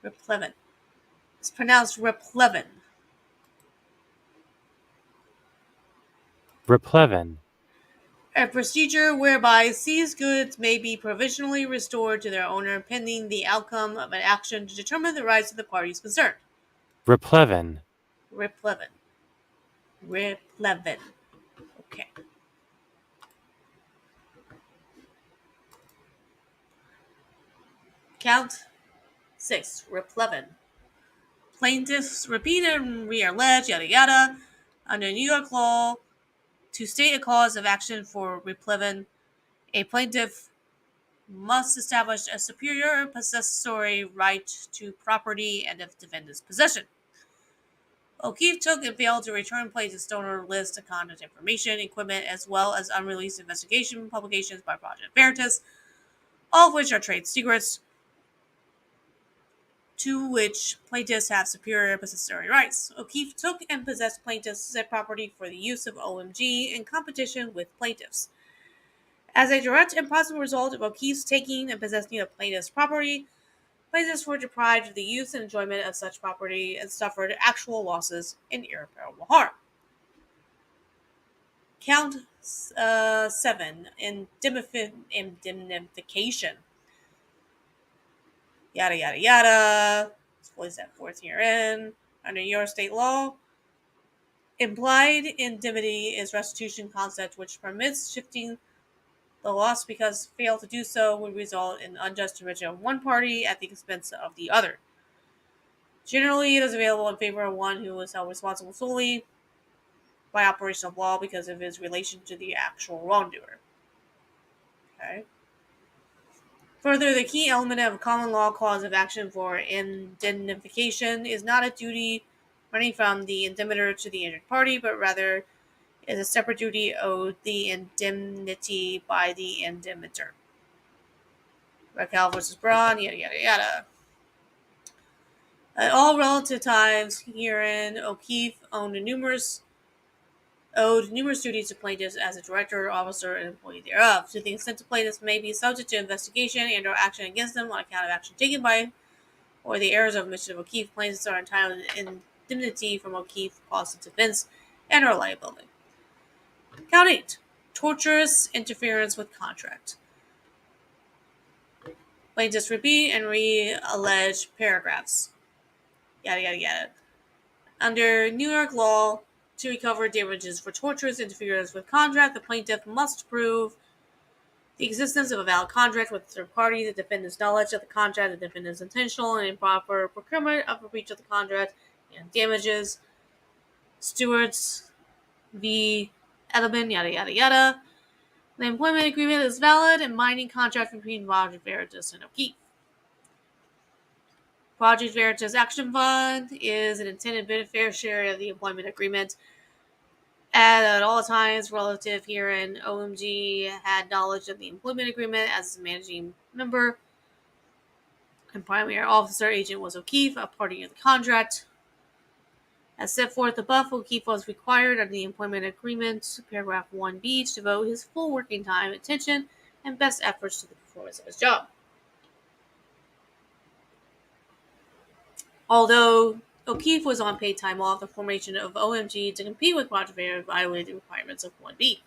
Replevin. It's pronounced Replevin. Replevin. A procedure whereby seized goods may be provisionally restored to their owner pending the outcome of an action to determine the rights of the parties concerned. Replevin. Replevin. Replevin. Okay. Count 6. Replevin. Plaintiffs repeat and re-allege, yada yada, under New York law, to state a cause of action for replevin, a plaintiff must establish a superior possessory right to property and of defendant's possession. O'Keefe took and failed to return plaintiff's donor list of contact information, equipment, as well as unreleased investigation publications by Project Veritas, all of which are trade secrets, to which plaintiffs have superior possessory rights. O'Keefe took and possessed plaintiffs' said property for the use of OMG in competition with plaintiffs. As a direct and possible result of O'Keefe's taking and possessing of plaintiffs' property, plaintiffs were deprived of the use and enjoyment of such property and suffered actual losses and irreparable harm. Count 7. Indemnification. Yada yada yada. What is that fourth year in? Under New York state law, implied indemnity is restitution concept which permits shifting the loss because fail to do so would result in unjust enrichment of one party at the expense of the other. Generally, it is available in favor of one who is held responsible solely by operation of law because of his relation to the actual wrongdoer. Okay. Further, the key element of a common law cause of action for indemnification is not a duty running from the indemnitor to the injured party, but rather is a separate duty owed the indemnity by the indemnitor. Raquel versus Braun, yada yada yada. At all relative times herein, O'Keefe owed numerous duties to plaintiffs as a director, officer, and employee thereof. To the extent the plaintiffs may be subject to investigation and or action against them on account of action taken by or the errors of omission of O'Keefe, plaintiffs are entitled to indemnity from O'Keefe, cost of defense, and or liability. Count 8. Torturous interference with contract. Plaintiffs repeat and re-allege paragraphs. Yada yada yada. Under New York law, to recover damages for torturous interference with contract, the plaintiff must prove the existence of a valid contract with a third party, the defendant's knowledge of the contract, the defendant's intentional and improper procurement of a breach of the contract, and damages. Stewart's v. Edelman, yada yada yada. The employment agreement is valid and binding contract between Project Veritas and O'Keefe. Project Veritas Action Fund is an intended beneficiary of the employment agreement. At all times relative herein, OMG had knowledge of the employment agreement as its managing member, and primary officer agent was O'Keefe, a party of the contract. As set forth above, O'Keefe was required under the employment agreement, paragraph 1b, to devote his full working time, attention, and best efforts to the performance of his job. Although O'Keefe was on paid time off, the formation of OMG to compete with Project Veritas violated the requirements of 1b.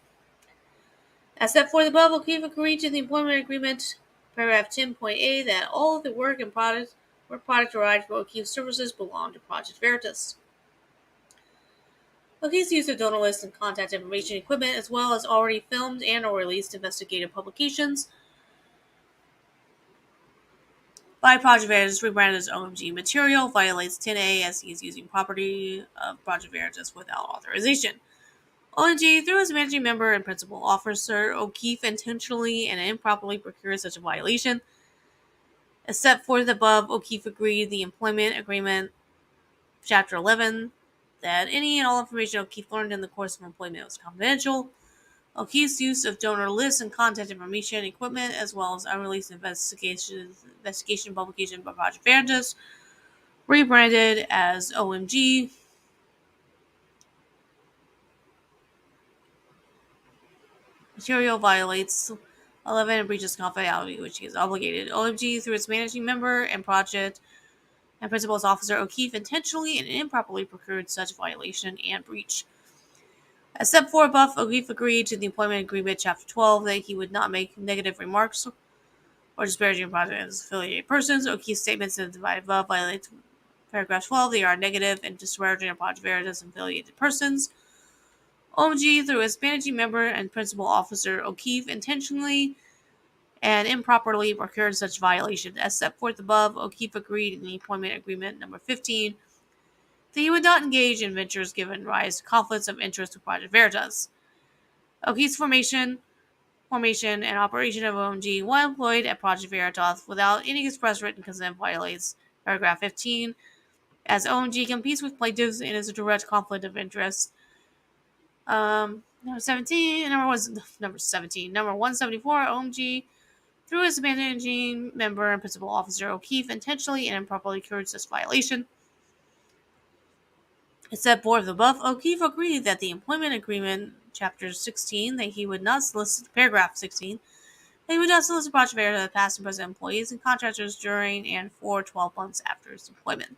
As set forth above, O'Keefe agreed to the employment agreement, paragraph 10.a, that all of the work product derived from O'Keefe's services belong to Project Veritas. O'Keefe's use of donor lists and contact information equipment, as well as already filmed and or released investigative publications by Project Veritas, rebranded as OMG material, violates 10A as he is using property of Project Veritas without authorization. OMG, through his managing member and principal officer, O'Keefe intentionally and improperly procured such a violation. As set forth above, O'Keefe agreed the employment agreement, Chapter 11, that any and all information O'Keefe learned in the course of employment was confidential. O'Keefe's use of donor lists and contact information equipment, as well as unreleased investigation publication by Project Veritas, rebranded as OMG, material violates 11 and breaches confidentiality, which he is obligated. OMG, through its managing member and project and principal's officer, O'Keefe intentionally and improperly procured such violation and breach. As set forth above, O'Keefe agreed to the employment agreement, Chapter 12, that he would not make negative remarks or disparaging project as affiliated persons. O'Keefe's statements in the divided above violate paragraph 12. They are negative and disparaging of Project Veritas affiliated persons. OMG, through its managing member and principal officer, O'Keefe intentionally and improperly procured such violation. As set forth above, O'Keefe agreed in the employment agreement number 15 that he would not engage in ventures given rise to conflicts of interest with Project Veritas. O'Keefe's formation and operation of OMG while employed at Project Veritas without any express written consent violates paragraph 15, as OMG competes with plaintiffs and is a direct conflict of interest. Number 174, OMG, through his managing member and principal officer, O'Keefe intentionally and improperly cured such violation. As set forth above, O'Keefe agreed that the employment agreement, Chapter 16, that he would not solicit, paragraph 16, that he would not solicit Project Veritas past and present employees and contractors during and for 12 months after his employment.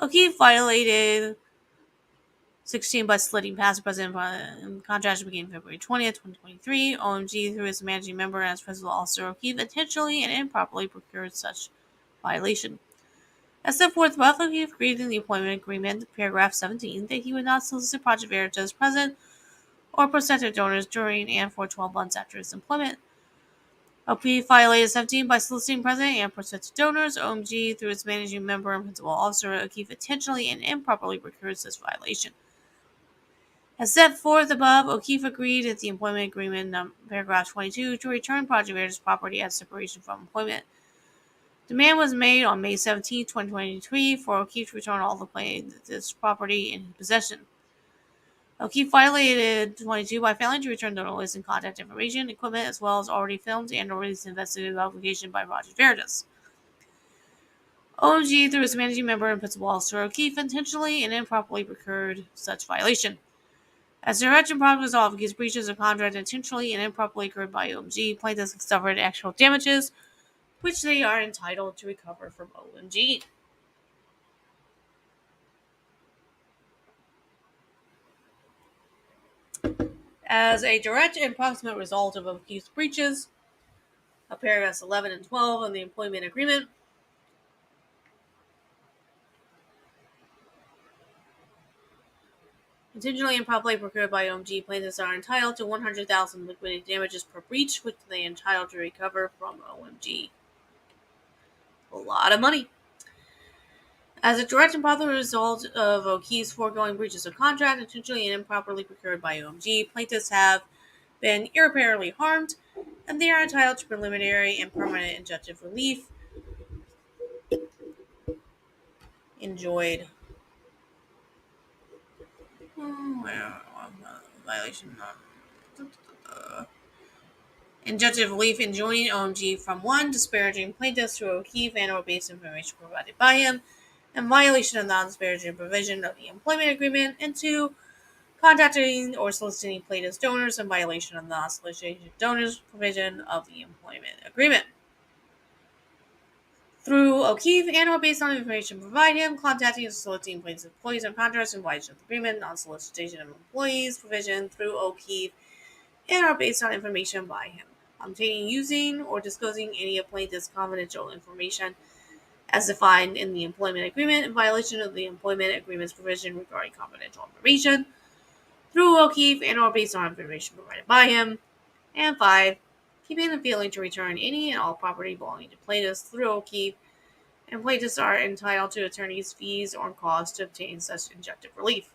O'Keefe violated 16 by slitting past and present contractors beginning February 20th, 2023. OMG, through his managing member and his principal officer, O'Keefe intentionally and improperly procured such violation. As set forth above, O'Keefe agreed in the employment agreement, paragraph 17, that he would not solicit Project Veritas present or prospective donors during and for 12 months after his employment. O'Keefe violated 17 by soliciting present and prospective donors. OMG, through its managing member and principal officer, O'Keefe intentionally and improperly procured such violation. As set forth above, O'Keefe agreed at the employment agreement, paragraph 22, to return Project Veritas property as separation from employment. Demand was made on May 17, 2023, for O'Keefe to return all the plaintiff's property in his possession. O'Keefe violated 22 by failing to return donor lists and contact information equipment, as well as already filmed and or released investigative publication by Project Veritas. OMG, through its managing member and principal officer, O'Keefe intentionally and improperly procured such violation. As the direct and proper result of these breaches of contract intentionally and improperly occurred by OMG, plaintiffs have suffered actual damages, which they are entitled to recover from OMG. As a direct and proximate result of O'Keefe's breaches of paragraphs 11 and 12 of the employment agreement, intentionally and improperly procured by OMG, plaintiffs are entitled to $100,000 liquidated damages per breach, which they are entitled to recover from OMG. A lot of money. As a direct and proper result of O'Keefe's foregoing breaches of contract, intentionally and improperly procured by OMG, plaintiffs have been irreparably harmed, and they are entitled to preliminary and permanent injunctive relief enjoyed. Violation injunctive relief enjoining OMG from 1. Disparaging plaintiffs through O'Keefe and or based information provided by him, and violation of non-disparaging provision of the employment agreement, and 2. Contacting or soliciting plaintiffs' donors in violation of the non-solicitation donors provision of the employment agreement. Through O'Keefe and or based on information provided him, contacting or soliciting plaintiffs' employees and contractors in violation of the agreement, non-solicitation of employees provision through O'Keefe and are based on information by him. Obtaining, using, or disclosing any of plaintiff's confidential information as defined in the employment agreement in violation of the employment agreement's provision regarding confidential information through O'Keefe and or based on information provided by him. And 5. Keeping and failing to return any and all property belonging to plaintiffs through O'Keefe, and plaintiffs are entitled to attorney's fees or costs to obtain such injunctive relief.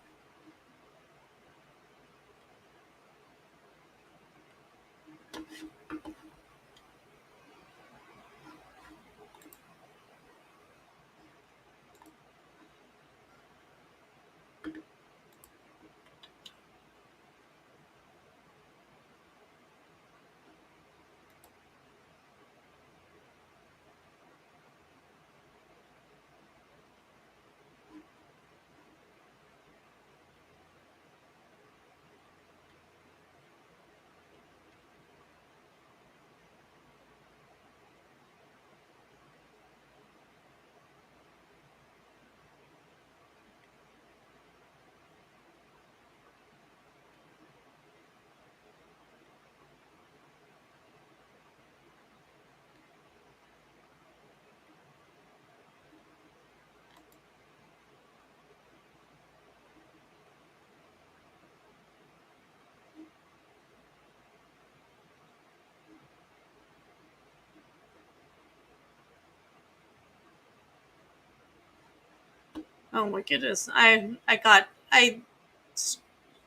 Oh my goodness. I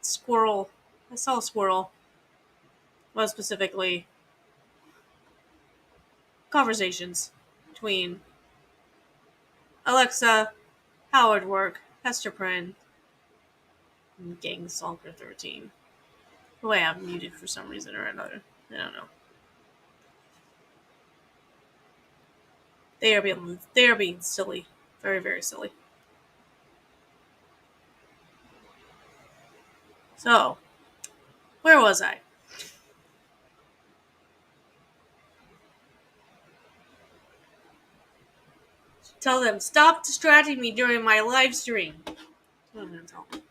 squirrel. I saw a squirrel. More specifically, conversations between Alexa, Howard Work, Hester Prynne, and Gang Stalker 13. Who I have muted for some reason or another. I don't know. They are being silly. Very, very silly. So, where was I? Tell them, stop distracting me during my live stream. That's what I'm going to tell them.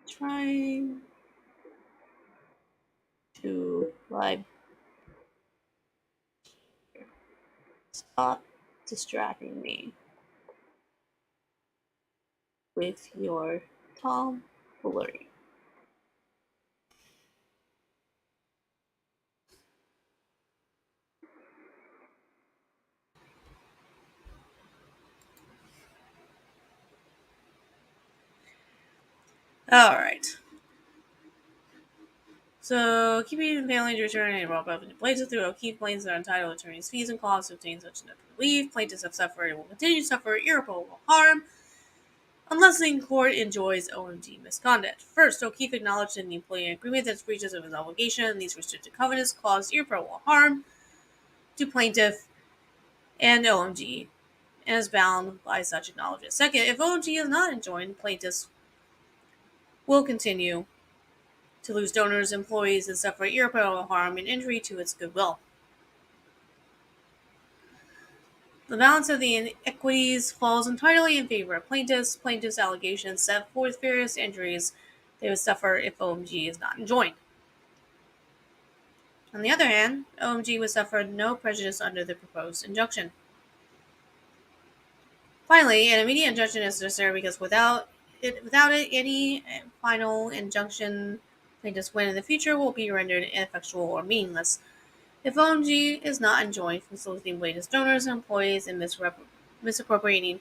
Trying to live. Stop distracting me with your tomfoolery. Alright. So, keeping and failing to return any raw revenue plaintiffs through O'Keefe plaintiffs are entitled to attorney's fees and costs to obtain such net relief. Plaintiffs have suffered and will continue to suffer irreparable harm unless the court enjoys OMG misconduct. First, O'Keefe acknowledged in the employee agreement that breaches of his obligation and these restricted covenants caused irreparable harm to plaintiff and OMG and is bound by such acknowledgement. Second, if OMG is not enjoined, plaintiffs will continue to lose donors, employees, and suffer irreparable harm and injury to its goodwill. The balance of the inequities falls entirely in favor of plaintiffs. Plaintiffs' allegations set forth various injuries they would suffer if OMG is not enjoined. On the other hand, OMG would suffer no prejudice under the proposed injunction. Finally, an immediate injunction is necessary because without it, any final injunction plaintiffs win in the future will be rendered ineffectual or meaningless. If OMG is not enjoined from soliciting plaintiffs' donors and employees and misappropriating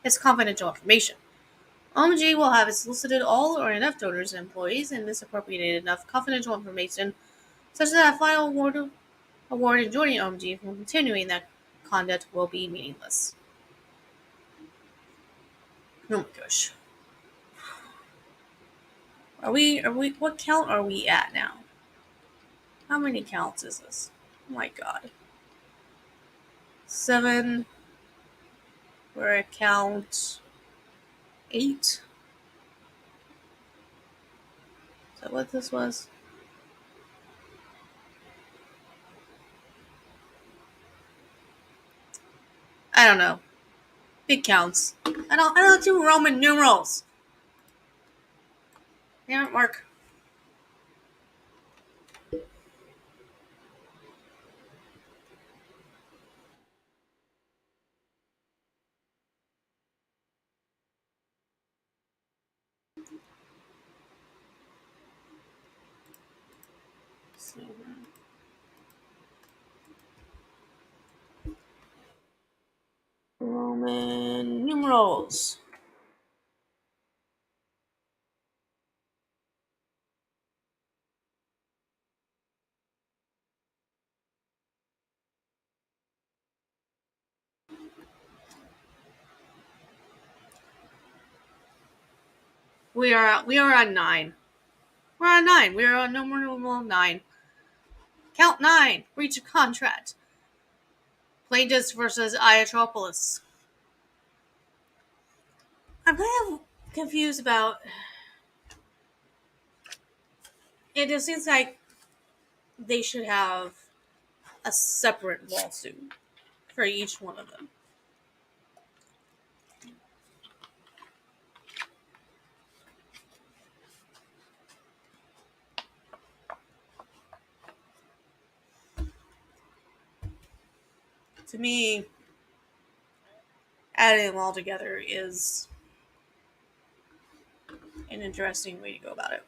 its confidential information, OMG will have solicited all or enough donors and employees and misappropriated enough confidential information such that a final award enjoining OMG from continuing that conduct will be meaningless. Oh my gosh. What count are we at now? How many counts is this? Oh my god. 7. We're at count 8. Is that what this was? I don't know. It counts. I don't do Roman numerals. Damn it, Mark. Roman numerals. We are on 9. We're on 9. We are on numeral 9. Count 9. Breach of contract. Plaintiffs versus Iatropolis. I'm kind of confused about. It just seems like they should have a separate lawsuit for each one of them. To me, adding them all together is an interesting way to go about it.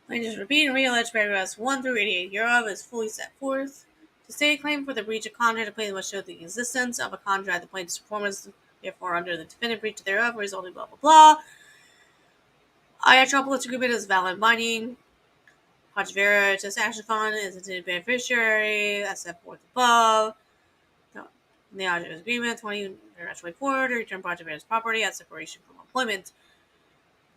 Plaintiffs repeat and re-allege paragraphs 1 through 88 hereof is fully set forth. To state a claim for the breach of contract, the plaintiff must show the existence of a contract, the plaintiff's performance, therefore under the defendant breach thereof, resulting blah blah blah. Iatropolis agreement is valid and binding. Project Veritas Action Fund is intended beneficiary, as set forth above. The Object Agreement 2024 to return Project Veritas property at separation from employment.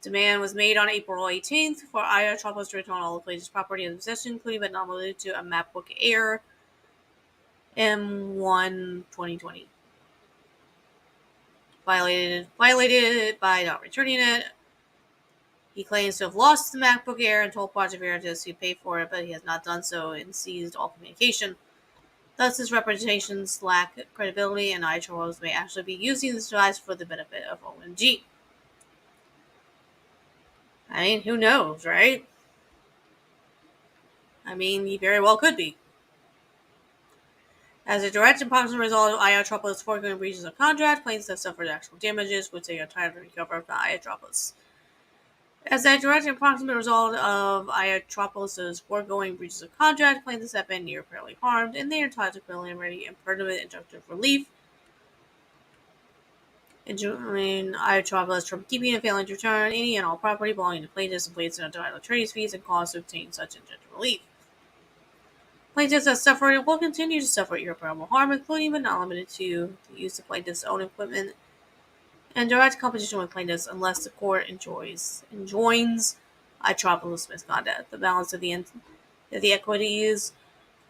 Demand was made on April 18th for Iatropolis to return all the plaintiff's property in possession, including but not limited to a MacBook Air M1 2020. Violated by not returning it. He claims to have lost the MacBook Air and told Project Veritas he paid for it, but he has not done so and seized all communication. Thus, his representations lack credibility, and Iatropolis may actually be using this device for the benefit of OMG. I mean, who knows, right? I mean, he very well could be. As a direct and proximate result of Iatropolis' foregoing breaches of contract, plaintiffs have suffered actual damages, which they are entitled to recover from Iatropolis. As a direct and proximate result of Iatropolis' foregoing breaches of contract, plaintiffs have been near permanently harmed, and they are entitled to preliminary and permanent injunctive relief. Enjoining Iatropolis from keeping and failing to return any and all property belonging to plaintiffs and plaintiffs are entitled to attorney's fees and costs to obtain such injunctive relief. Plaintiffs have suffered and will continue to suffer irreparable harm, including but not limited to the use of plaintiffs' own equipment and direct competition with plaintiffs unless the court enjoins Iatropolis misconduct. The balance of the equities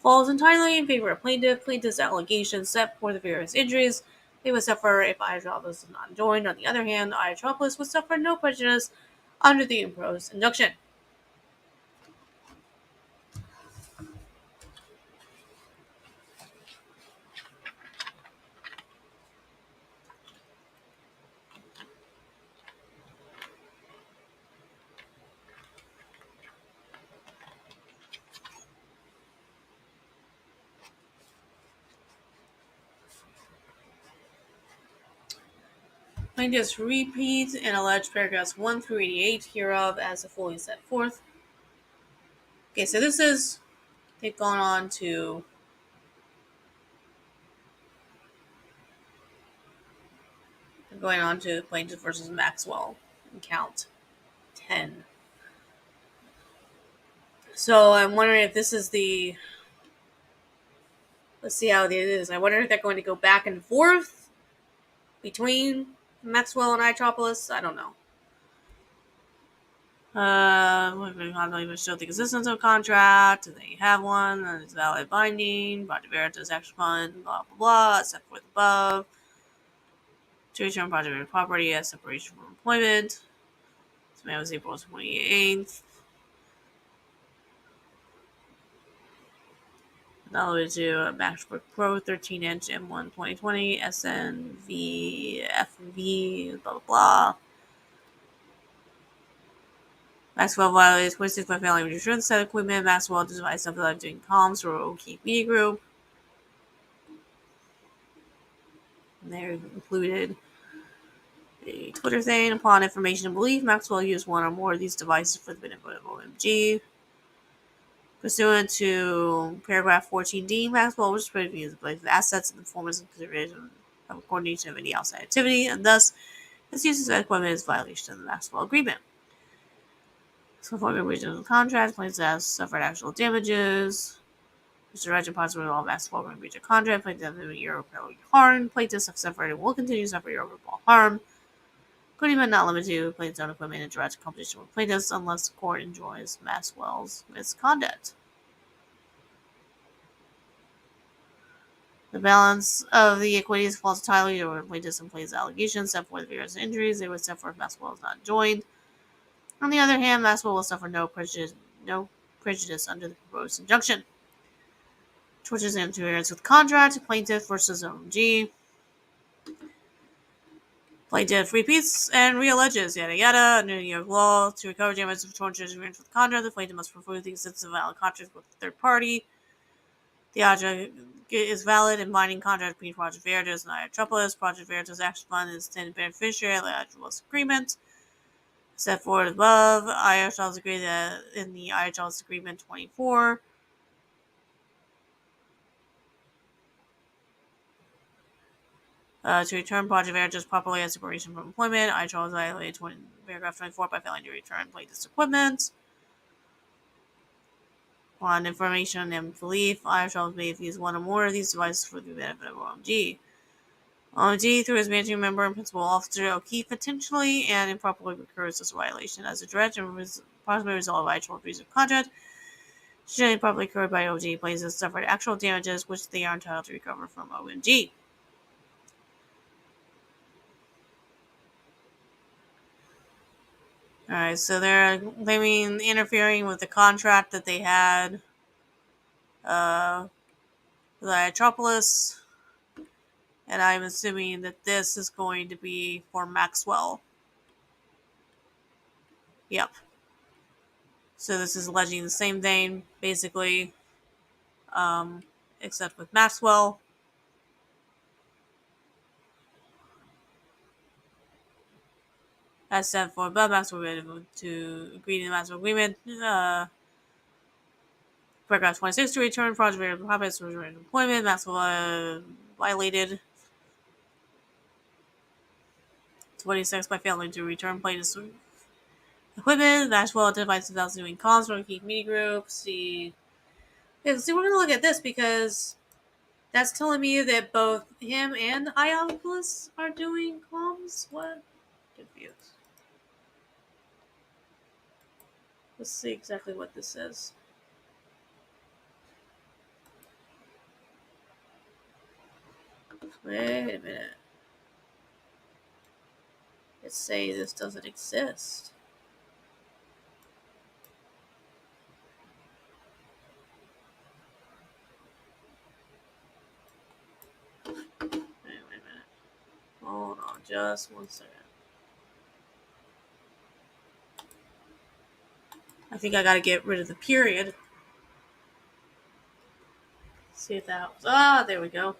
falls entirely in favor of plaintiffs' allegations set forth the various injuries they would suffer if Iatropolis was not enjoined. On the other hand, Iatropolis would suffer no prejudice under the imposed injunction. Plaintiffs repeat and allege paragraphs 1 through 88 hereof as fully set forth. Okay, so they've gone on to plaintiff versus Maxwell in count 10. So I'm wondering if this is let's see how it is. I wonder if they're going to go back and forth between Maxwell and Iatropolis. I don't know. I don't even show the existence of a contract. Do they have one that is valid binding? Project Veritas Action Fund, blah, blah, blah, set forth above. To return Project Veritas property as separation from employment. That was April 28th. All to MacBook Pro 13-inch M1 2020 SNV FV blah blah blah. Maxwell violates 26 by failing to insurance set equipment. Maxwell device something doing comms for OK Media Group. And they're included a Twitter thing. Upon information and belief, Maxwell used one or more of these devices for the benefit of OMG. Pursuant to paragraph 14D, Maxwell was supposed to use the assets in the performance and consideration of coordination of any outside activity, and thus his use of equipment is violation of the Maxwell Agreement. So, for breach of the contract, plaintiff has suffered actual damages. Mr. Regent possibly all Maxwell and breach of contract, plaintiff has been irreparably harmed. Plaintiffs have suffered and will continue to suffer irreparable harm, including but not limited to plaintiff's own equipment in direct competition with plaintiffs, unless the court enjoys Maxwell's misconduct. The balance of the equities falls entirely to plaintiffs and plaintiff's allegations set forth various injuries they would suffer if Maxwell is not joined. On the other hand, Maxwell will suffer no prejudice under the proposed injunction. Tortious interference with contract, plaintiff versus OMG. Plaintiff repeats and realleges, yada yada, under New York law. To recover damages for tortious interference with contract, the plaintiff must prove the existence of valid contract with a third party. The object is valid and binding contract between Project Veritas and IAAAA. Project Veritas Action Fund is intended beneficiary of the IAAAA agreement. Set forward above, IAAAA agreed that in the IAAAA Agreement 24, to return Project Veritas properly as separation from employment. IAAAA violated paragraph 24 by failing to return plaintiff's equipment. On information and belief, IAAAA may have used one or more of these devices for the benefit of OMG. OMG, through his managing member and principal officer O'Keefe, intentionally and improperly recurs this violation as a direct and approximate result of IAAAA's breach of contract. Should improperly occurred by OMG, plaintiffs suffered actual damages which they are entitled to recover from OMG. Alright, so they're claiming interfering with the contract that they had with IAAAA, and I'm assuming that this is going to be for Maxwell. Yep. So this is alleging the same thing, basically, except with Maxwell. As set for above, Maxwell to agree to the Maxwell Agreement. Paragraph 26 to return fraudulent profits from employment. Maxwell violated 26 by failing to return plaintiff's equipment. Maxwell identifies himself doing calls from Geek Media Group. See, we're going to look at this because that's telling me that both him and IAAAA are doing comms. What? Confused. Let's see exactly what this says. Wait a minute. Let's say this doesn't exist. Wait a minute. Hold on just 1 second. I think I gotta get rid of the period. See if that helps. Ah, there we go.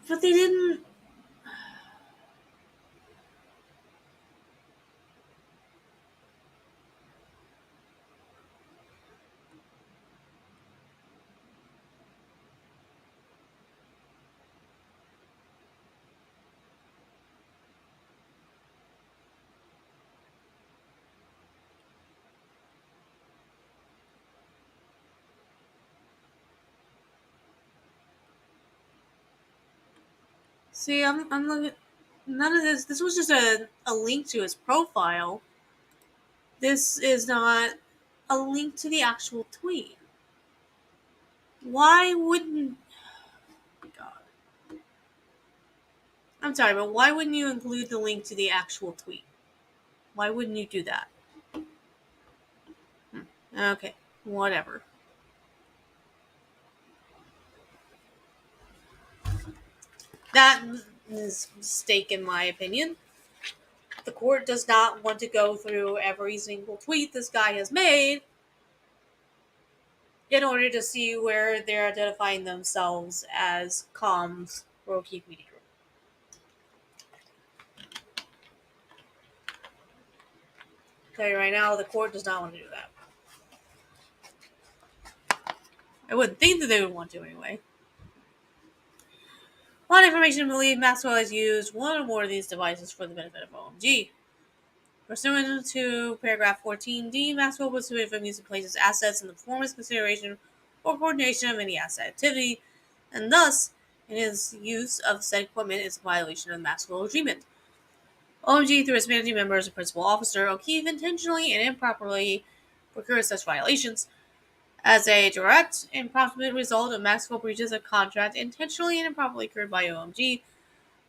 But they didn't. See, I'm looking. None of this. This was just a link to his profile. This is not a link to the actual tweet. why wouldn't... God. I'm sorry, but why wouldn't you include the link to the actual tweet? Why wouldn't you do that? Okay, whatever. That is a mistake in my opinion. The court does not want to go through every single tweet this guy has made in order to see where they're identifying themselves as comms for O'Keefe Media Group. I'll tell you right now, the court does not want to do that. I wouldn't think that they would want to anyway. A lot of information to believe Maxwell has used one or more of these devices for the benefit of OMG. Pursuant to paragraph 14D, Maxwell was forbidden from using places assets in the performance consideration or coordination of any asset activity, and thus, in his use of said equipment is a violation of the Maxwell Agreement. OMG, through its managing members and principal officer, O'Keefe intentionally and improperly procured such violations. As a direct and proximate result of Maxwell breaches of contract intentionally and improperly incurred by OMG,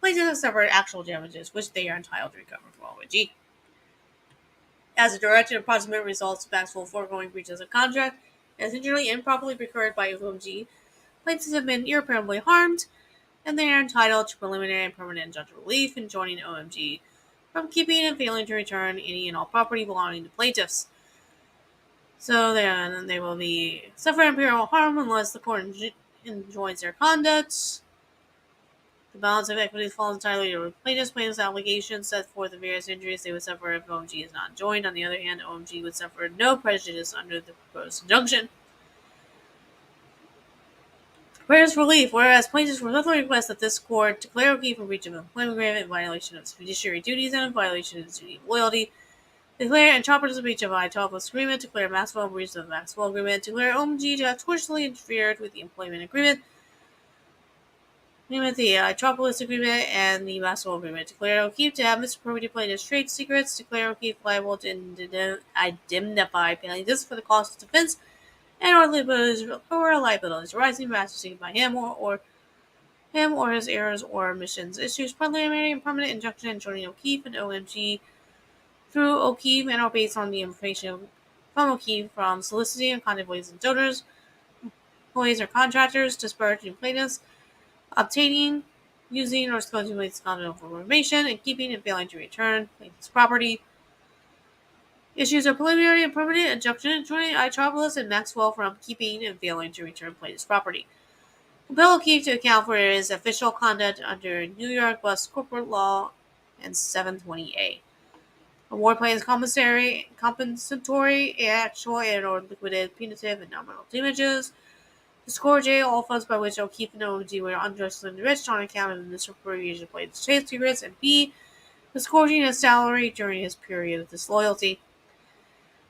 plaintiffs have suffered actual damages, which they are entitled to recover from OMG. As a direct and approximate result of Maxwell foregoing breaches of contract, intentionally and improperly procured by OMG, plaintiffs have been irreparably harmed, and they are entitled to preliminary and permanent injunctive relief in joining OMG from keeping and failing to return any and all property belonging to plaintiffs. So then they will be suffering imperial harm unless the court enjoins their conduct. The balance of equities falls entirely to plaintiffs. Plaintiffs' allegations set forth the various injuries they would suffer if OMG is not joined. On the other hand, OMG would suffer no prejudice under the proposed injunction. Prayers for relief. Whereas plaintiffs respectfully request that this court declare O'Keefe for breach of employment agreement in violation of his fiduciary duties and in violation of his duty of loyalty. Declare Entropic a breach of ITOPOS agreement. Declare Maxwell a breach of the Maxwell agreement. Declare OMG to have tortiously interfered with the employment agreement. The Itropolis agreement and the Maxwell agreement. Declare O'Keefe to have misappropriated plaintiff's trade secrets. Declare O'Keefe liable to indemnify plaintiffs for the cost of defense and or liabilities arising from actions by him or his errors or omissions. Issues preliminary and permanent injunction enjoining O'Keefe and OMG through O'Keefe and are based on the information from O'Keefe from soliciting and contemplating donors, employees or contractors, disparaging plaintiffs, obtaining, using, or exposing plaintiffs' confidential information, and keeping and failing to return plaintiffs' property. Issues are preliminary and permanent injunction enjoining Itropolis and Maxwell from keeping and failing to return plaintiffs' property. Compel O'Keefe to account for his official conduct under New York Bus Corporate Law and 720A. Award plaintiffs compensatory, actual, and or liquidated punitive and nominal damages. Disgorge all funds by which O'Keefe and OMG were unjustly enriched on account of the misappropriation of plaintiff's trade secrets, and B. Disgorging his salary during his period of disloyalty.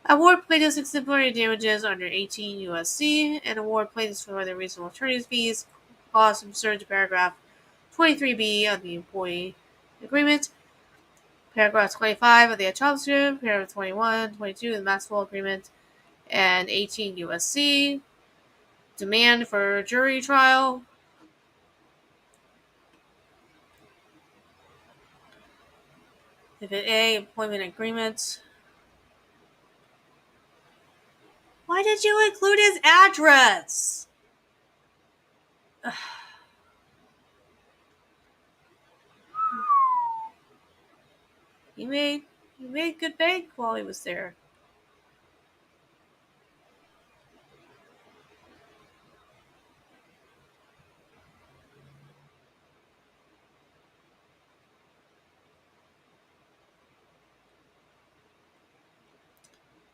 Award plaintiffs exemplary damages under 18 U.S.C. and award plaintiffs for their reasonable attorney's fees, costs pursuant to paragraph 23B of the employee agreement, paragraph 25 of the Itropolis agreement, paragraph 21, 22 of the Maxwell agreement, and 18 U.S.C. Demand for jury trial. Exhibit A, employment agreement. Why did you include his address? He made good bank while he was there.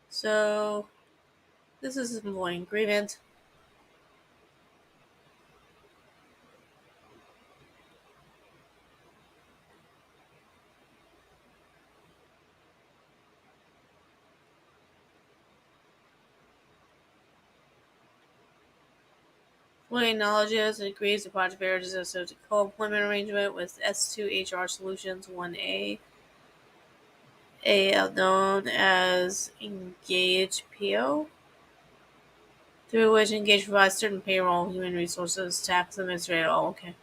So, this is his employment agreement. Employee acknowledges and agrees to Project Veritas as a co-employment arrangement with S2 HR Solutions 1A, known as Engage PO. through which engage provides certain payroll, human resources, tax, administrative. Oh, okay.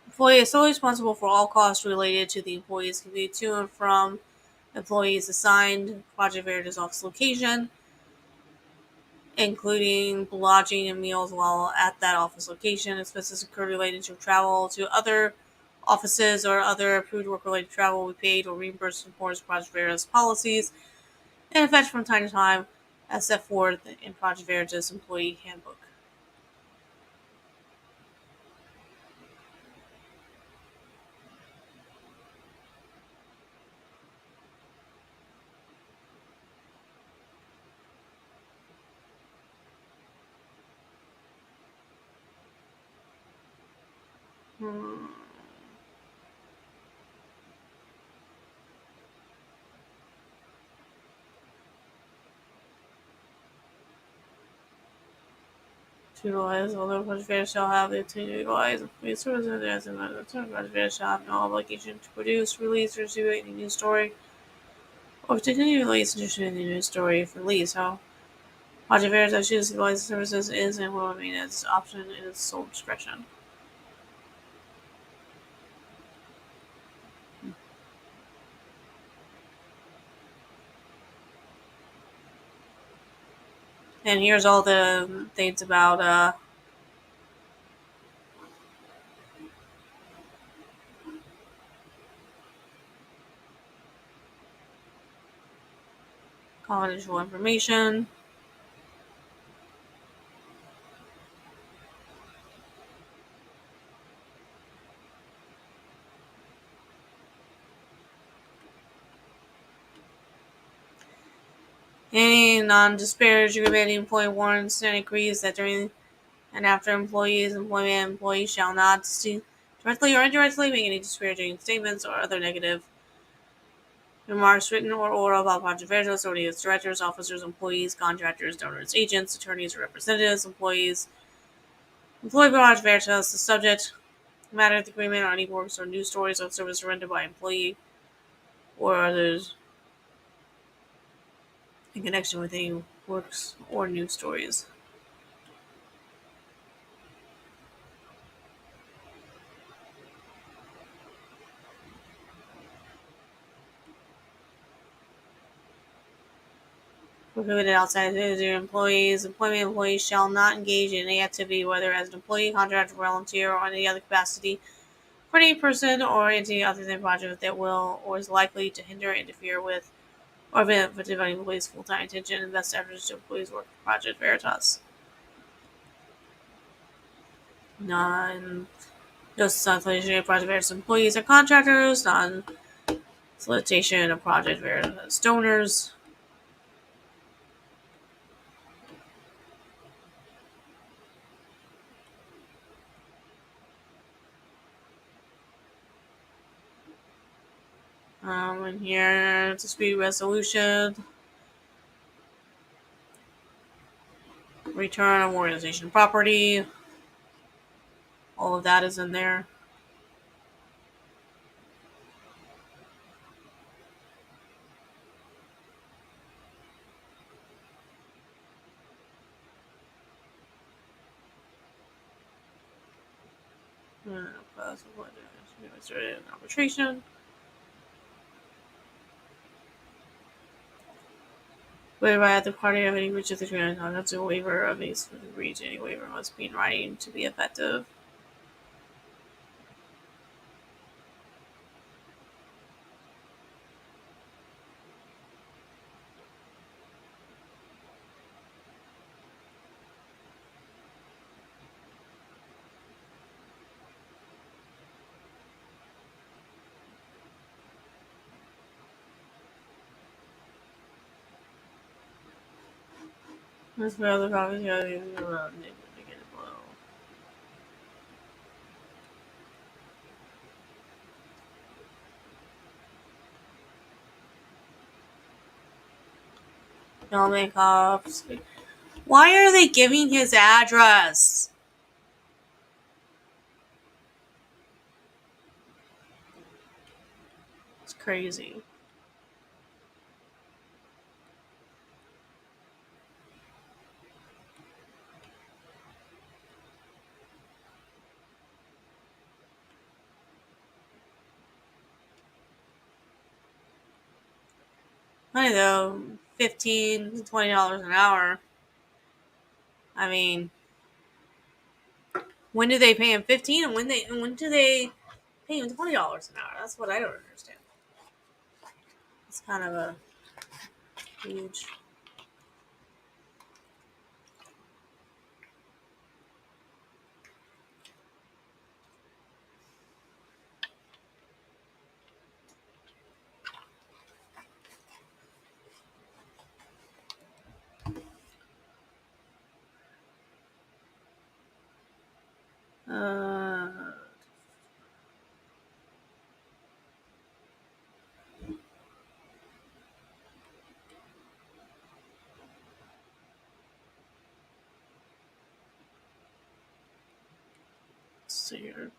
Employee is solely responsible for all costs related to the employee's commute to and from employees assigned Project Veritas office location, including lodging and meals while at that office location. Expenses incurred related to travel to other offices or other approved work-related travel will be paid or reimbursed in accordance with Project Veritas policies and effect from time to time as set forth in Project Veritas Employee Handbook. Hmm. To utilize, although Project Veritas shall have the to utilize employee services as in the term, Project Veritas shall have no obligation to produce, release, or distribute any news story or to continue to release and distribute any news story for release. How Project Veritas chooses to utilize the services is and will remain its option in its sole discretion. And here's all the things about confidential information. Any non-disparaging of any employee warrants and agrees that during and after employees shall not directly or indirectly make any disparaging statements or other negative remarks, written or oral, about Project Veritas or its directors, officers, employees, contractors, donors, agents, attorneys, or representatives, employed by Project Veritas, the subject matter of the agreement, or any works or news stories or service rendered by employee or others in connection with any works or news stories. Prohibited outside of their employees. Employees shall not engage in any activity, whether as an employee, contractor, volunteer, or any other capacity, for any person or entity other than project that will or is likely to hinder, interfere with, or prevent any employees' full-time attention and best efforts to employees' work for Project Veritas. Non solicitation of Project Veritas employees or contractors, non solicitation of Project Veritas donors. And here, dispute resolution, return of organization property. All of that is in there. Arbitration. Whereby at the party of any breach of the agreement, that's a waiver of any breach. Any waiver must be in writing to be effective. This for other copies, yeah, no make cops. Why are they giving his address? It's crazy. Funny though, $15 to $20 an hour. I mean, when do they pay him 15 and when do they pay him $20 an hour? That's what I don't understand. It's kind of a huge. Uh, let's see here.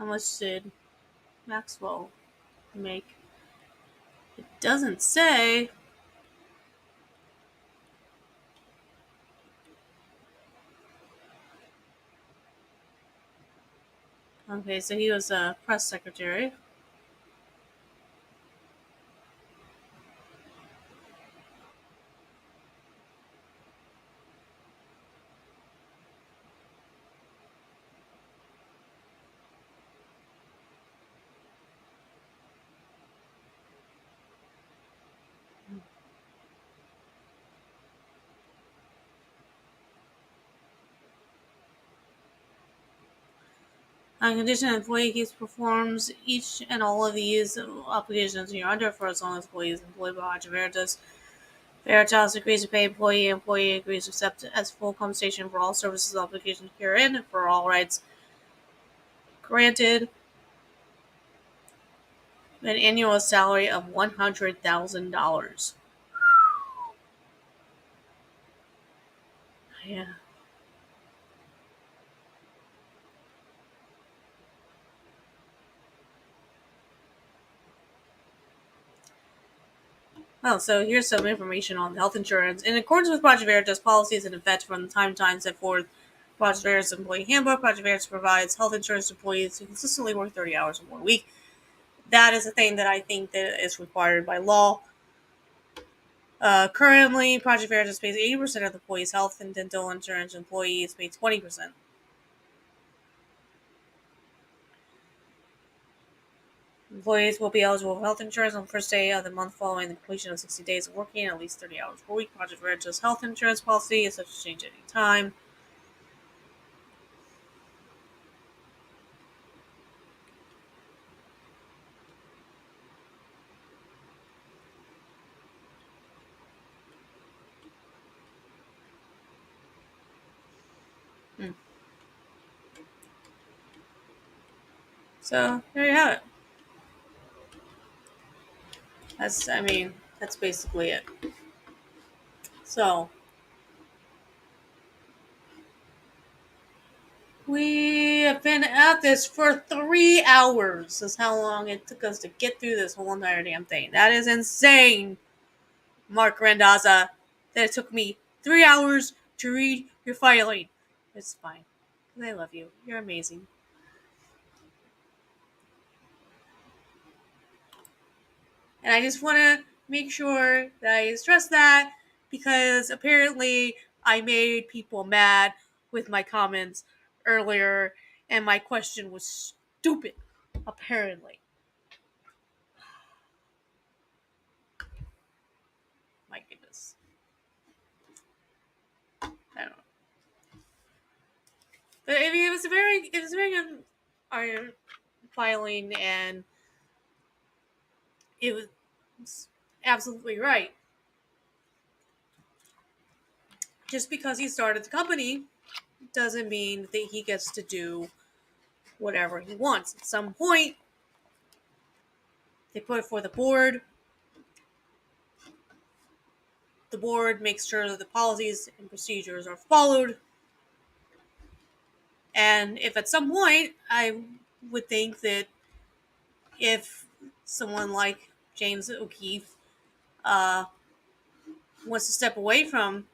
How much did Maxwell make? It doesn't say. Okay, so he was a press secretary. On condition an employee keeps performs each and all of these obligations you're under for as long as employee is employed by Veritas. Veritas agrees to pay employee. Employee agrees to accept as full compensation for all services obligations herein and for all rights granted. An annual salary of $100,000. Yeah. Well, so here's some information on health insurance. In accordance with Project Veritas policies in effect from the time set forth Project Veritas Employee Handbook, Project Veritas provides health insurance to employees who consistently work 30 hours or more a week. That is a thing that I think that is required by law. Currently, Project Veritas pays 80% of the employees' health and dental insurance. Employees pay 20%. Employees will be eligible for health insurance on the first day of the month following the completion of 60 days of working at least 30 hours per week. Project Veritas health insurance policy is subject to change at any time. So there you have it. That's basically it. So we have been at this for 3 hours. That's how long it took us to get through this whole entire damn thing. That is insane, Mark Randazza. That it took me 3 hours to read your filing. It's fine. I love you. You're amazing. And I just want to make sure that I stress that because apparently I made people mad with my comments earlier and my question was stupid, apparently. My goodness. I don't know. But I mean, it was a very good iron filing and it was absolutely right. Just because he started the company doesn't mean that he gets to do whatever he wants. At some point, they put it for the board. The board makes sure that the policies and procedures are followed. And if at some point, I would think that if someone like James O'Keefe wants to step away from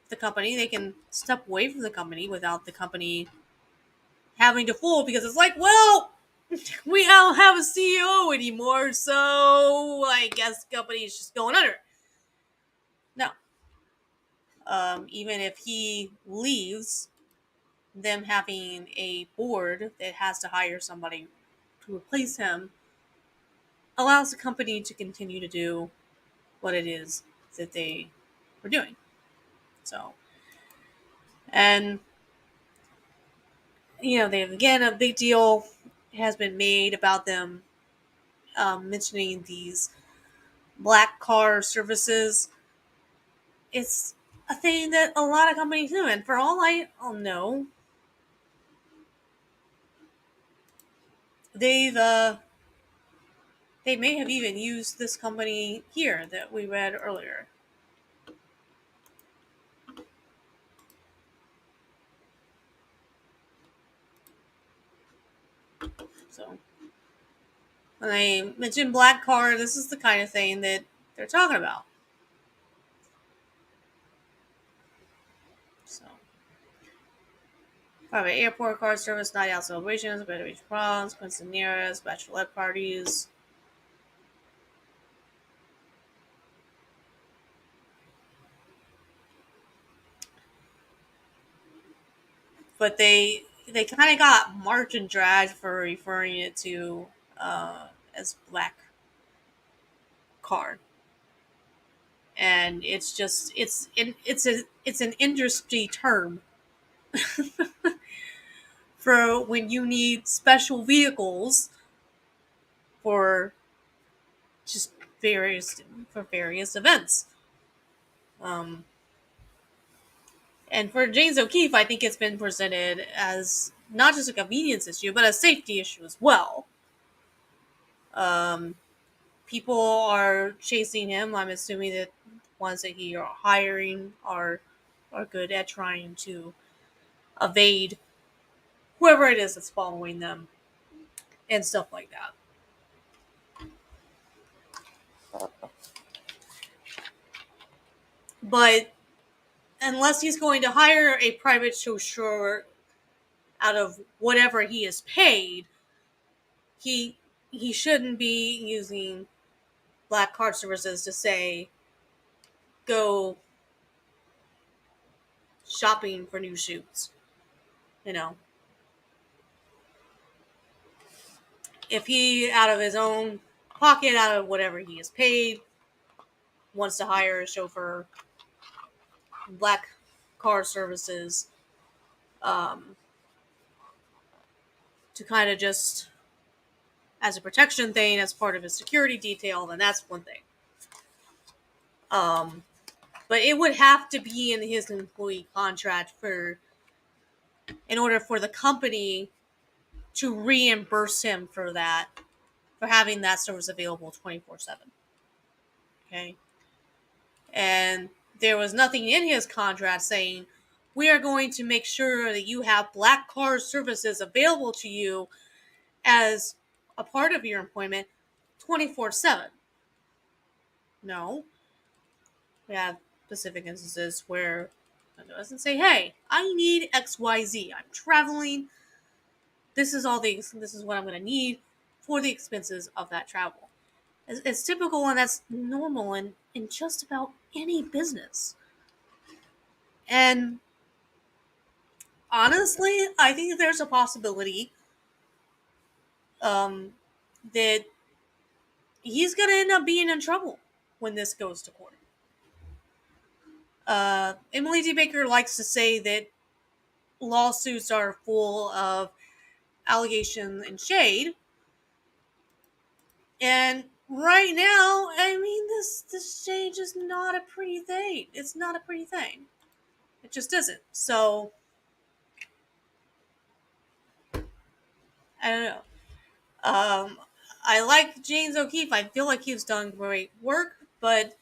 the company, they can step away from the company without the company having to fold, because it's like, well, we don't have a CEO anymore, so I guess the company is just going under. No. Even if he leaves, them having a board that has to hire somebody to replace him allows the company to continue to do what it is that they were doing. So, and they again, a big deal has been made about them mentioning these black car services. It's a thing that a lot of companies do, and for all I know, they may have even used this company here that we read earlier. So when I mention black car, this is the kind of thing that they're talking about. So, private airport car service, night out celebrations, beach proms, quinceañeras, bachelorette parties. But they kind of got march and drag for referring it to as black car, and it's just it's an industry term for when you need special vehicles for just various events. Um, and for James O'Keefe, I think it's been presented as not just a convenience issue, but a safety issue as well. Um, People are chasing him. I'm assuming that ones that he are hiring are good at trying to evade whoever it is that's following them and stuff like that. But unless he's going to hire a private chauffeur out of whatever he is paid, he shouldn't be using black card services to say go shopping for new shoes. You know, if he out of his own pocket, out of whatever he is paid, wants to hire a chauffeur, black car services, um, to kind of just as a protection thing, as part of his security detail, then that's one thing. But it would have to be in his employee contract in order for the company to reimburse him for that, for having that service available 24/7. Okay. And there was nothing in his contract saying, we are going to make sure that you have black car services available to you as a part of your employment 24/7. No. We have specific instances where it doesn't say, hey, I need XYZ. I'm traveling. This is what I'm going to need for the expenses of that travel. It's typical, and that's normal in just about any business. And honestly, I think there's a possibility that he's going to end up being in trouble when this goes to court. Emily D. Baker likes to say that lawsuits are full of allegation and shade. And right now, I mean, this shade is not a pretty thing. It's not a pretty thing. It just isn't. So I don't know. I like James O'Keefe. I feel like he's done great work, but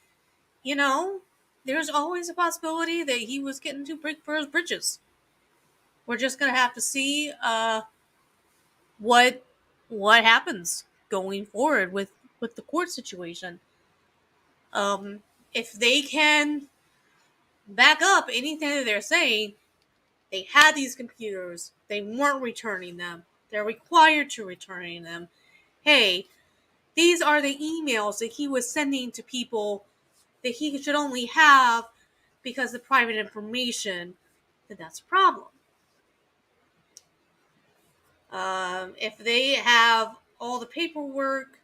you know, there's always a possibility that he was getting too big for his britches. We're just gonna have to see what happens going forward with the court situation. Um, if they can back up anything that they're saying, they had these computers, they weren't returning them, they're required to returning them. Hey, these are the emails that he was sending to people that he should only have because of private information, then that's a problem. If they have all the paperwork,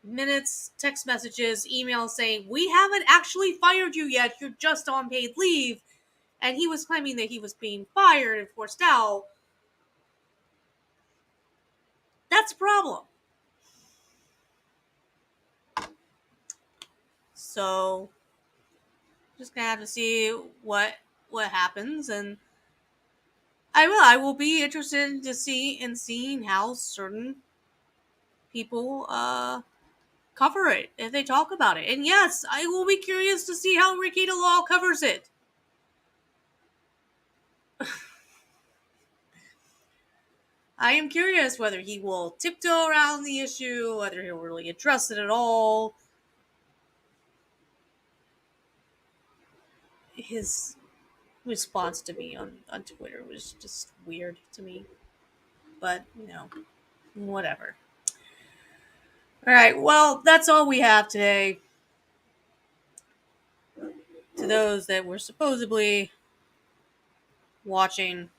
minutes, text messages, emails saying, we haven't actually fired you yet, you're just on paid leave, and he was claiming that he was being fired and forced out, that's a problem. So, just gonna have to see what happens, and I will be interested to seeing how certain people cover it if they talk about it. And yes, I will be curious to see how Rekieta Law covers it. I am curious whether he will tiptoe around the issue, whether he'll really address it at all. His response to me on Twitter was just weird to me. But, whatever. Alright, well, that's all we have today. To those that were supposedly watching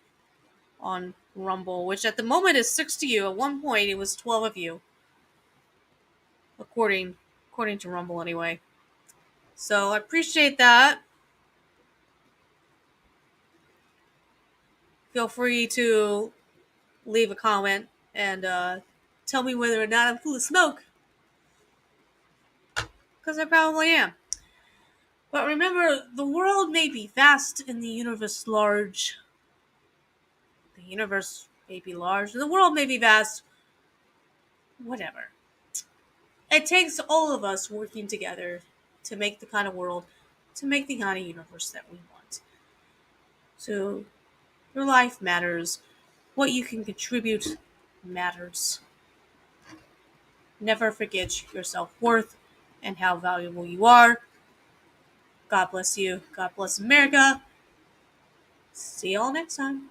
on Rumble, which at the moment is 6 to you. At one point, it was 12 of you, according to Rumble, anyway. So I appreciate that. Feel free to leave a comment and tell me whether or not I'm full of smoke, because I probably am. But remember, the world may be vast and the universe large. The universe may be large, and the world may be vast. Whatever. It takes all of us working together to make the kind of world, to make the kind of universe that we want. So, your life matters. What you can contribute matters. Never forget your self-worth and how valuable you are. God bless you. God bless America. See y'all next time.